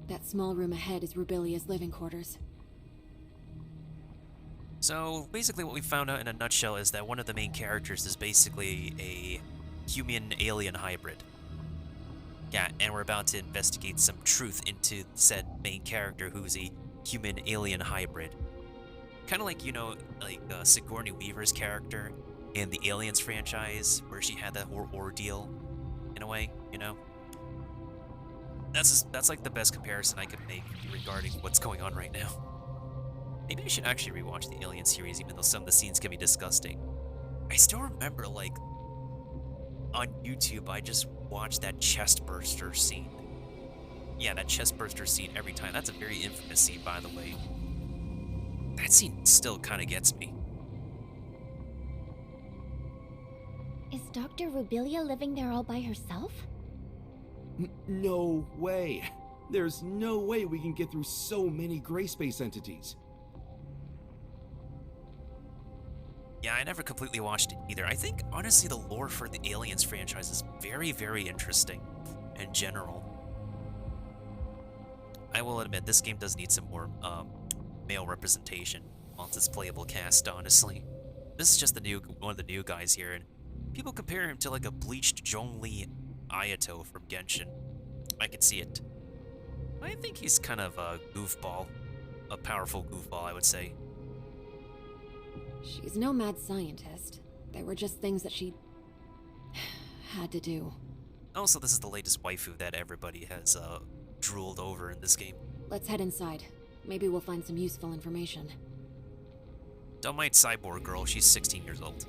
That small room ahead is Rubilia's living quarters. So, basically what we found out in a nutshell is that one of the main characters is basically a human-alien hybrid. Yeah, and we're about to investigate some truth into said main character who's a human-alien hybrid. Kind of like, you know, like Sigourney Weaver's character in the Aliens franchise, where she had that whole ordeal, in a way, you know? That's like the best comparison I could make regarding what's going on right now. Maybe I should actually rewatch the Alien series, even though some of the scenes can be disgusting. I still remember, like, on YouTube, I just watched that chest burster scene. Yeah, that chest burster scene every time. That's a very infamous scene, by the way. That scene still kind of gets me. Is Dr. Rubilia living there all by herself? No way. There's no way we can get through so many gray space entities. Yeah, I never completely watched it either. I think, honestly, the lore for the Aliens franchise is very, very interesting in general. I will admit, this game does need some more male representation once it's playable cast, honestly. This is just one of the new guys here, and people compare him to like a bleached Zhongli Ayato from Genshin. I can see it. I think he's kind of a goofball. A powerful goofball, I would say. She's no mad scientist. They were just things that she... had to do. Also, this is the latest waifu that everybody has drooled over in this game. Let's head inside. Maybe we'll find some useful information. Don't mind Cyborg Girl, she's 16 years old.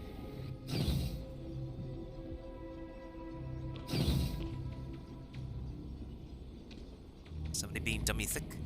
Somebody being dummy thick.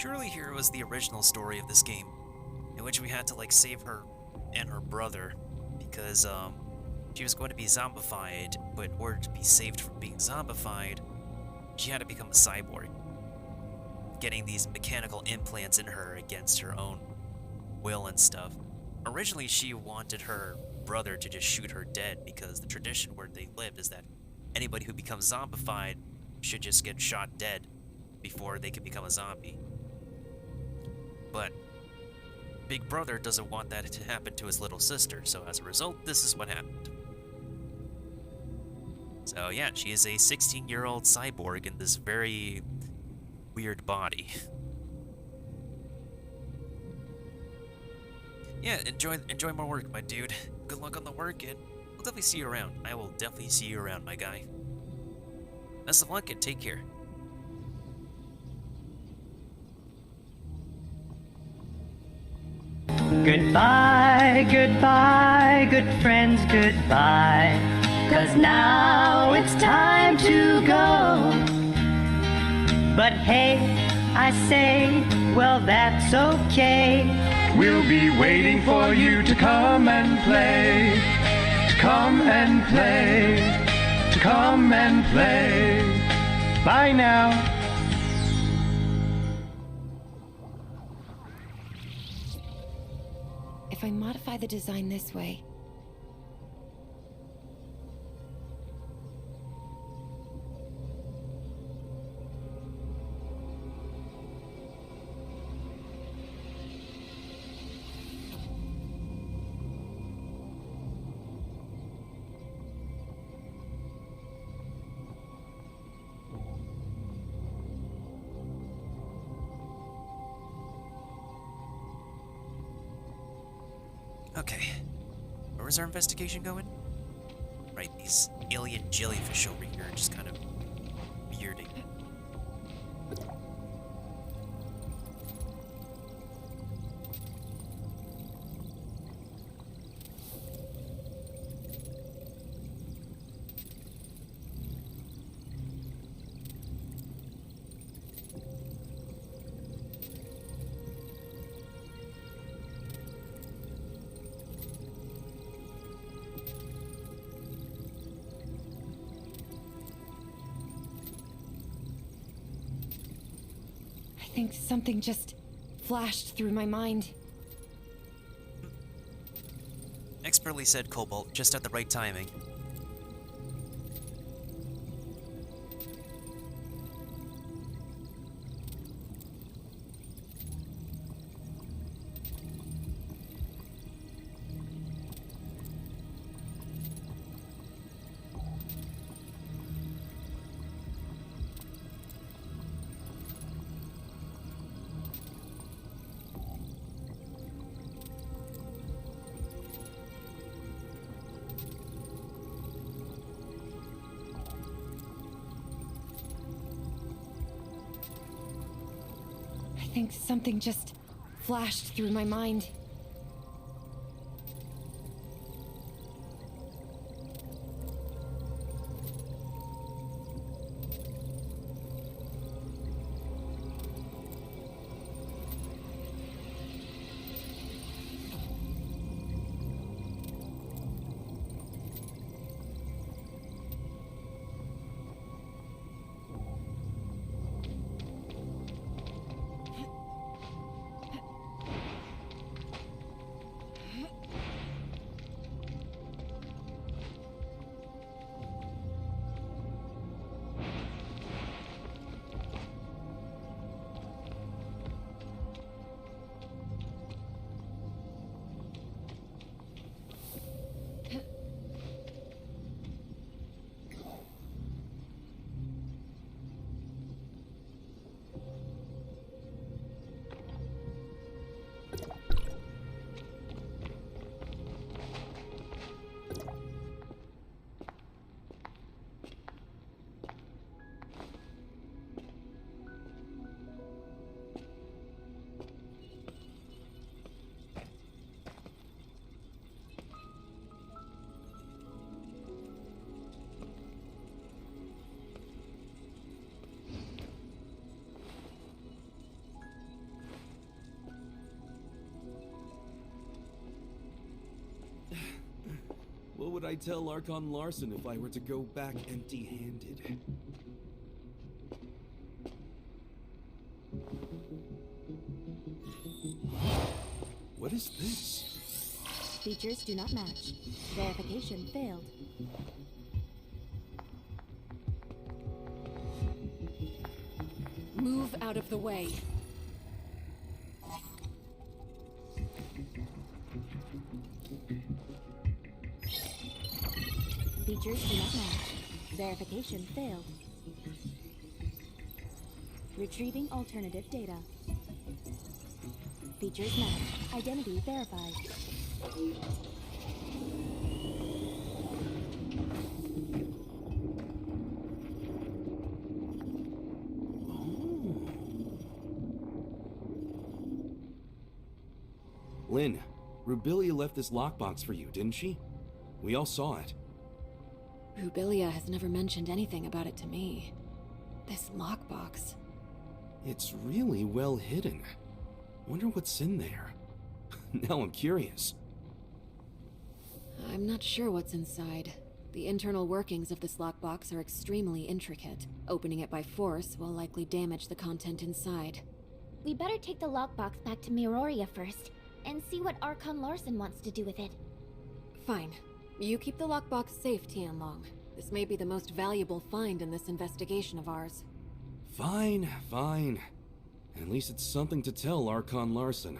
surely here was the original story of this game, in which we had to like save her and her brother because she was going to be zombified, but in order to be saved from being zombified, she had to become a cyborg, getting these mechanical implants in her against her own will and stuff. Originally, she wanted her brother to just shoot her dead because the tradition where they lived is that anybody who becomes zombified should just get shot dead before they can become a zombie. But Big Brother doesn't want that to happen to his little sister, so as a result, this is what happened. So yeah, she is a 16-year-old cyborg in this very weird body. Yeah, enjoy more work, my dude. Good luck on the work, and we'll definitely see you around. I will definitely see you around, my guy. Best of luck and take care. Goodbye, goodbye, good friends, goodbye. 'Cause now it's time to go. But hey, I say, well, that's okay. We'll be waiting for you to come and play. To come and play. To come and play. Bye now. If I modify the design this way... Okay, where was our investigation going? Right, these alien jellyfish over here are just kind of weirding. I think something just flashed through my mind. Expertly said, Cobalt, just at the right timing. I think something just flashed through my mind. What would I tell Archon Larson if I were to go back empty-handed? What is this? Features do not match. Verification failed. Move out of the way. Features do not match. Verification failed. Retrieving alternative data. Features match. Identity verified. Lynn, Rubilia left this lockbox for you, didn't she? We all saw it. Rubilia has never mentioned anything about it to me. This lockbox. It's really well hidden. Wonder what's in there. Now I'm curious. I'm not sure what's inside. The internal workings of this lockbox are extremely intricate. Opening it by force will likely damage the content inside. We better take the lockbox back to Miroria first, and see what Archon Larson wants to do with it. Fine. You keep the lockbox safe, Tianlong. This may be the most valuable find in this investigation of ours. Fine, fine. At least it's something to tell Archon Larson.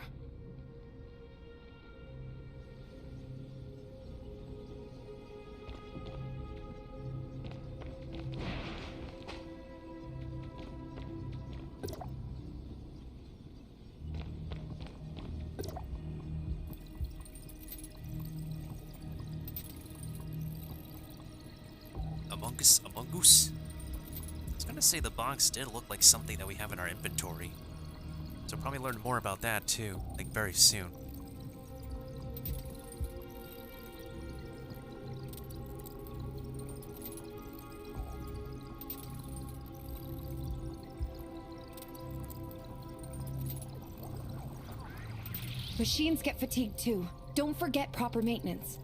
Among Us? I was gonna say the box did look like something that we have in our inventory. So probably learn more about that too, like very soon. Machines get fatigued too. Don't forget proper maintenance.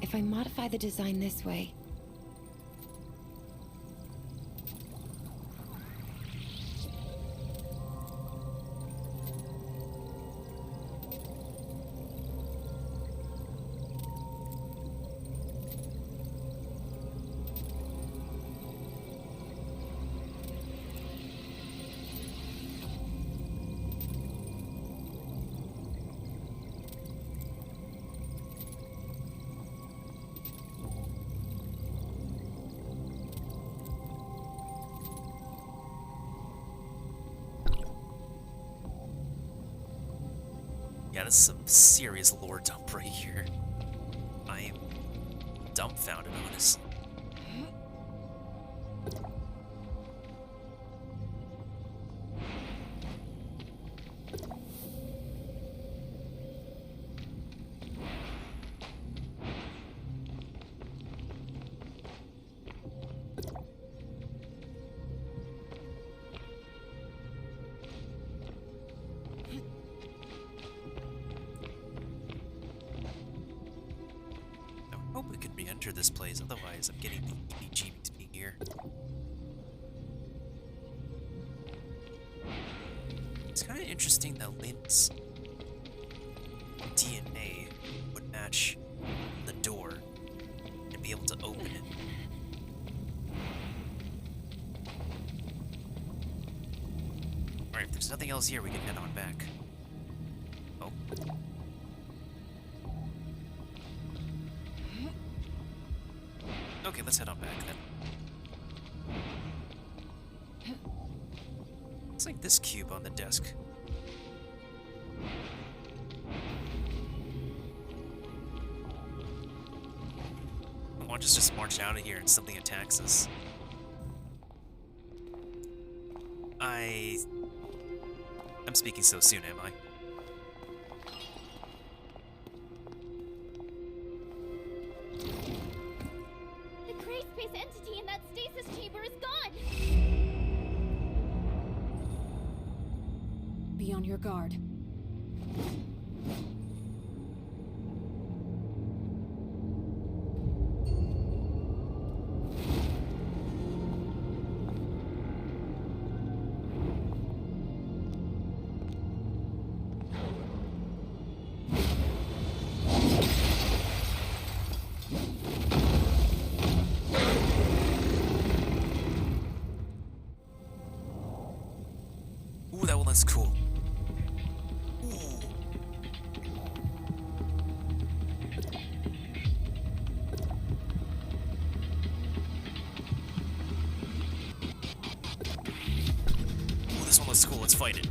If I modify the design this way... Yeah, this is some serious lore dump right here. I am dumbfounded, honestly. I hope we can re-enter this place, otherwise I'm getting the heebie-jeebies being here. It's kind of interesting that Lynn's DNA would match the door and be able to open it. Alright, if there's nothing else here, we can head on back. Oh. Okay, let's head on back then. Looks like this cube on the desk. I want us to just march out of here and something attacks us. I'm speaking so soon, am I? The gray space entity in that stasis chamber is gone! Be on your guard. Ooh, that one looks cool. Ooh, this one looks cool. Let's fight it.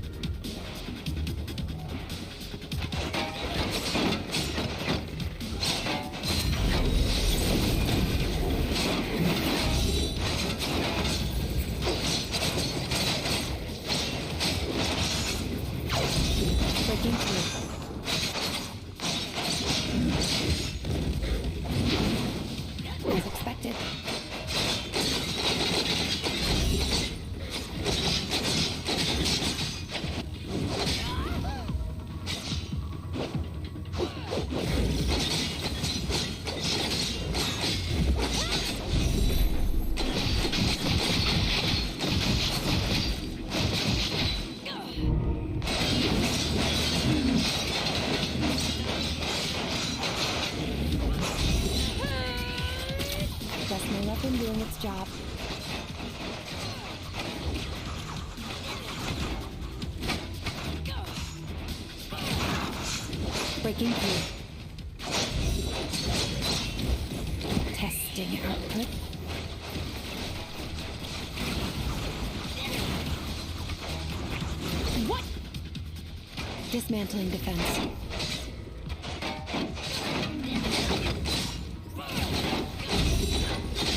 Breaking through. As expected. Just my weapon doing its job. Breaking through. Testing output. What? Dismantling defense.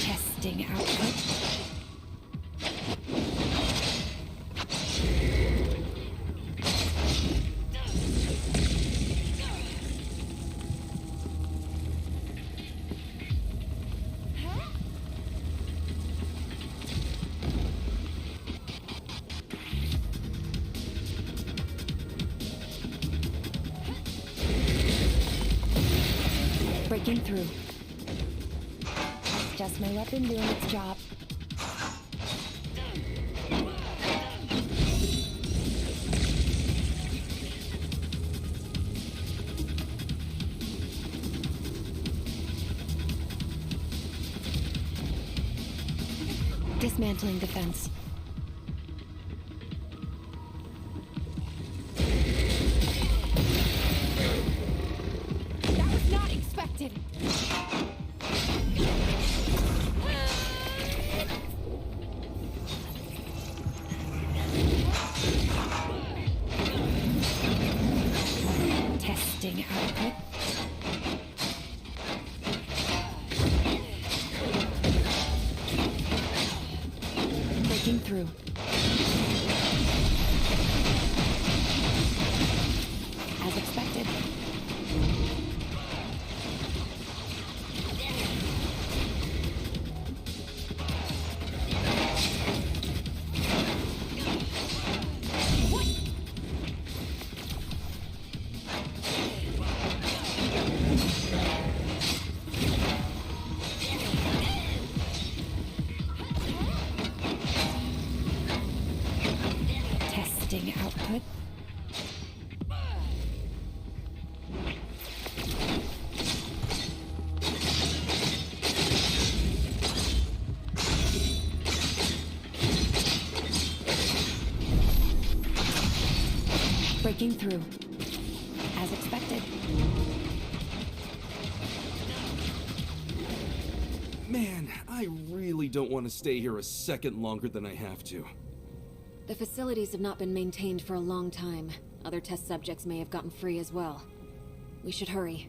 Testing output. Breaking through. Just my weapon doing its job. Dismantling defense. That was not expected. Testing output. Breaking through. As expected. Testing output. Breaking through. As expected. Man, I really don't want to stay here a second longer than I have to. The facilities have not been maintained for a long time. Other test subjects may have gotten free as well. We should hurry.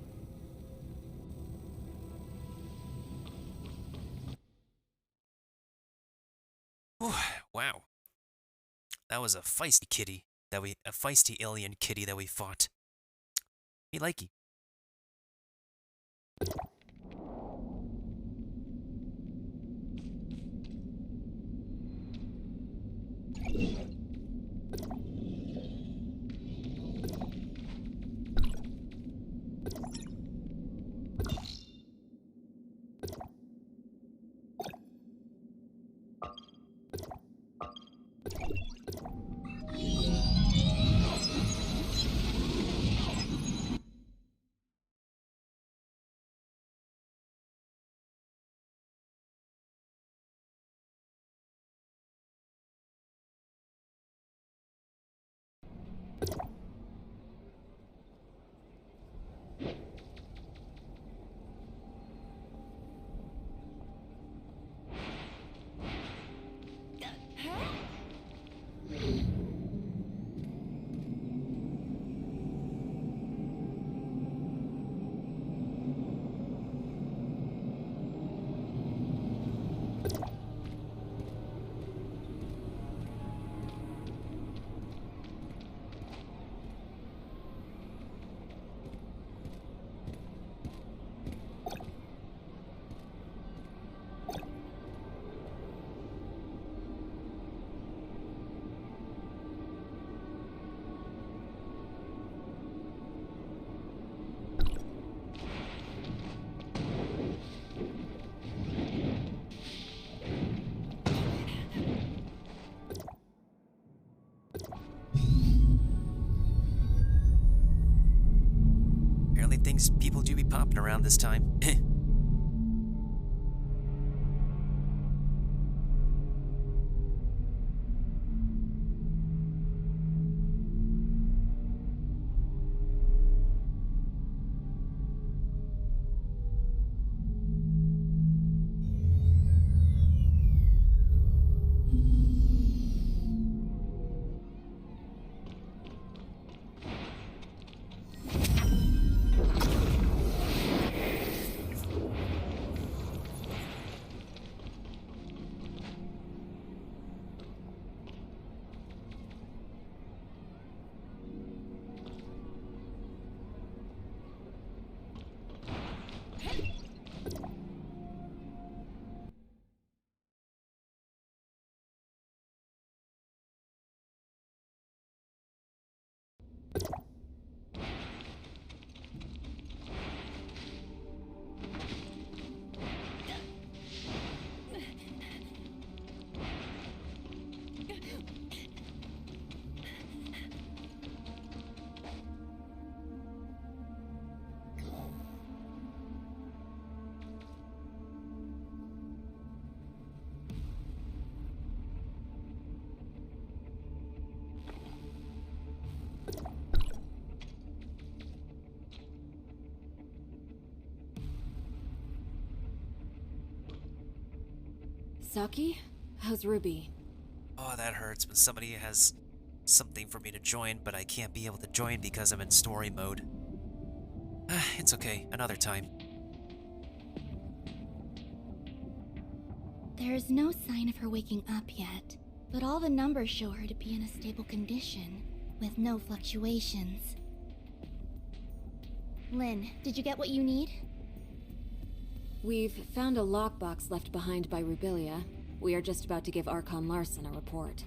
Whew, wow. That was a feisty alien kitty that we fought. Me likey. Apparently things people do be popping around this time. Saki? How's Ruby? Oh, that hurts when somebody has something for me to join, but I can't be able to join because I'm in story mode. It's okay, another time. There's no sign of her waking up yet, but all the numbers show her to be in a stable condition, with no fluctuations. Lynn, did you get what you need? We've found a lockbox left behind by Rubilia. We are just about to give Archon Larson a report.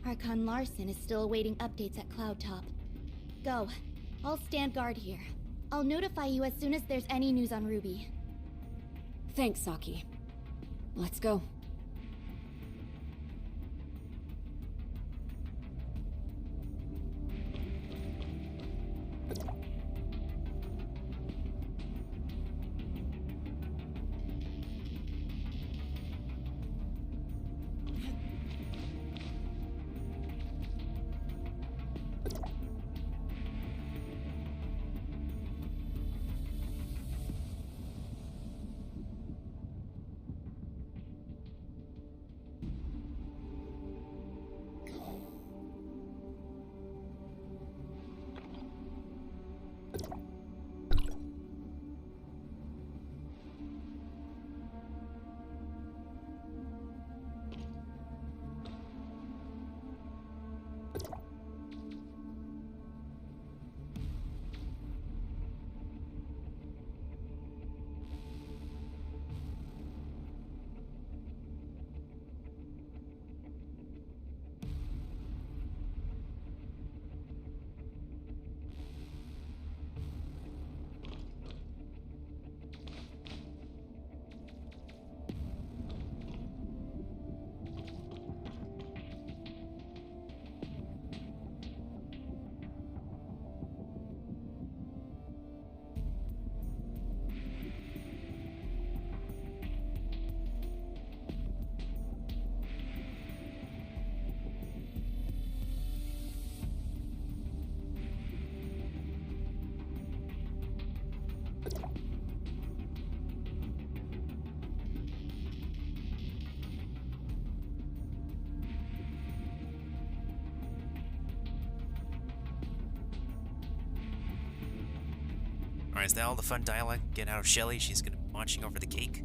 Archon Larson is still awaiting updates at Cloud Top. Go. I'll stand guard here. I'll notify you as soon as there's any news on Ruby. Thanks, Saki. Let's go. Alright, is that all the fun dialogue getting out of Shelly? She's gonna be marching over the cake?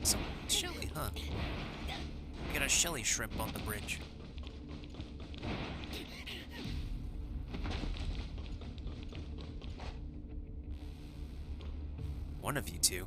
So, Shelly, huh? We got a Shelly shrimp on the bridge. One of you two.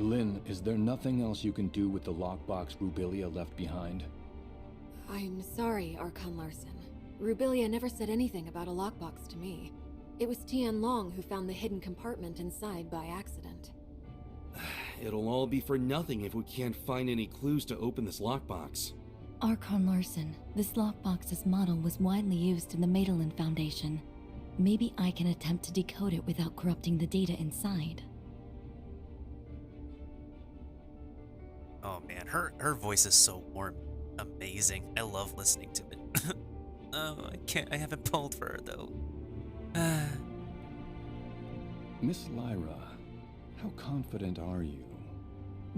Lynn, is there nothing else you can do with the lockbox Rubilia left behind? I'm sorry, Archon Larson. Rubilia never said anything about a lockbox to me. It was Tian Long who found the hidden compartment inside by accident. It'll all be for nothing if we can't find any clues to open this lockbox. Archon Larson, this lockbox's model was widely used in the Madeline Foundation. Maybe I can attempt to decode it without corrupting the data inside. Oh man, her voice is so warm. Amazing. I love listening to it. Oh, I haven't pulled for her though. Miss Lyra, how confident are you?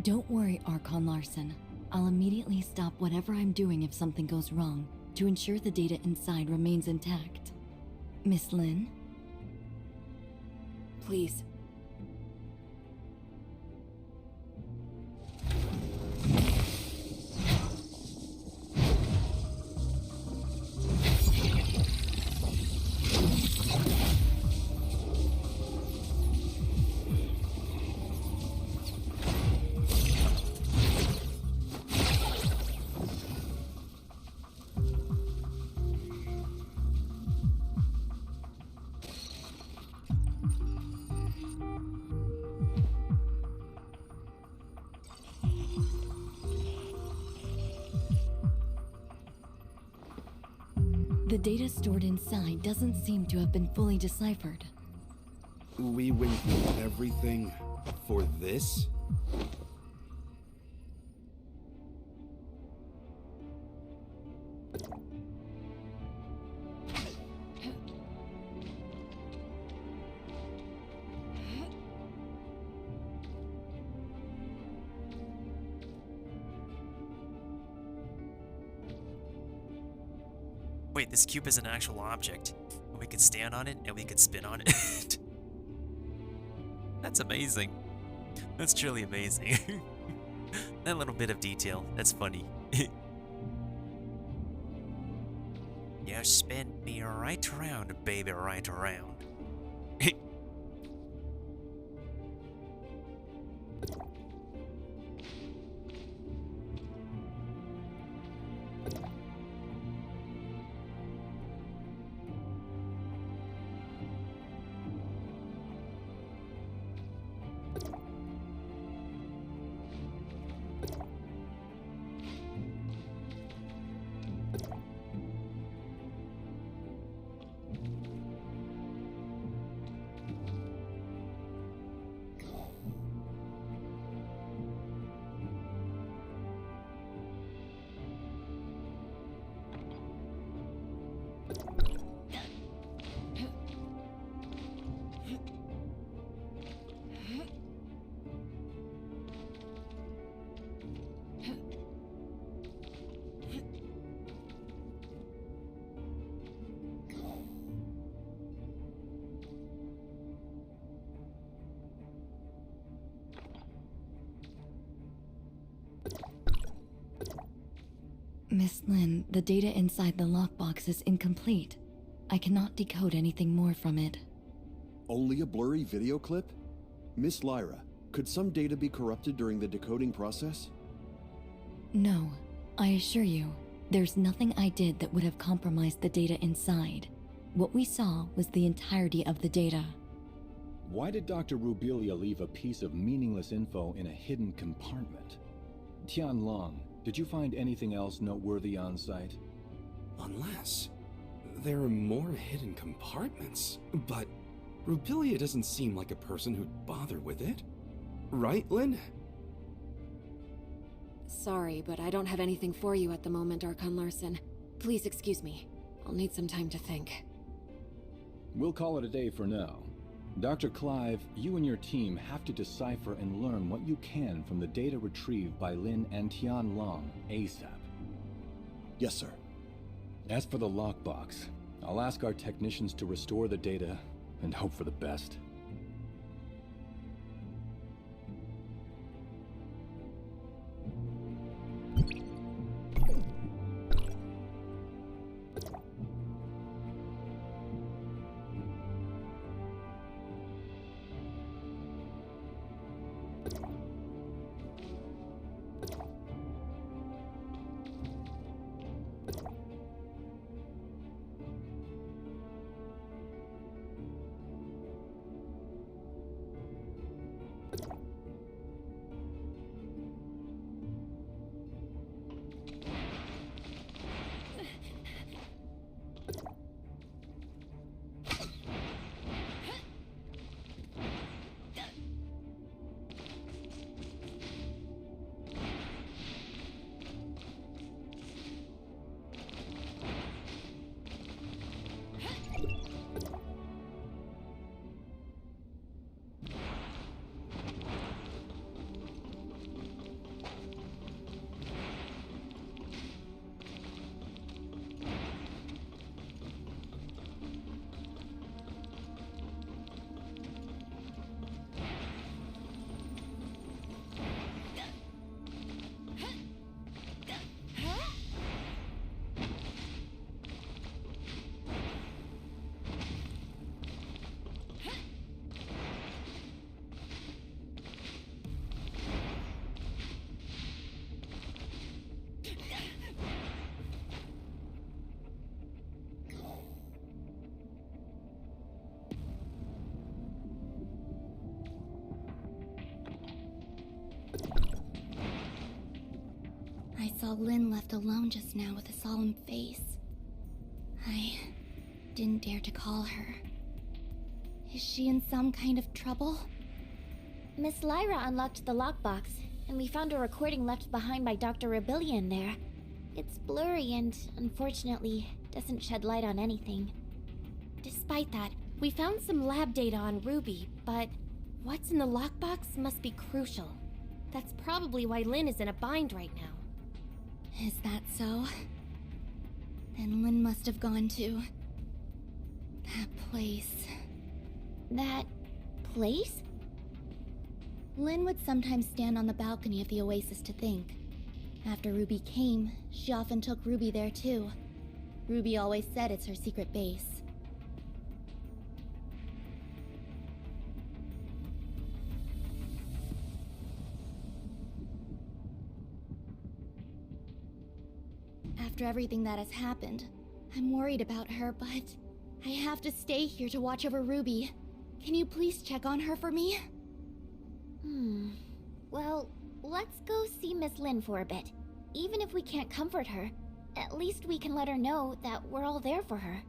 Don't worry, Archon Larson. I'll immediately stop whatever I'm doing if something goes wrong, to ensure the data inside remains intact. Miss Lynn? Please. The data stored inside doesn't seem to have been fully deciphered. We went through everything for this? Wait, this cube is an actual object. We could stand on it and we could spin on it. That's amazing. That's truly amazing. That little bit of detail, that's funny. You spin me right around, baby, right around. Miss Lynn, the data inside the lockbox is incomplete. I cannot decode anything more from it. Only a blurry video clip? Miss Lyra, could some data be corrupted during the decoding process? No, I assure you, there's nothing I did that would have compromised the data inside. What we saw was the entirety of the data. Why did Dr. Rubilia leave a piece of meaningless info in a hidden compartment? Tian Long, did you find anything else noteworthy on site? Unless there are more hidden compartments. But Rubilia doesn't seem like a person who'd bother with it. Right, Lynn? Sorry, but I don't have anything for you at the moment, Archon Larson. Please excuse me. I'll need some time to think. We'll call it a day for now. Dr. Clive, you and your team have to decipher and learn what you can from the data retrieved by Lin and Tian Long ASAP. Yes, sir. As for the lockbox, I'll ask our technicians to restore the data and hope for the best. saw Lynn left alone just now with a solemn face. I didn't dare to call her. Is she in some kind of trouble? Miss Lyra unlocked the lockbox, and we found a recording left behind by Dr. Rebellia in there. It's blurry and, unfortunately, doesn't shed light on anything. Despite that, we found some lab data on Ruby, but what's in the lockbox must be crucial. That's probably why Lynn is in a bind right now. Is that so? Then Lynn must have gone to that place. That place? Lynn would sometimes stand on the balcony of the Oasis to think. After Ruby came, she often took Ruby there too. Ruby always said it's her secret base. After everything that has happened, I'm worried about her, but I have to stay here to watch over Ruby. Can you please check on her for me? Well, let's go see Miss Lynn for a bit. Even if we can't comfort her, at least we can let her know that we're all there for her.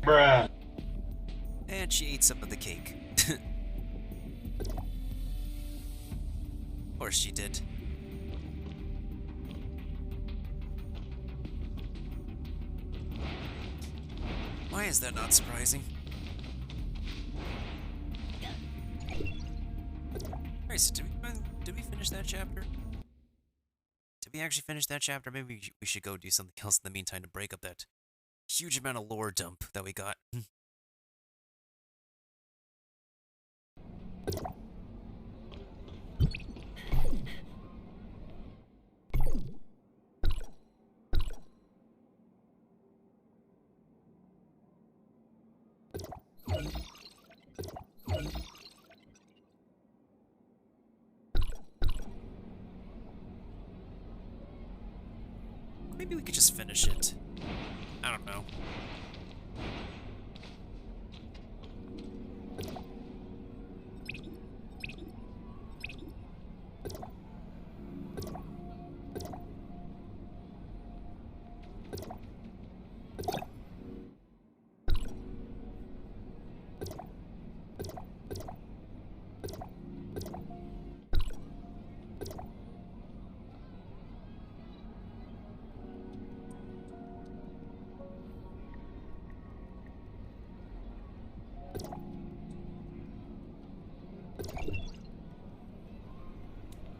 Bruh. And she ate some of the cake. Or she did. Why is that not surprising? Alright, so did we finish that chapter? Did we actually finish that chapter? Maybe we should go do something else in the meantime to break up that huge amount of lore dump that we got. Maybe we could just finish it. I don't know.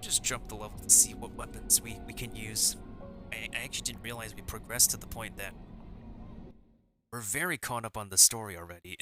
Just jump the level to see what weapons we can use. I actually didn't realize we progressed to the point that we're very caught up on the story already.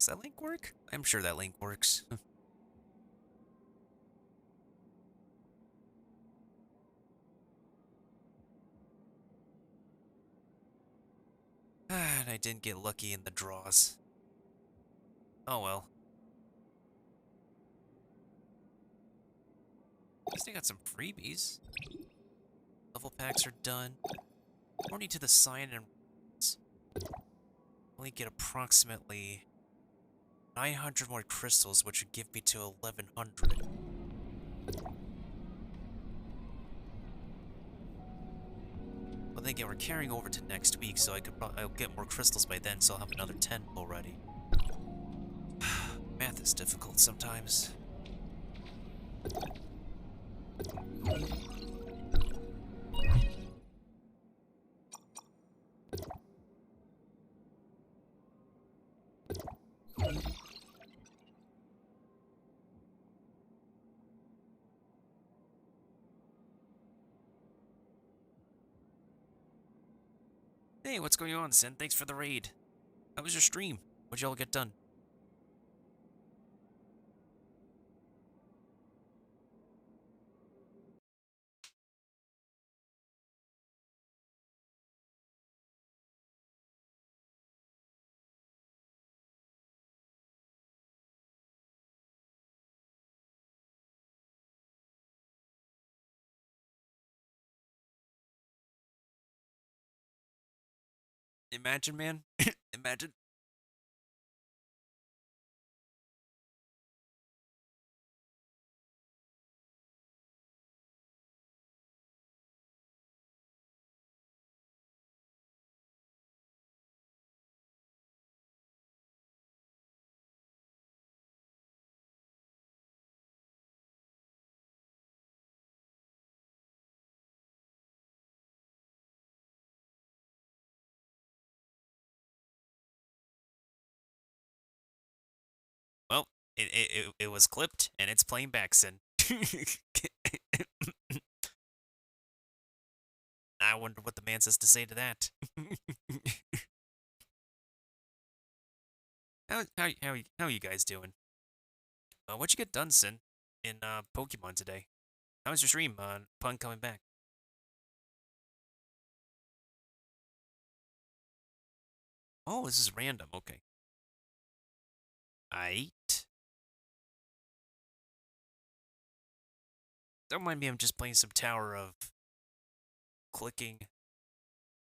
Does that link work? I'm sure that link works. And I didn't get lucky in the draws. Oh well. At least I got some freebies. Level packs are done. According to the sign and only get approximately 900 more crystals, which would give me to 1100. But then again, we're carrying over to next week, so I'll get more crystals by then, so I'll have another 10 already. Math is difficult sometimes. Hey, what's going on, Sin? Thanks for the raid. How was your stream? What'd y'all get done? Imagine, man. Imagine. Well, it was clipped, and it's playing back, Sin. I wonder what the man says to say to that. how you guys doing? What'd you get done, Sin, in Pokemon today? How was your stream, Pun coming back? Oh, this is random. Okay. Aight. Don't mind me, I'm just playing some Tower of clicking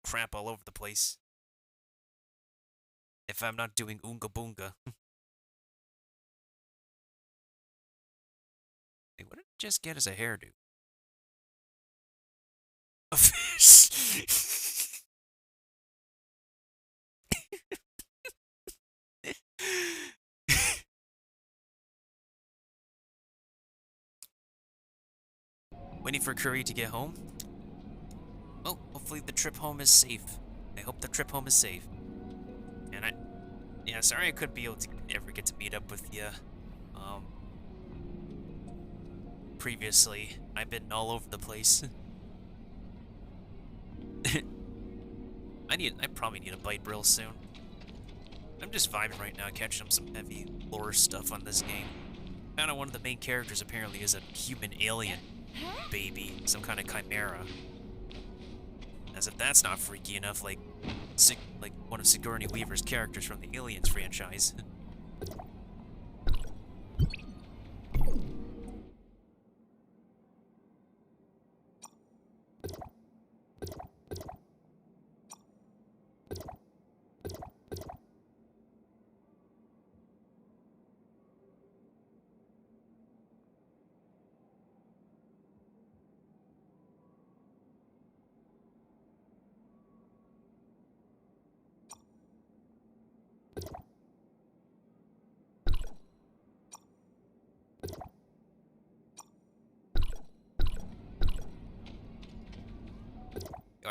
crap all over the place. If I'm not doing Oonga Boonga. Hey, what did I just get as a hairdo? A fish! Waiting for Curry to get home? Oh, hopefully the trip home is safe. I hope the trip home is safe. And yeah, sorry I couldn't be able to ever get to meet up with you. Previously, I've been all over the place. I probably need a bite brill soon. I'm just vibing right now, catching up some heavy lore stuff on this game. Found out one of the main characters apparently is a human alien baby, some kind of chimera. As if that's not freaky enough, like one of Sigourney Weaver's characters from the Aliens franchise.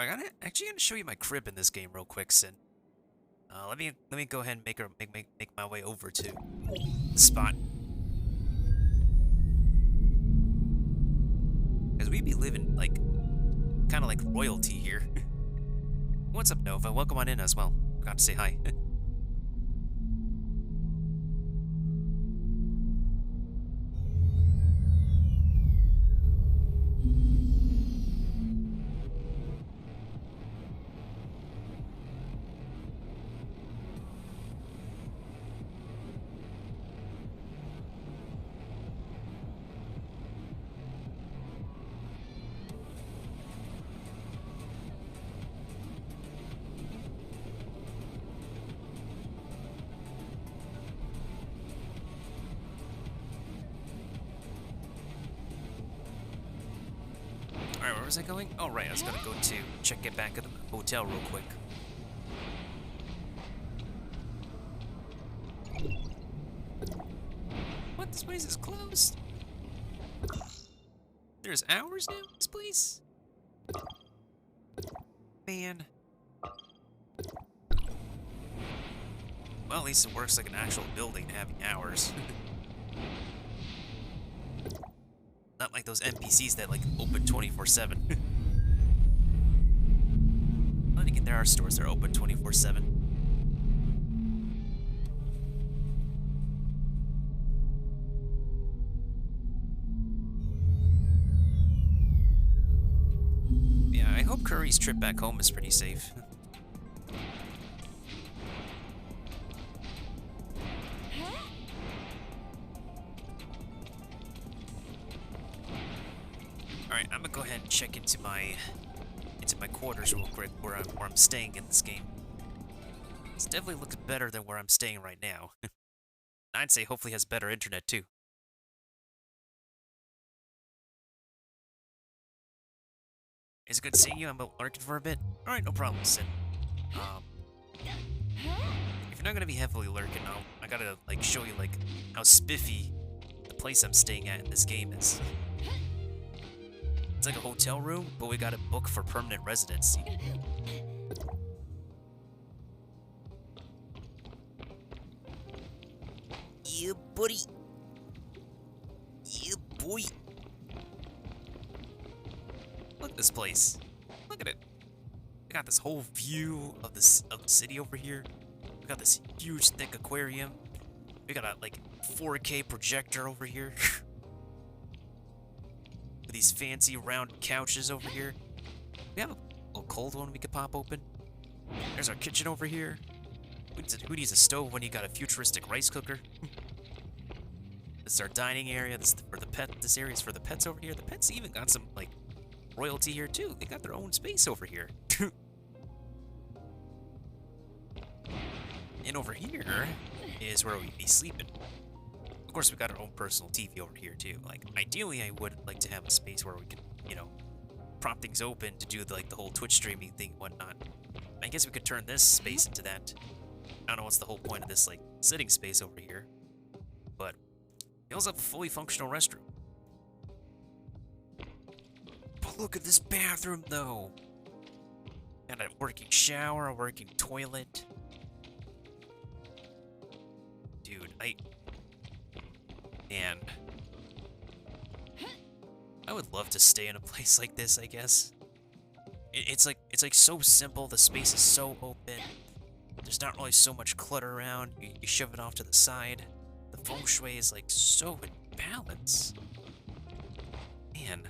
I actually gonna show you my crib in this game real quick, Sin. Let me go ahead and make my way over to the spot. Cause we be living like kind of like royalty here. What's up, Nova? Welcome on in as well. Forgot to say hi. was I going? Oh, right, I was gonna go to get back at the hotel real quick. What? This place is closed? There's hours now, this place? Man. Well, at least it works like an actual building having hours. Not like those NPCs that like open 24/7. Then again, there are stores that are open 24/7. Yeah, I hope Curry's trip back home is pretty safe. Alright, I'm gonna go ahead and check into my quarters real quick where I'm staying in this game. This definitely looks better than where I'm staying right now. I'd say hopefully has better internet too. Is it good seeing you? I'm lurking for a bit. Alright, no problem, Sin. If you're not gonna be heavily lurking, I gotta like show you like how spiffy the place I'm staying at in this game is. It's like a hotel room, but we got a book for permanent residency. Yeah, buddy. Yeah, boy. Look at this place. Look at it. We got this whole view of the city over here. We got this huge, thick aquarium. We got a like 4K projector over here. With these fancy round couches over here. We have a little cold one we could pop open. There's our kitchen over here. Who needs a stove when you got a futuristic rice cooker? This is our dining area. This is for the pet. This area is for the pets over here. The pets even got some like royalty here too. They got their own space over here. And over here is where we'd be sleeping. Of course, we got our own personal TV over here too. Like, ideally, I would like to have a space where we can, you know, prop things open to do like the whole Twitch streaming thing and whatnot. I guess we could turn this space into that. I don't know what's the whole point of this like sitting space over here, but we also have a fully functional restroom. But look at this bathroom, though. Got a working shower, a working toilet. Dude, Man. I would love to stay in a place like this, I guess. It's like so simple, the space is so open. There's not really so much clutter around. You shove it off to the side. The feng shui is like so in balance. Man.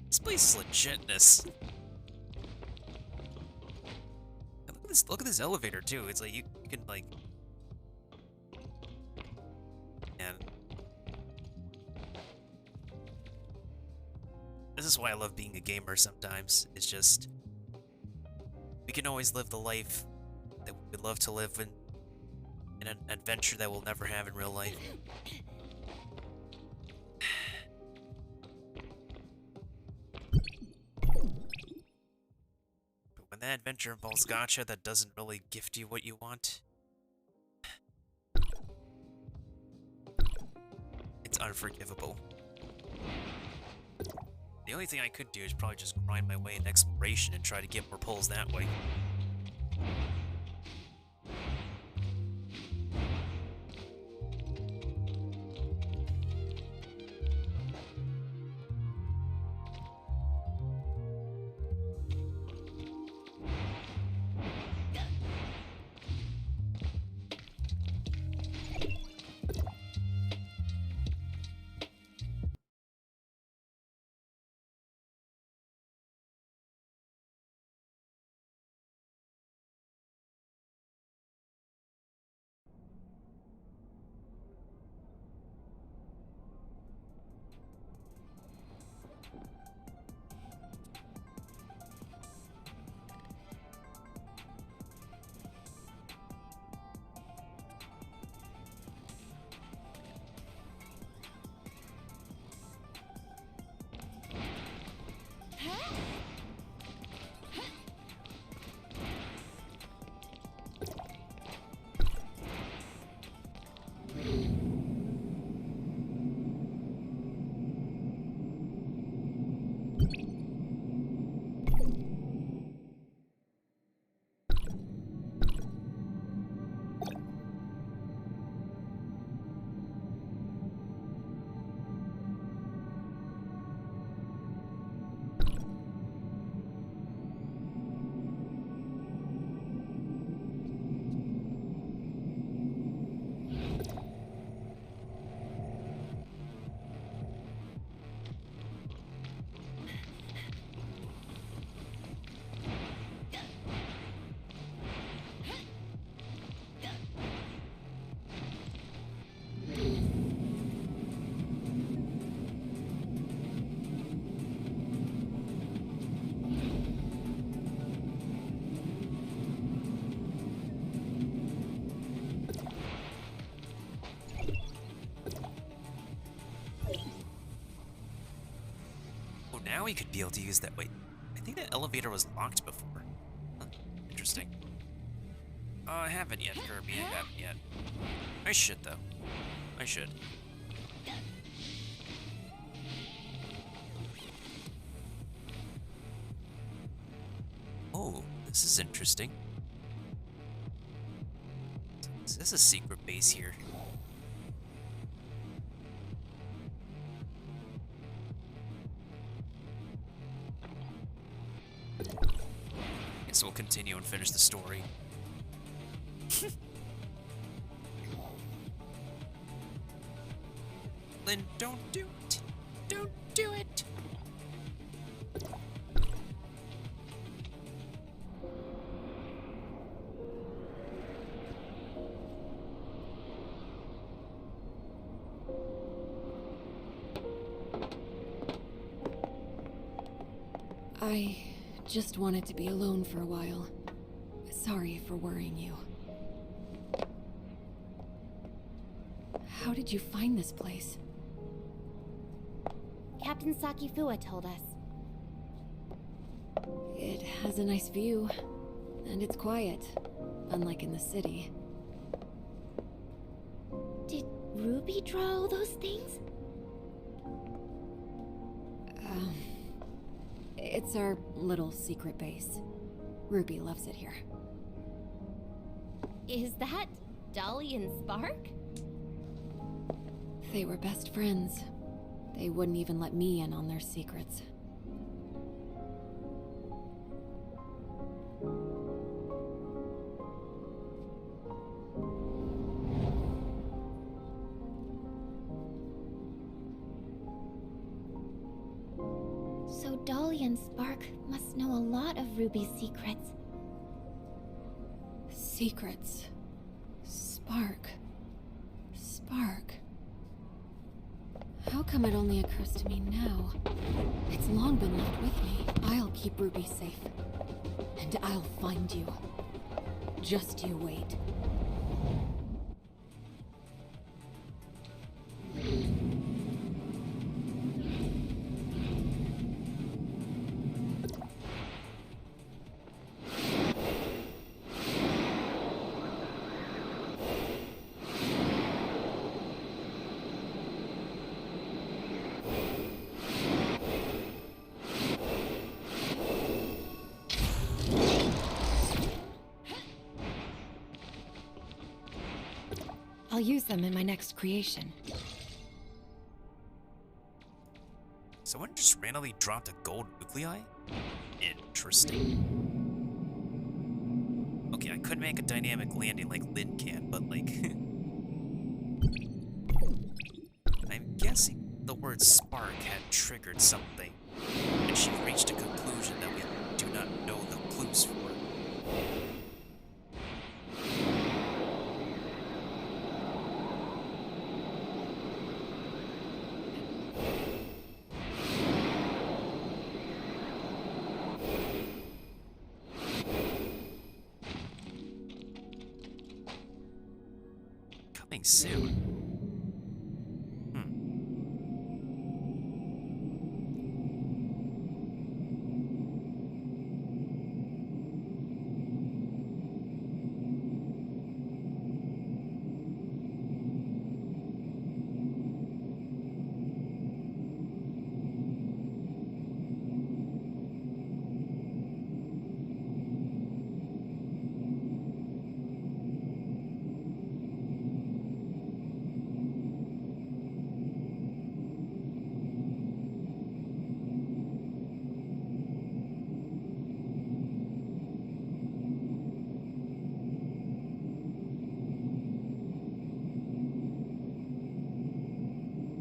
This place is legitness. And look at this elevator too. It's like you can like, and this is why I love being a gamer sometimes. It's just we can always live the life that we would love to live in an adventure that we'll never have in real life. When that adventure involves gacha that doesn't really gift you what you want, it's unforgivable. The only thing I could do is probably just grind my way in exploration and try to get more pulls that way. now we could be able to use that. Wait, I think that elevator was locked before. Huh, interesting. Oh, I haven't yet, Kirby. I haven't yet. I should, though. I should. Oh, this is interesting. Is this a secret base here? Guess we'll continue and finish the story. Lynn, don't do it. Don't do it. I just wanted to be alone for a while. Sorry for worrying you. How did you find this place? Captain Sakifua told us. It has a nice view, and it's quiet, unlike in the city. Did Ruby draw all those things? It's our little secret base. Ruby loves it here. Is that Dolly and Spark? They were best friends. They wouldn't even let me in on their secrets. So Dolly and Spark must know a lot of Ruby's secrets. Secrets. Spark. Spark. How come it only occurs to me now? It's long been left with me. I'll keep Ruby safe. And I'll find you. Just you wait. I'll use them in my next creation. Someone just randomly dropped a gold nuclei? Interesting. Okay, I could make a dynamic landing like Lynn can, but like... I'm guessing the word spark had triggered something, and she reached a conclusion that we do not know the clues for. Coming soon.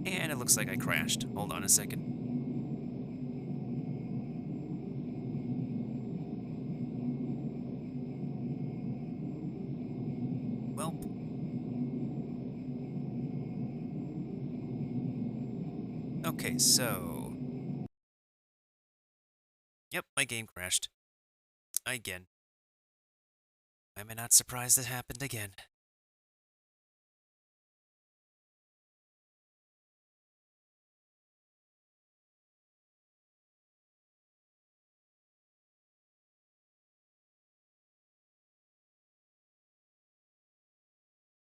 And it looks like I crashed. Hold on a second. Welp. Okay, so... Yep, my game crashed. Again. Why am I not surprised it happened again?